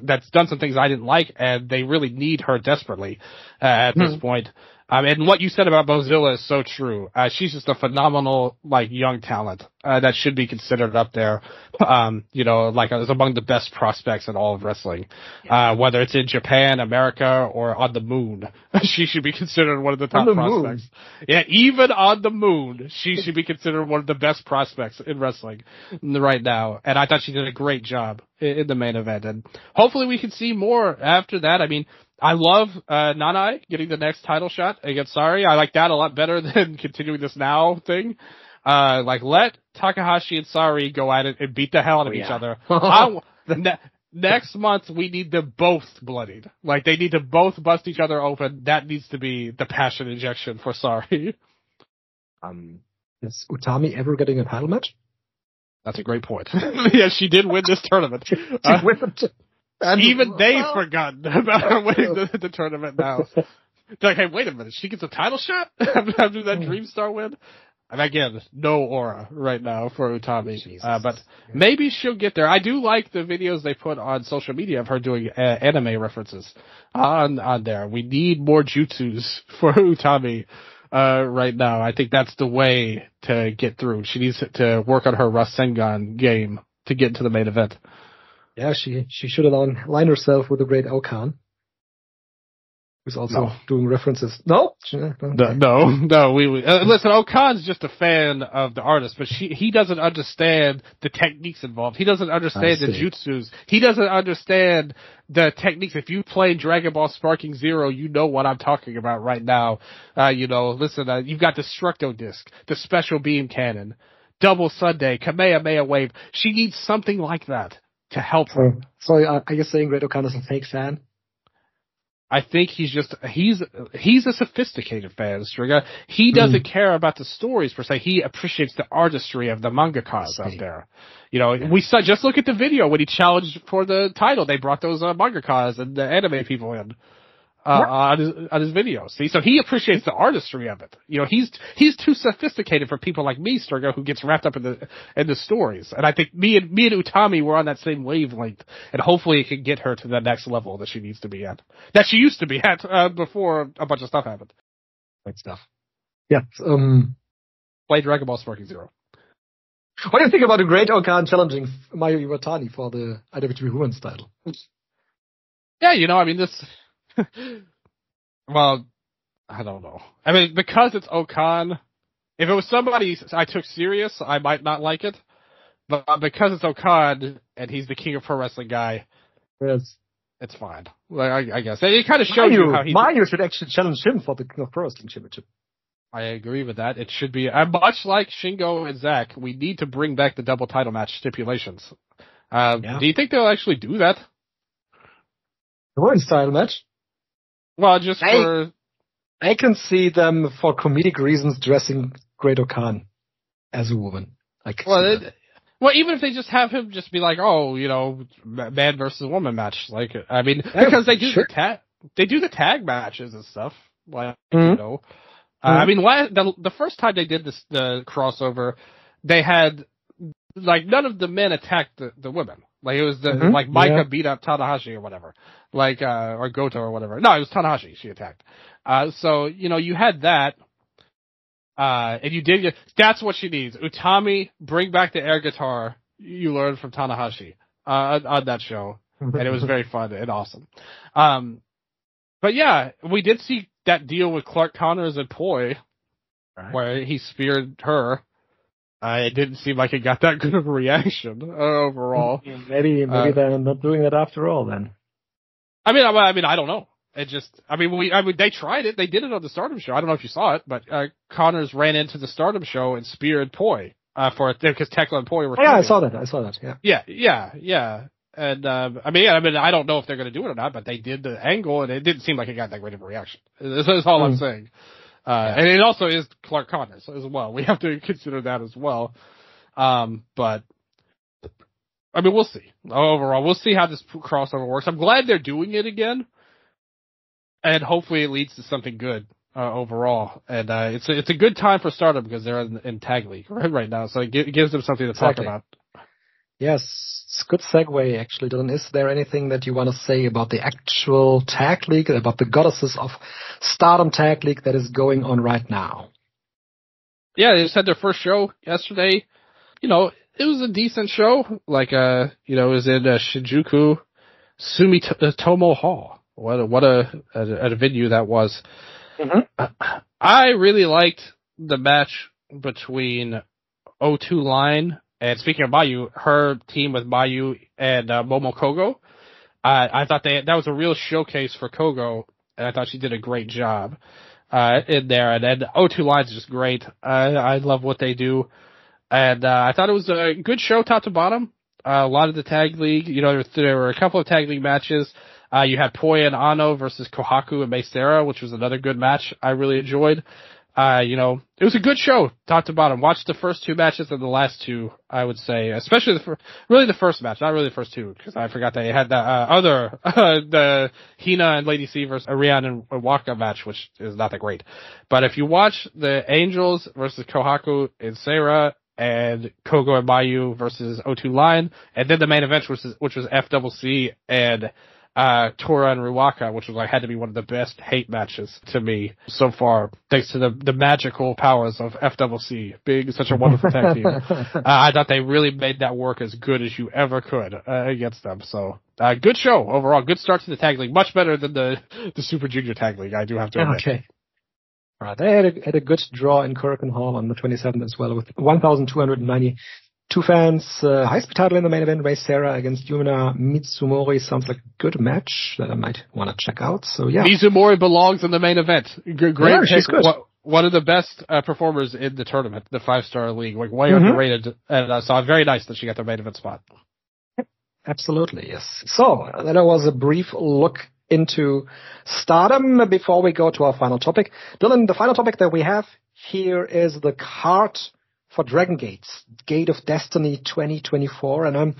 that's done some things I didn't like, and they really need her desperately, at this point. And what you said about Bozilla is so true. She's just a phenomenal, young talent, that should be considered up there, as among the best prospects in all of wrestling. Whether it's in Japan, America, or on the moon, she should be considered one of the top prospects. Moon. Yeah, even on the moon, she should be considered one of the best prospects in wrestling right now. And I thought she did a great job in the main event. And hopefully we can see more after that. I mean, I love Nanae getting the next title shot against Sareee. I like that a lot better than continuing this now thing. Let Takahashi and Sareee go at it and beat the hell out of each other. Next month, we need them both bloodied. They need to both bust each other open. That needs to be the passion injection for Sareee. Is Utami ever getting a title match? That's a great point. Yeah, she did win this tournament. Even they've forgotten about her winning the tournament now. They're like, hey, wait a minute, she gets a title shot after that Dream Star win? And again, no aura right now for Utami. But maybe she'll get there. I do like the videos they put on social media of her doing anime references on there. We need more jutsus for Utami right now. I think that's the way to get through. She needs to work on her Rasengan game to get into the main event. Yeah, she should align herself with the great Okan, who's also doing references. No. Listen, Okan's just a fan of the artist, but he doesn't understand the techniques involved. He doesn't understand the jutsus. He doesn't understand the techniques. If you play Dragon Ball Sparking Zero, you know what I'm talking about right now. Listen, you've got the Destructo Disc, the Special Beam Cannon, Double Sunday, Kamehameha Wave. She needs something like that to help her. So are you saying Great Okan is a fake fan? I think he's a sophisticated fan, Strigga. He doesn't care about the stories per se. He appreciates the artistry of the mangakas out there. We saw, just look at the video when he challenged for the title. They brought those mangakas and the anime people in. On his videos. See, so he appreciates the artistry of it. He's too sophisticated for people like me, Strigga, who gets wrapped up in the stories. And I think me and Utami were on that same wavelength, and hopefully it can get her to the next level that she needs to be at, that she used to be at before a bunch of stuff happened. Great stuff. Yeah. Play Dragon Ball Sparking Zero. What do you think about the Great Okan challenging Mayu Iwatani for the IWGP Women's title? Yeah, this. Well, I don't know. Because it's Okan, if it was somebody I took serious, I might not like it. But because it's Okan, and he's the king of pro wrestling guy, yes, it's fine. I guess. It kind of shows you how Mayu should actually challenge him for the King of Pro Wrestling Championship. I agree with that. It should be, much like Shingo and Zack, we need to bring back the double title match stipulations. Do you think they'll actually do that? The women's title match? Well, just for I can see them for comedic reasons dressing Great Okan as a woman. Well, even if they just have him just be like, oh, man versus woman match. Like, I mean, because they do the tag matches and stuff. Like, I mean, the first time they did the crossover, they had like none of the men attacked the women. Like it was like Maika beat up Tanahashi or whatever, like or Goto or whatever. No, it was Tanahashi she attacked. So you had that. And you did that's what she needs. Utami, bring back the air guitar you learned from Tanahashi, on that show. And it was very fun and awesome. But yeah, we did see that deal with Clark Connors and Poi, where he speared her. It didn't seem like it got that good of a reaction, overall. Maybe they're not doing that after all then. I mean, I don't know. It just, they tried it. They did it on the Stardom show. I don't know if you saw it, but Connors ran into the Stardom show and speared Poi because Tekla and Poi were. Yeah, I saw that. Yeah. And I don't know if they're going to do it or not, but they did the angle, and it didn't seem like it got that great of a reaction. That's all I'm saying. And it also is Clark Connors as well. We have to consider that as well. But we'll see. Overall, we'll see how this crossover works. I'm glad they're doing it again. And hopefully it leads to something good overall. And it's a good time for Stardom because they're in Tag League right now, so it gives them something to talk about. Yes, it's a good segue, actually, Dylan. Is there anything that you want to say about the actual Tag League, about the Goddesses of Stardom Tag League that is going on right now? Yeah, they just had their first show yesterday. It was a decent show. Like, it was in Shinjuku Sumitomo Hall. What a venue that was. Mm-hmm. I really liked the match between O2 Line and, speaking of Mayu, her team with Mayu and Momo Kogo. I thought that was a real showcase for Kogo, and I thought she did a great job in there. And then O2 Line's just great. I love what they do, and I thought it was a good show top to bottom. A lot of the Tag League, there were a couple of Tag League matches. You had Poi and Ano versus Kohaku and Meisera, which was another good match I really enjoyed. It was a good show, top to bottom. Watched the first two matches and the last two, I would say, especially the first match, not really the first two, because I forgot they had the the Hina and Lady C versus Ariane and Waka match, which is not that great. But if you watch the Angels versus Kohaku and Seira, and Kogo and Mayu versus O2 Line, and then the main event, which was FCC and Tora and Ruaka, which had to be one of the best hate matches to me so far, thanks to the magical powers of FCC being such a wonderful tag team. I thought they really made that work as good as you ever could against them. So, good show overall. Good start to the tag league. Much better than the Super Junior tag league, I do have to admit. Okay. All right. They had a good draw in Korakuen Hall on the 27th as well, with 1,292 fans. High-speed title in the main event, Meisera against Yuma Mitsumori. Sounds like a good match that I might want to check out. So, yeah. Mitsumori belongs in the main event. Great pick. She's good. One of the best performers in the tournament, the 5-star league. Way underrated. And so very nice that she got the main event spot. Absolutely, yes. So, that was a brief look into Stardom before we go to our final topic. Dylan, the final topic that we have here is the card for Dragon Gates, Gate of Destiny 2024, and I'm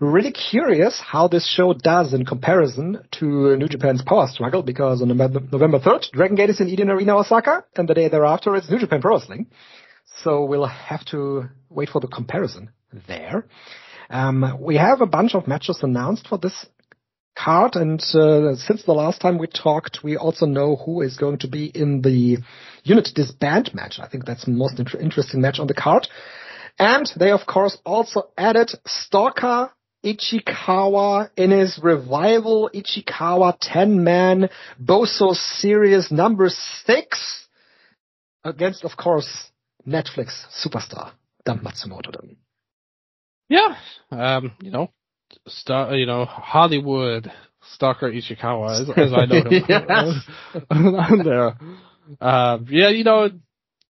really curious how this show does in comparison to New Japan's Power Struggle, because on November 3rd, Dragon Gate is in Eden Arena, Osaka, and the day thereafter it's New Japan Pro Wrestling. So we'll have to wait for the comparison there. We have a bunch of matches announced for this card, and since the last time we talked, we also know who is going to be in the Unit Disband match. I think that's the most interesting match on the card. And they, of course, also added Stalker Ichikawa in his revival Ichikawa 10-man Boso Series number 6 against, of course, Netflix superstar Dan Matsumoto. Yeah, Hollywood Stalker Ichikawa, as I know him. There.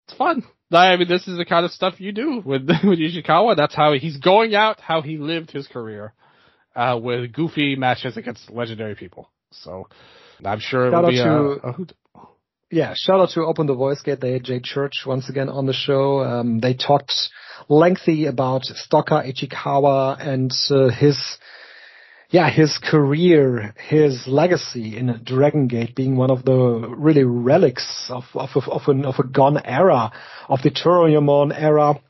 It's fun. I mean, this is the kind of stuff you do with Ichikawa. That's how he's going out, how he lived his career, with goofy matches against legendary people. So, I'm sure it will be Yeah, shout out to Open the Voice Gate. They had Jay Church once again on the show. They talked lengthy about Stocka Ichikawa and his career, his legacy in Dragon Gate, being one of the really relics of a gone era, of the Toryumon era.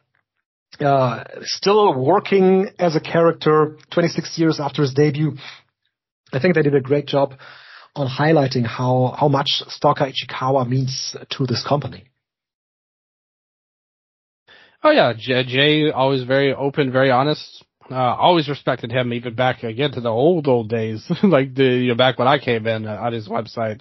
Still working as a character 26 years after his debut. I think they did a great job on highlighting how much Stocka Ichikawa means to this company. Oh yeah, Jay always very open, very honest. Always respected him, even back again to the old days, like back when I came in on his website.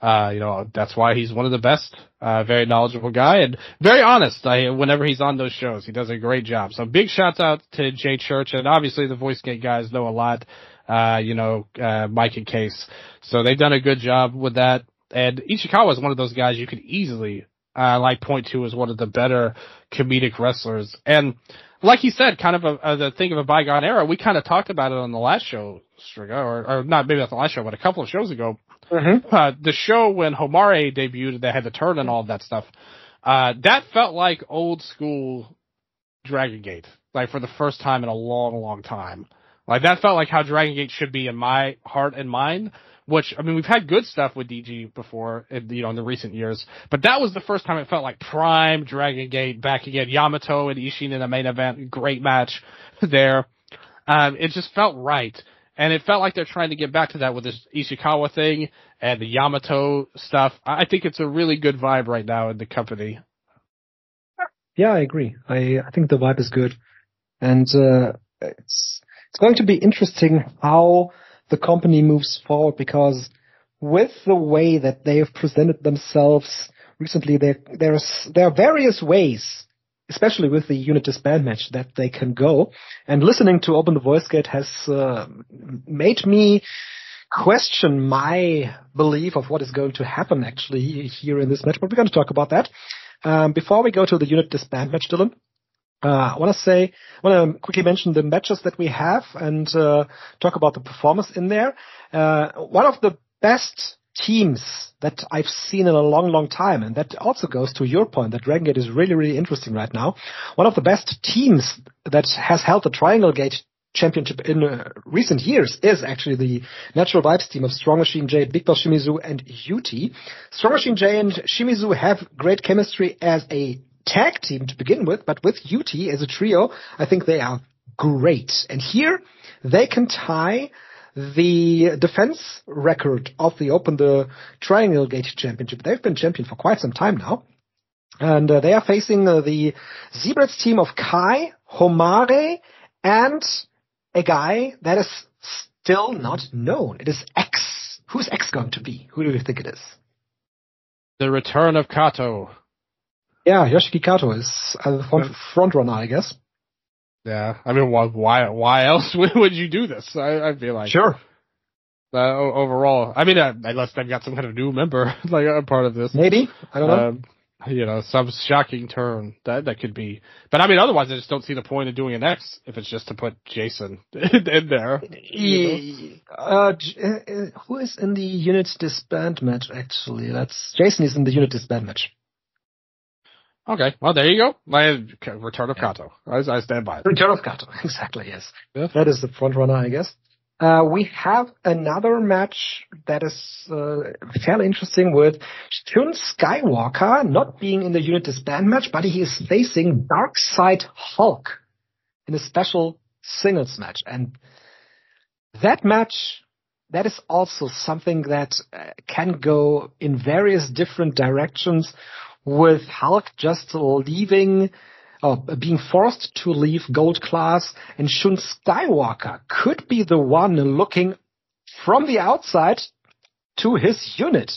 That's why he's one of the best. Very knowledgeable guy and very honest. Whenever he's on those shows, he does a great job. So big shouts out to Jay Church, and obviously the VoiceGate guys know a lot. Mike and Case. So they've done a good job with that. And Ichikawa is one of those guys you could easily, point to as one of the better comedic wrestlers. And like he said, kind of the thing of a bygone era. We kind of talked about it on the last show, Strigga, or not maybe not the last show, but a couple of shows ago. Mm-hmm. The show when Homare debuted, they had the turn and all of that stuff. That felt like old school Dragon Gate, like for the first time in a long, long time. Like, that felt like how Dragon Gate should be in my heart and mind, which, I mean, we've had good stuff with DG before, in the recent years, but that was the first time it felt like prime Dragon Gate back again. Yamato and Ishin in the main event, great match there. It just felt right. And it felt like they're trying to get back to that with this Ishikawa thing and the Yamato stuff. I think it's a really good vibe right now in the company. Yeah, I agree. I think the vibe is good. And, it's going to be interesting how the company moves forward, because with the way that they have presented themselves recently, there are various ways, especially with the Unit Disband Match, that they can go. And listening to Open the Voice Gate has made me question my belief of what is going to happen actually here in this match. But we're going to talk about that. Before we go to the Unit Disband Match, Dylan, I want to quickly mention the matches that we have and talk about the performance in there. One of the best teams that I've seen in a long, long time, and that also goes to your point that Dragon Gate is really, really interesting right now. One of the best teams that has held the Triangle Gate Championship in recent years is actually the Natural Vibes team of Strong Machine J, Big Boss Shimizu, and UT. Strong Machine J and Shimizu have great chemistry as a tag team to begin with, but with UT as a trio, I think they are great. And here, they can tie the defense record of the Triangle Gate Championship. They've been champion for quite some time now. And they are facing the Zebrats team of Kai, Homare, and a guy that is still not known. It is X. Who's X going to be? Who do you think it is? The return of Kato. Yeah, Yoshiki Kato is the front runner, I guess. Yeah, I mean, why else would you do this? I feel like. Sure. Overall, I mean, unless they've got some kind of new member, like a part of this. Maybe. I don't know. Some shocking turn that could be. But I mean, otherwise, I just don't see the point of doing an X if it's just to put Jason in there. Who is in the Unit Disband Match, actually? Jason is in the Unit Disband Match. Okay, well, there you go. My return of Kato. I stand by it. Return of Kato, exactly, yes. Yeah. That is the front runner, I guess. We have another match that is fairly interesting with Shun Skywalker not being in the Unit Disband Match, but he is facing Darkside Hulk in a special singles match. And that match, that is also something that can go in various different directions, with Hulk just being forced to leave Gold Class, and Shun Skywalker could be the one looking from the outside to his unit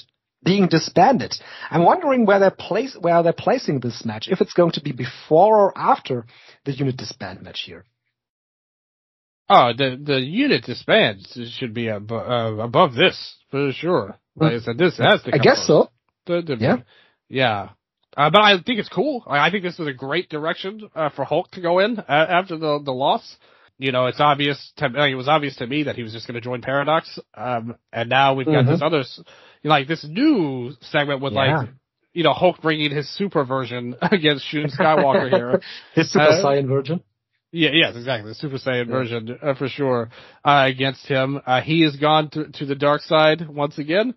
being disbanded. I'm wondering where they're placing this match, if it's going to be before or after the Unit Disband match here. Oh, the Unit Disbands should be above this, for sure. Like I said, this has to come I guess first. So. Yeah. But I think it's cool. I think this is a great direction for Hulk to go in after the loss. It's obvious. It was obvious to me that he was just going to join Paradox. And now we've got this other, like this new segment with like, you know, Hulk bringing his super version against Shun Skywalker here. His Super Saiyan version. Yeah, yes, exactly. The Super Saiyan version, for sure, against him. He has gone to the dark side once again.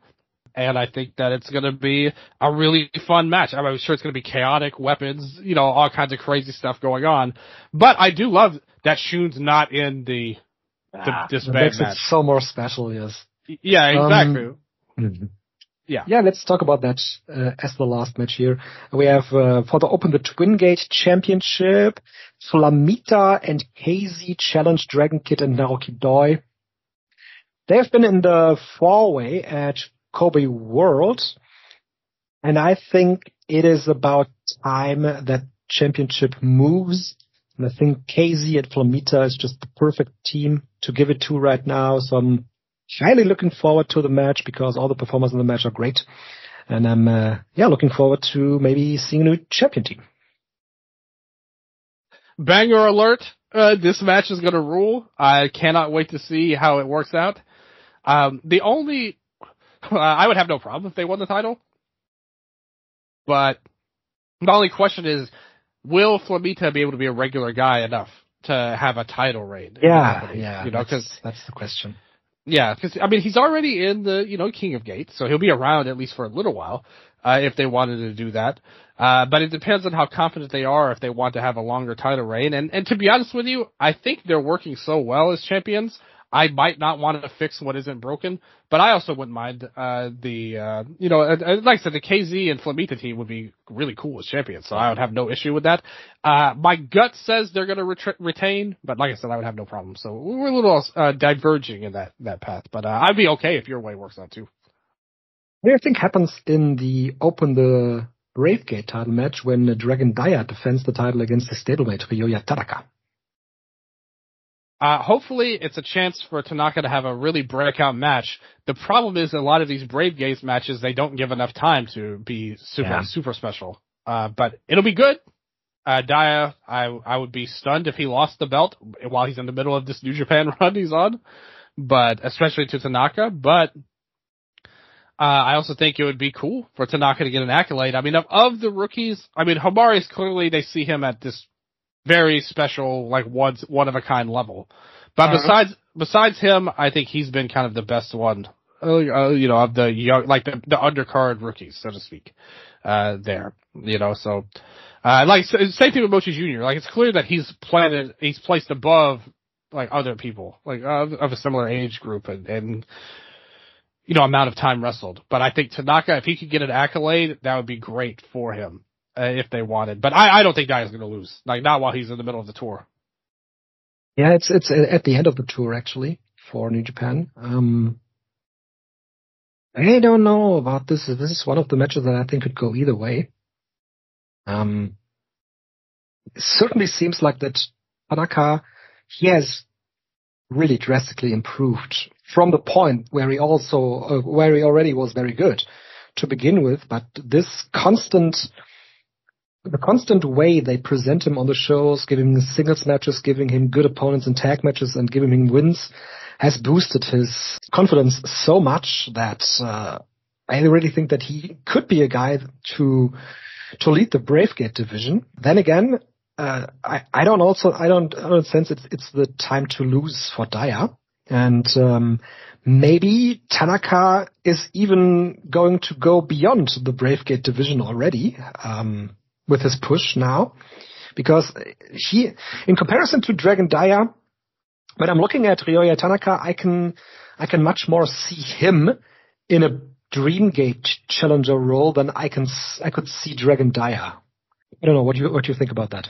And I think that it's going to be a really fun match. I'm sure it's going to be chaotic weapons, you know, all kinds of crazy stuff going on. But I do love that Shun's not in the disband match. It's so more special, yes. Yeah, exactly. Yeah, let's talk about that as the last match here. We have for the Twin Gate Championship, Flamita and KZ challenge Dragon Kid and Naoki Doi. They have been in the 4-way at Kobe World, and I think it is about time that championship moves. And I think KZ and Flamita is just the perfect team to give it to right now. So I'm highly looking forward to the match because all the performers in the match are great. And I'm, looking forward to maybe seeing a new champion team. Banger alert. This match is going to rule. I cannot wait to see how it works out. I would have no problem if they won the title. But the only question is, will Flamita be able to be a regular guy enough to have a title reign? Yeah. You know, that's the question. Yeah, because, I mean, he's already in the, you know, King of Gate, so he'll be around at least for a little while, if they wanted to do that. But it depends on how confident they are if they want to have a longer title reign. And to be honest with you, I think they're working so well as champions, I might not want to fix what isn't broken, but I also wouldn't mind, like I said, the KZ and Flamita team would be really cool as champions, so I would have no issue with that. My gut says they're going to retain, but like I said, I would have no problem. So we're a little, diverging in that path, but, I'd be okay if your way works out too. What do you think happens in the Bravegate title match when Dragon Dia defends the title against his stablemate, Ryoya Tanaka? Hopefully it's a chance for Tanaka to have a really breakout match. The problem is a lot of these Brave Gates matches, they don't give enough time to be super special. But it'll be good. Dia, I would be stunned if he lost the belt while he's in the middle of this New Japan run he's on, but especially to Tanaka. But I also think it would be cool for Tanaka to get an accolade. I mean, of the rookies, I mean, Homari's clearly, they see him at this very special, like one of a kind level. But besides him, I think he's been kind of the best one, you know, of the young, like the undercard rookies, so to speak, there, you know, so, like, same thing with Mochi Jr. Like, it's clear that he's placed above, like, other people, like, of a similar age group and, you know, amount of time wrestled. But I think Tanaka, if he could get an accolade, that would be great for him. If they wanted, but I don't think Dia's going to lose. Like, not while he's in the middle of the tour. Yeah, it's at the end of the tour actually for New Japan. I don't know about this. This is one of the matches that I think could go either way. It certainly seems like that Tanaka, he has really drastically improved from the point where he already was very good to begin with, but this the constant way they present him on the shows, giving him singles matches, giving him good opponents in tag matches, and giving him wins, has boosted his confidence so much that I really think that he could be a guy to lead the Bravegate division. Then again, I don't sense it's the time to lose for Dia, and maybe Tanaka is even going to go beyond the Bravegate division already. With his push now, because he, in comparison to Dragon Dia, when I'm looking at Ryoya Tanaka, I can much more see him in a Dreamgate challenger role than I could see Dragon Dia. I don't know what you think about that.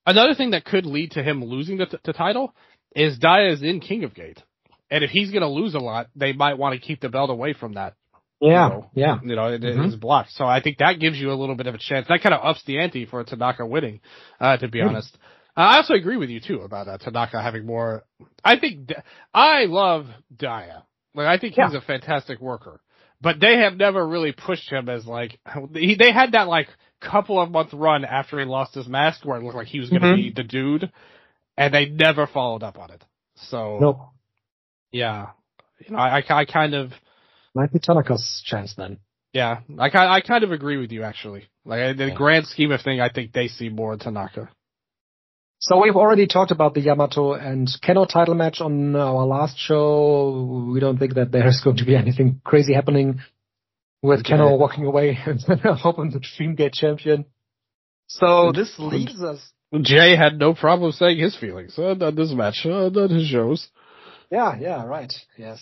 Another thing that could lead to him losing the title is Dia is in King of Gate, and if he's going to lose a lot, they might want to keep the belt away from that. Yeah. You know, it is blocked. So I think that gives you a little bit of a chance. That kind of ups the ante for Tanaka winning, to be honest. I also agree with you too about Tanaka having more. I love Dia. Like, I think he's a fantastic worker, but they have never really pushed him as like, they had that like couple of month run after he lost his mask where it looked like he was going to be the dude, and they never followed up on it. So, nope. Yeah, you know, I kind of, Might be Tanaka's chance then. Yeah, I kind of agree with you, actually. Like, in the grand scheme of things, I think they see more in Tanaka. So we've already talked about the Yamato and Keno title match on our last show. We don't think that there's going to be anything crazy happening with Keno walking away and hoping the Dreamgate champion. So this leaves us. Jay had no problem saying his feelings on this match, on his shows. Yeah, right. Yes.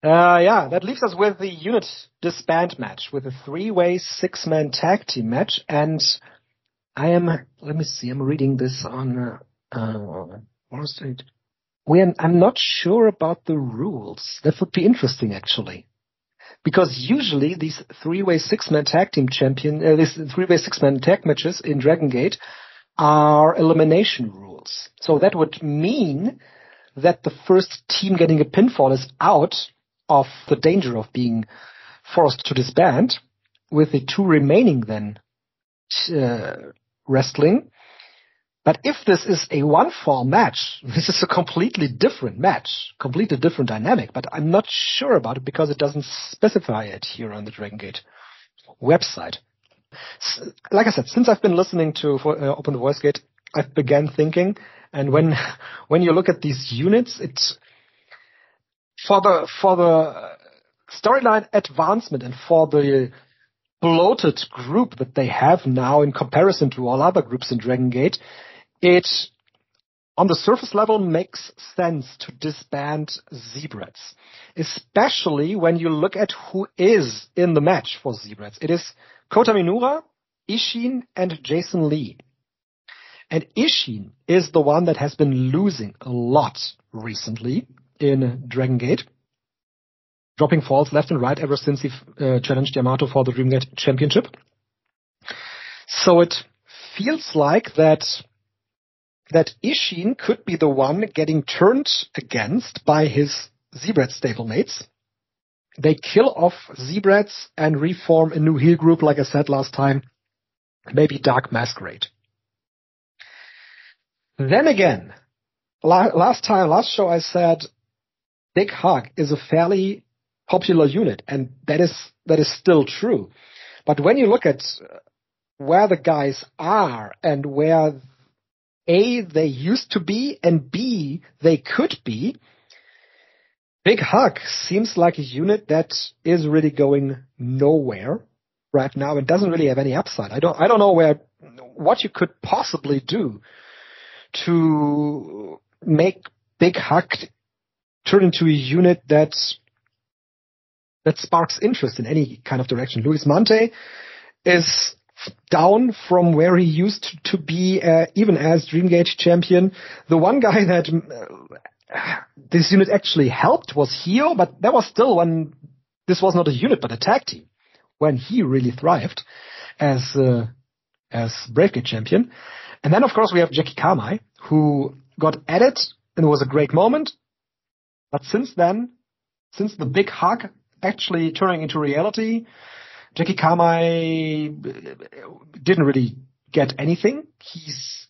That leaves us with the Unit Disband Match, with a 3-way 6-man tag team match. And I'm reading this on Wall Street. I'm not sure about the rules. That would be interesting, actually. Because usually these 3-way 6-man tag team these 3-way 6-man tag matches in Dragon Gate are elimination rules. So that would mean that the first team getting a pinfall is out of the danger of being forced to disband, with the 2 remaining then wrestling. But if this is a 1-fall match, this is a completely different match, completely different dynamic, but I'm not sure about it because it doesn't specify it here on the Dragon Gate website. Like I said, since I've been listening to Open the Voice Gate, I've began thinking, and when you look at these units, it's for the storyline advancement and for the bloated group that they have now in comparison to all other groups in Dragon Gate, it, on the surface level, makes sense to disband Zebrats, especially when you look at who is in the match for Zebrats. It is Kota Minoura, Ishin, and Jason Lee. And Ishin is the one that has been losing a lot recently in Dragon Gate, dropping falls left and right ever since he challenged Yamato for the Dreamgate Championship. So it feels like that Ishin could be the one getting turned against by his Zebrat stablemates. They kill off Zebrats and reform a new heel group, like I said last time, maybe Dark Masquerade. Then again, last show I said Big Hug is a fairly popular unit, and that is still true. But when you look at where the guys are and where A, they used to be, and B, they could be, Big Hug seems like a unit that is really going nowhere right now and doesn't really have any upside. I don't know what you could possibly do to make Big Hug turn into a unit that sparks interest in any kind of direction. Luis Mante is down from where he used to be, even as Dreamgate champion. The one guy that this unit actually helped was Hio, but that was still when this was not a unit but a tag team, when he really thrived as Bravegate champion. And then, of course, we have Jackie Kamai, who got added, and it was a great moment. But since then, since the Big Hug actually turning into reality, Jackie Kamai didn't really get anything. He's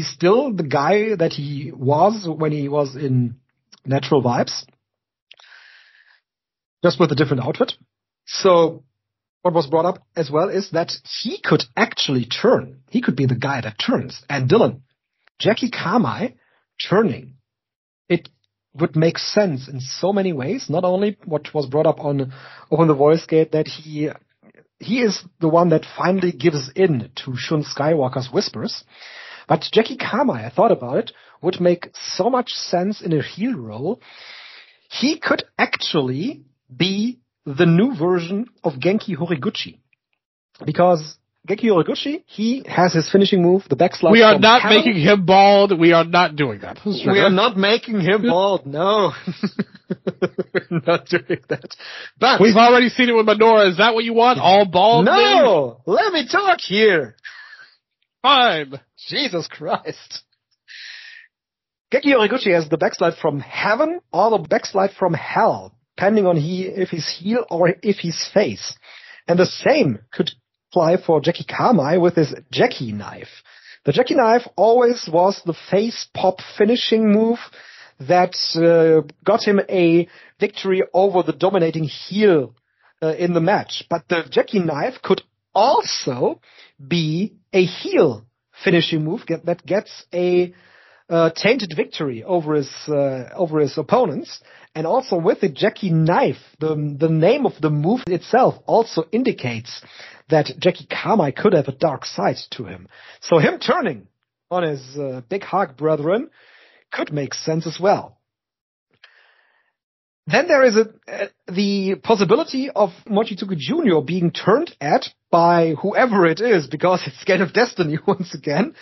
still the guy that he was when he was in Natural Vibes, just with a different outfit. So what was brought up as well is that he could actually turn. He could be the guy that turns. And Dylan, Jackie Kamai turning, it would make sense in so many ways. Not only what was brought up on the Voice Gate, that he is the one that finally gives in to Shun Skywalker's whispers. But Jackie Kamai, I thought about it, would make so much sense in a heel role. He could actually be the new version of Genki Horiguchi. Because Genki Horiguchi, he has his finishing move, the backslide. We are not making him bald. We are not doing that. We are not making him bald, no. We're not doing that. But we've already seen it with Minoura. Is that what you want? All bald? No! Let me talk here! Fine. Jesus Christ. Genki Horiguchi has the backslide from heaven or the backslide from hell, depending on if he's heel or if he's face. And the same could apply for Jackie Kamai with his Jackie knife. The Jackie knife always was the face pop finishing move that got him a victory over the dominating heel in the match. But the jackknife could also be a heel finishing move that gets a tainted victory over his opponents. And also with the jackknife, the name of the move itself also indicates that Jackie Kamae could have a dark side to him. So him turning on his big hug brethren could make sense as well. Then there is the possibility of Mochizuki Jr. being turned at by whoever it is, because it's Gate of Destiny once again,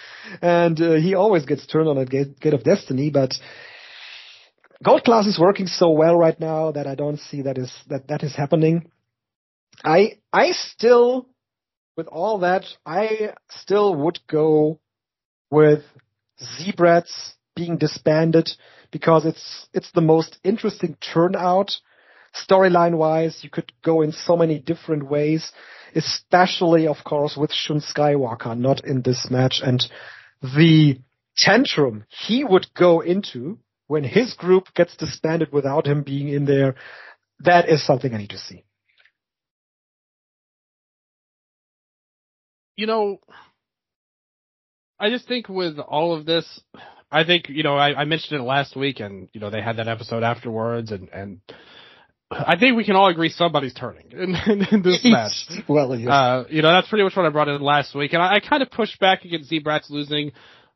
and he always gets turned on at Gate of Destiny. But Gold Class is working so well right now that I don't see that is happening. I still, with all that, I still would go with Zebrats being disbanded, because it's the most interesting turnout. Storyline wise, you could go in so many different ways, especially of course with Shun Skywalker not in this match, and the tantrum he would go into when his group gets disbanded without him being in there. That is something I need to see. You know, I just think with all of this, I think, you know, I mentioned it last week, and, you know, they had that episode afterwards, and I think we can all agree somebody's turning in this match. Well, yes. You know, that's pretty much what I brought in last week, and I kind of pushed back against Zebrats losing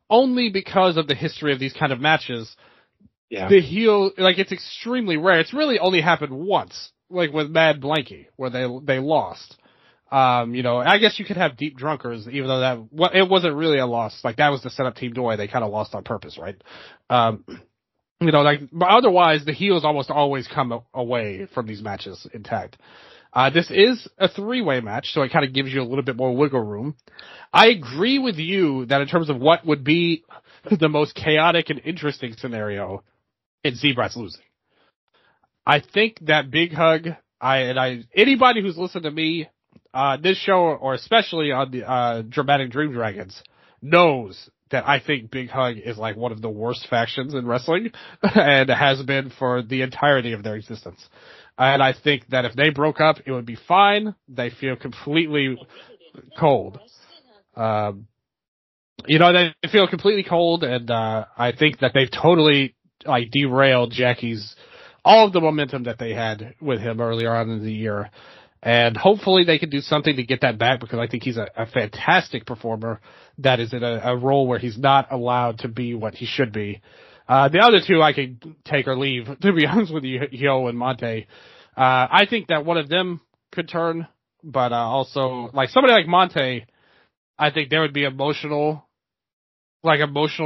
only because of the history of these kind of matches. Yeah. The heel, like, it's extremely rare. It's really only happened once, like with Mad Blanky, where they lost. You know, I guess you could have Deep Drunkers, even though it wasn't really a loss. Like, that was the setup Team Doi. They kind of lost on purpose, right? You know, like, but otherwise, the heels almost always come away from these matches intact. This is a three-way match, so it kind of gives you a little bit more wiggle room. I agree with you that in terms of what would be the most chaotic and interesting scenario, it's Zebrats losing. I think that Big Hug, anybody who's listened to me, this show, or especially on the Dramatic Dream Dragons, knows that I think Big Hug is like one of the worst factions in wrestling, and has been for the entirety of their existence. And I think that if they broke up, it would be fine. They feel completely cold. You know, they feel completely cold, and I think that they've totally like derailed Jackie's all of the momentum that they had with him earlier on in the year. And hopefully they can do something to get that back, because I think he's a fantastic performer that is in a role where he's not allowed to be what he should be. The other two I can take or leave, to be honest with you, Hyo and Monte. I think that one of them could turn, but also, like, somebody like Monte, I think there would be emotional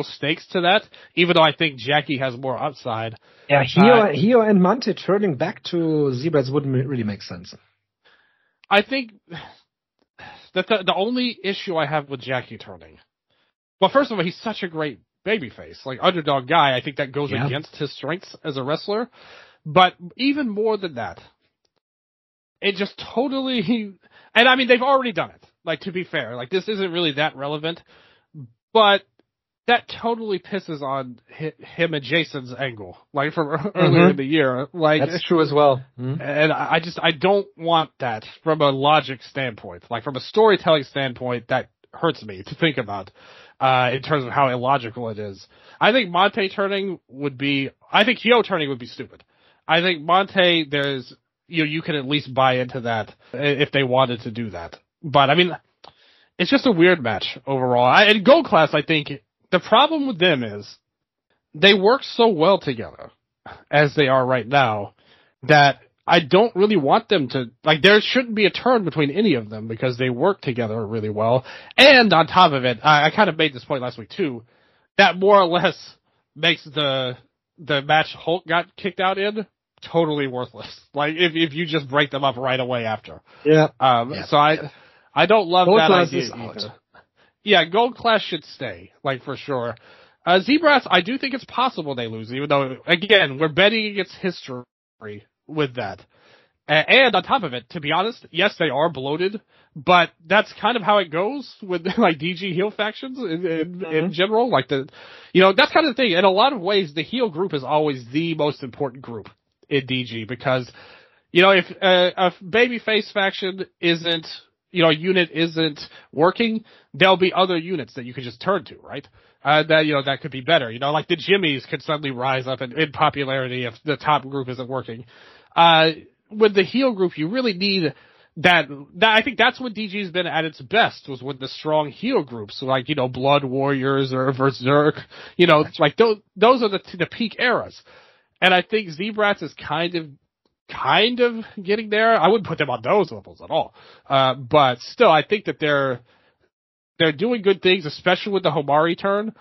stakes to that, even though I think Jackie has more upside. Yeah, Hyo and Monte turning back to Zebrats wouldn't really make sense. I think that the only issue I have with Jackie turning, well, first of all, he's such a great babyface, like underdog guy. I think that goes against his strengths as a wrestler. But even more than that, it just totally, and I mean, they've already done it. Like, to be fair, like, this isn't really that relevant, but that totally pisses on him and Jason's angle, like from earlier in the year. Like, that's true as well. Mm-hmm. And I don't want that from a logic standpoint. Like, from a storytelling standpoint, that hurts me to think about, in terms of how illogical it is. I think Monte turning I think Hyo turning would be stupid. I think Monte, you can at least buy into that if they wanted to do that. But I mean, it's just a weird match overall. And Gold Class, I think, the problem with them is they work so well together as they are right now that I don't really want them to, like, there shouldn't be a turn between any of them because they work together really well. And on top of it, I kind of made this point last week too, that more or less makes the match Hulk got kicked out in totally worthless. Like, if you just break them up right away after. Yeah. So I don't love Gold that Class idea is either. out. Yeah, Gold Class should stay, like, for sure. Zebrats, I do think it's possible they lose, even though, again, we're betting against history with that. And on top of it, to be honest, yes, they are bloated, but that's kind of how it goes with like DG heel factions in general. Like that's kind of the thing. In a lot of ways, the heel group is always the most important group in DG because, if a babyface faction isn't, unit isn't working, there'll be other units that you can just turn to, right? That could be better. Like the Jimmies could suddenly rise up in popularity if the top group isn't working. With the heel group, you really need that I think that's when DG's been at its best, was with the strong heel groups, like, Blood Warriors or Berserk, like those are the peak eras. And I think Zebrats is kind of getting there. I wouldn't put them on those levels at all. But still, I think that they're doing good things, especially with the Homari turn.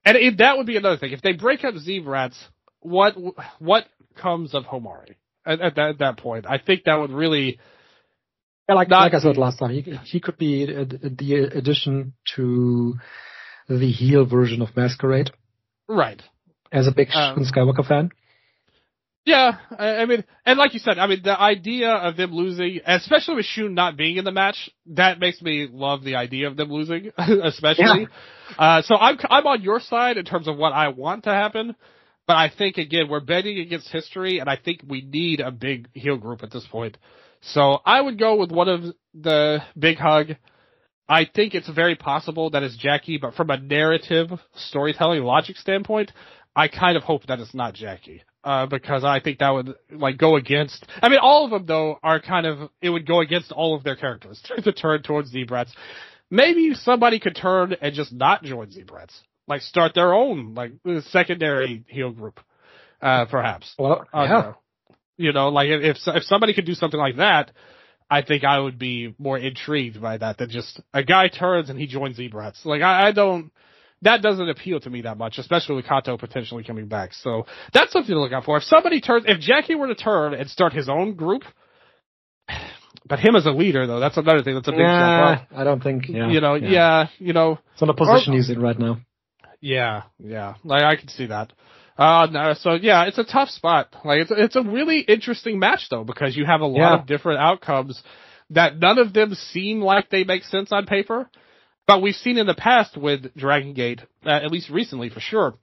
And that would be another thing. If they break up Zebrats, what comes of Homari? At that point, I think that would really, like I said last time, he could be the addition to the heel version of Masquerade, right? As a big Skywalker fan, yeah. I mean, and like you said, I mean, the idea of them losing, especially with Shun not being in the match, that makes me love the idea of them losing, especially. Yeah. So I'm on your side in terms of what I want to happen. But I think, again, we're betting against history, and I think we need a big heel group at this point. So I would go with one of the Big Hug. I think it's very possible that it's Jackie, but from a narrative, storytelling, logic standpoint, I kind of hope that it's not Jackie. Because I think that would, go against... I mean, all of them, though, are it would go against all of their characters to turn towards Zebrats. Maybe somebody could turn and just not join Zebrats. Start their own, secondary heel group, perhaps. Well, yeah. If somebody could do something like that, I think I would be more intrigued by that than just a guy turns and he joins Zebrats. That doesn't appeal to me that much, especially with Kato potentially coming back. So that's something to look out for. If Jackie were to turn and start his own group, but him as a leader, though, that's another thing that's a big jump up. I don't think, It's on a position he's in right now. Yeah. I can see that. It's a tough spot. It's a really interesting match though, because you have a lot of different outcomes that none of them seem like they make sense on paper. But we've seen in the past with Dragon Gate, at least recently for sure,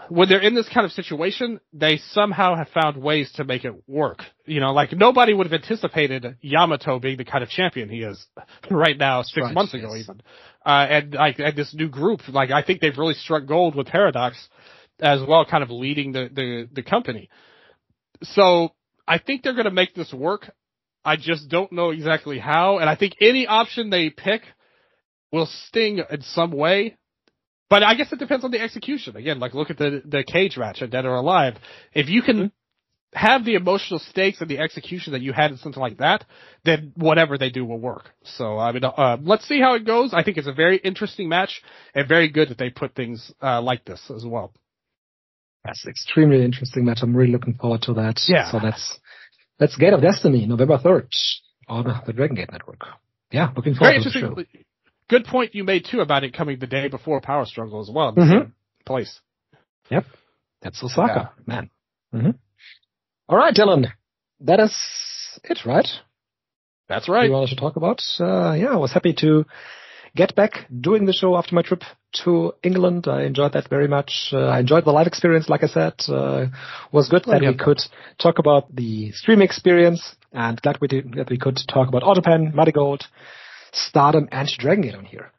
when they're in this kind of situation, they somehow have found ways to make it work. Nobody would have anticipated Yamato being the kind of champion he is right now, 6 months ago even. And this new group, I think they've really struck gold with Paradox as well, kind of leading the company. So I think they're going to make this work. I just don't know exactly how. And I think any option they pick will sting in some way. But I guess it depends on the execution. Again, look at the cage match at Dead or Alive. If you can have the emotional stakes and the execution that you had in something like that, then whatever they do will work. So, I mean, let's see how it goes. I think it's a very interesting match and very good that they put things like this as well. That's an extremely interesting match. I'm really looking forward to that. Yeah. So that's Gate of Destiny, November 3rd on the Dragon Gate Network. Yeah, looking forward to the show. Good point you made, too, about it coming the day before Power Struggle as well in the same place. Yep. That's Osaka, man. Mm-hmm. All right, Dylan. That is it, right? That's right. You wanted to talk about? I was happy to get back doing the show after my trip to England. I enjoyed that very much. I enjoyed the live experience, like I said. Was good that we could talk about the streaming experience, and glad that we could talk about Autopan, Marigold, Stardom, and Dragon Gate on here.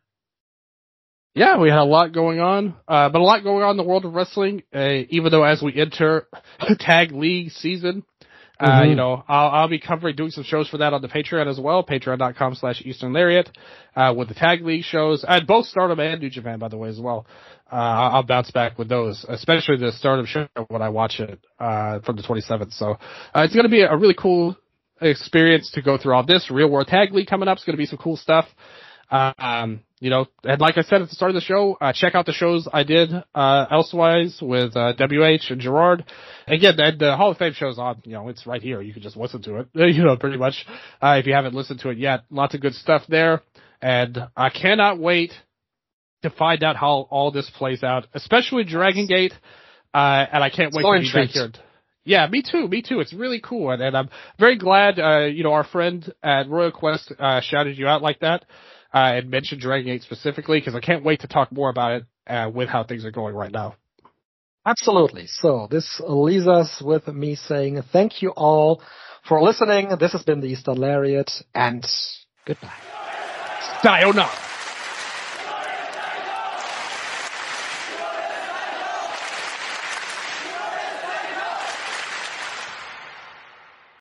Yeah, we had a lot going on, but a lot going on in the world of wrestling, even though as we enter Tag League season, I'll be doing some shows for that on the Patreon as well, patreon.com/Eastern Lariat, with the Tag League shows, and both Stardom and New Japan, by the way, as well. I'll bounce back with those, especially the Stardom show when I watch it, from the 27th. So, it's gonna be a really cool experience to go through all this. Real World Tag League coming up is gonna be some cool stuff. And like I said at the start of the show, check out the shows I did, elsewise with, WH and Gerard. Again, the Hall of Fame show's on, it's right here. You can just listen to it, pretty much, if you haven't listened to it yet. Lots of good stuff there. And I cannot wait to find out how all this plays out, especially Dragon Gate. And I can't wait to be back here. Yeah, me too. It's really cool. And I'm very glad, our friend at Royal Quest, shouted you out like that, and mentioned Dragon Gate specifically, because I can't wait to talk more about it, with how things are going right now. Absolutely. So this leaves us with me saying thank you all for listening. This has been the Eastern Lariat, and goodbye. Sayonara.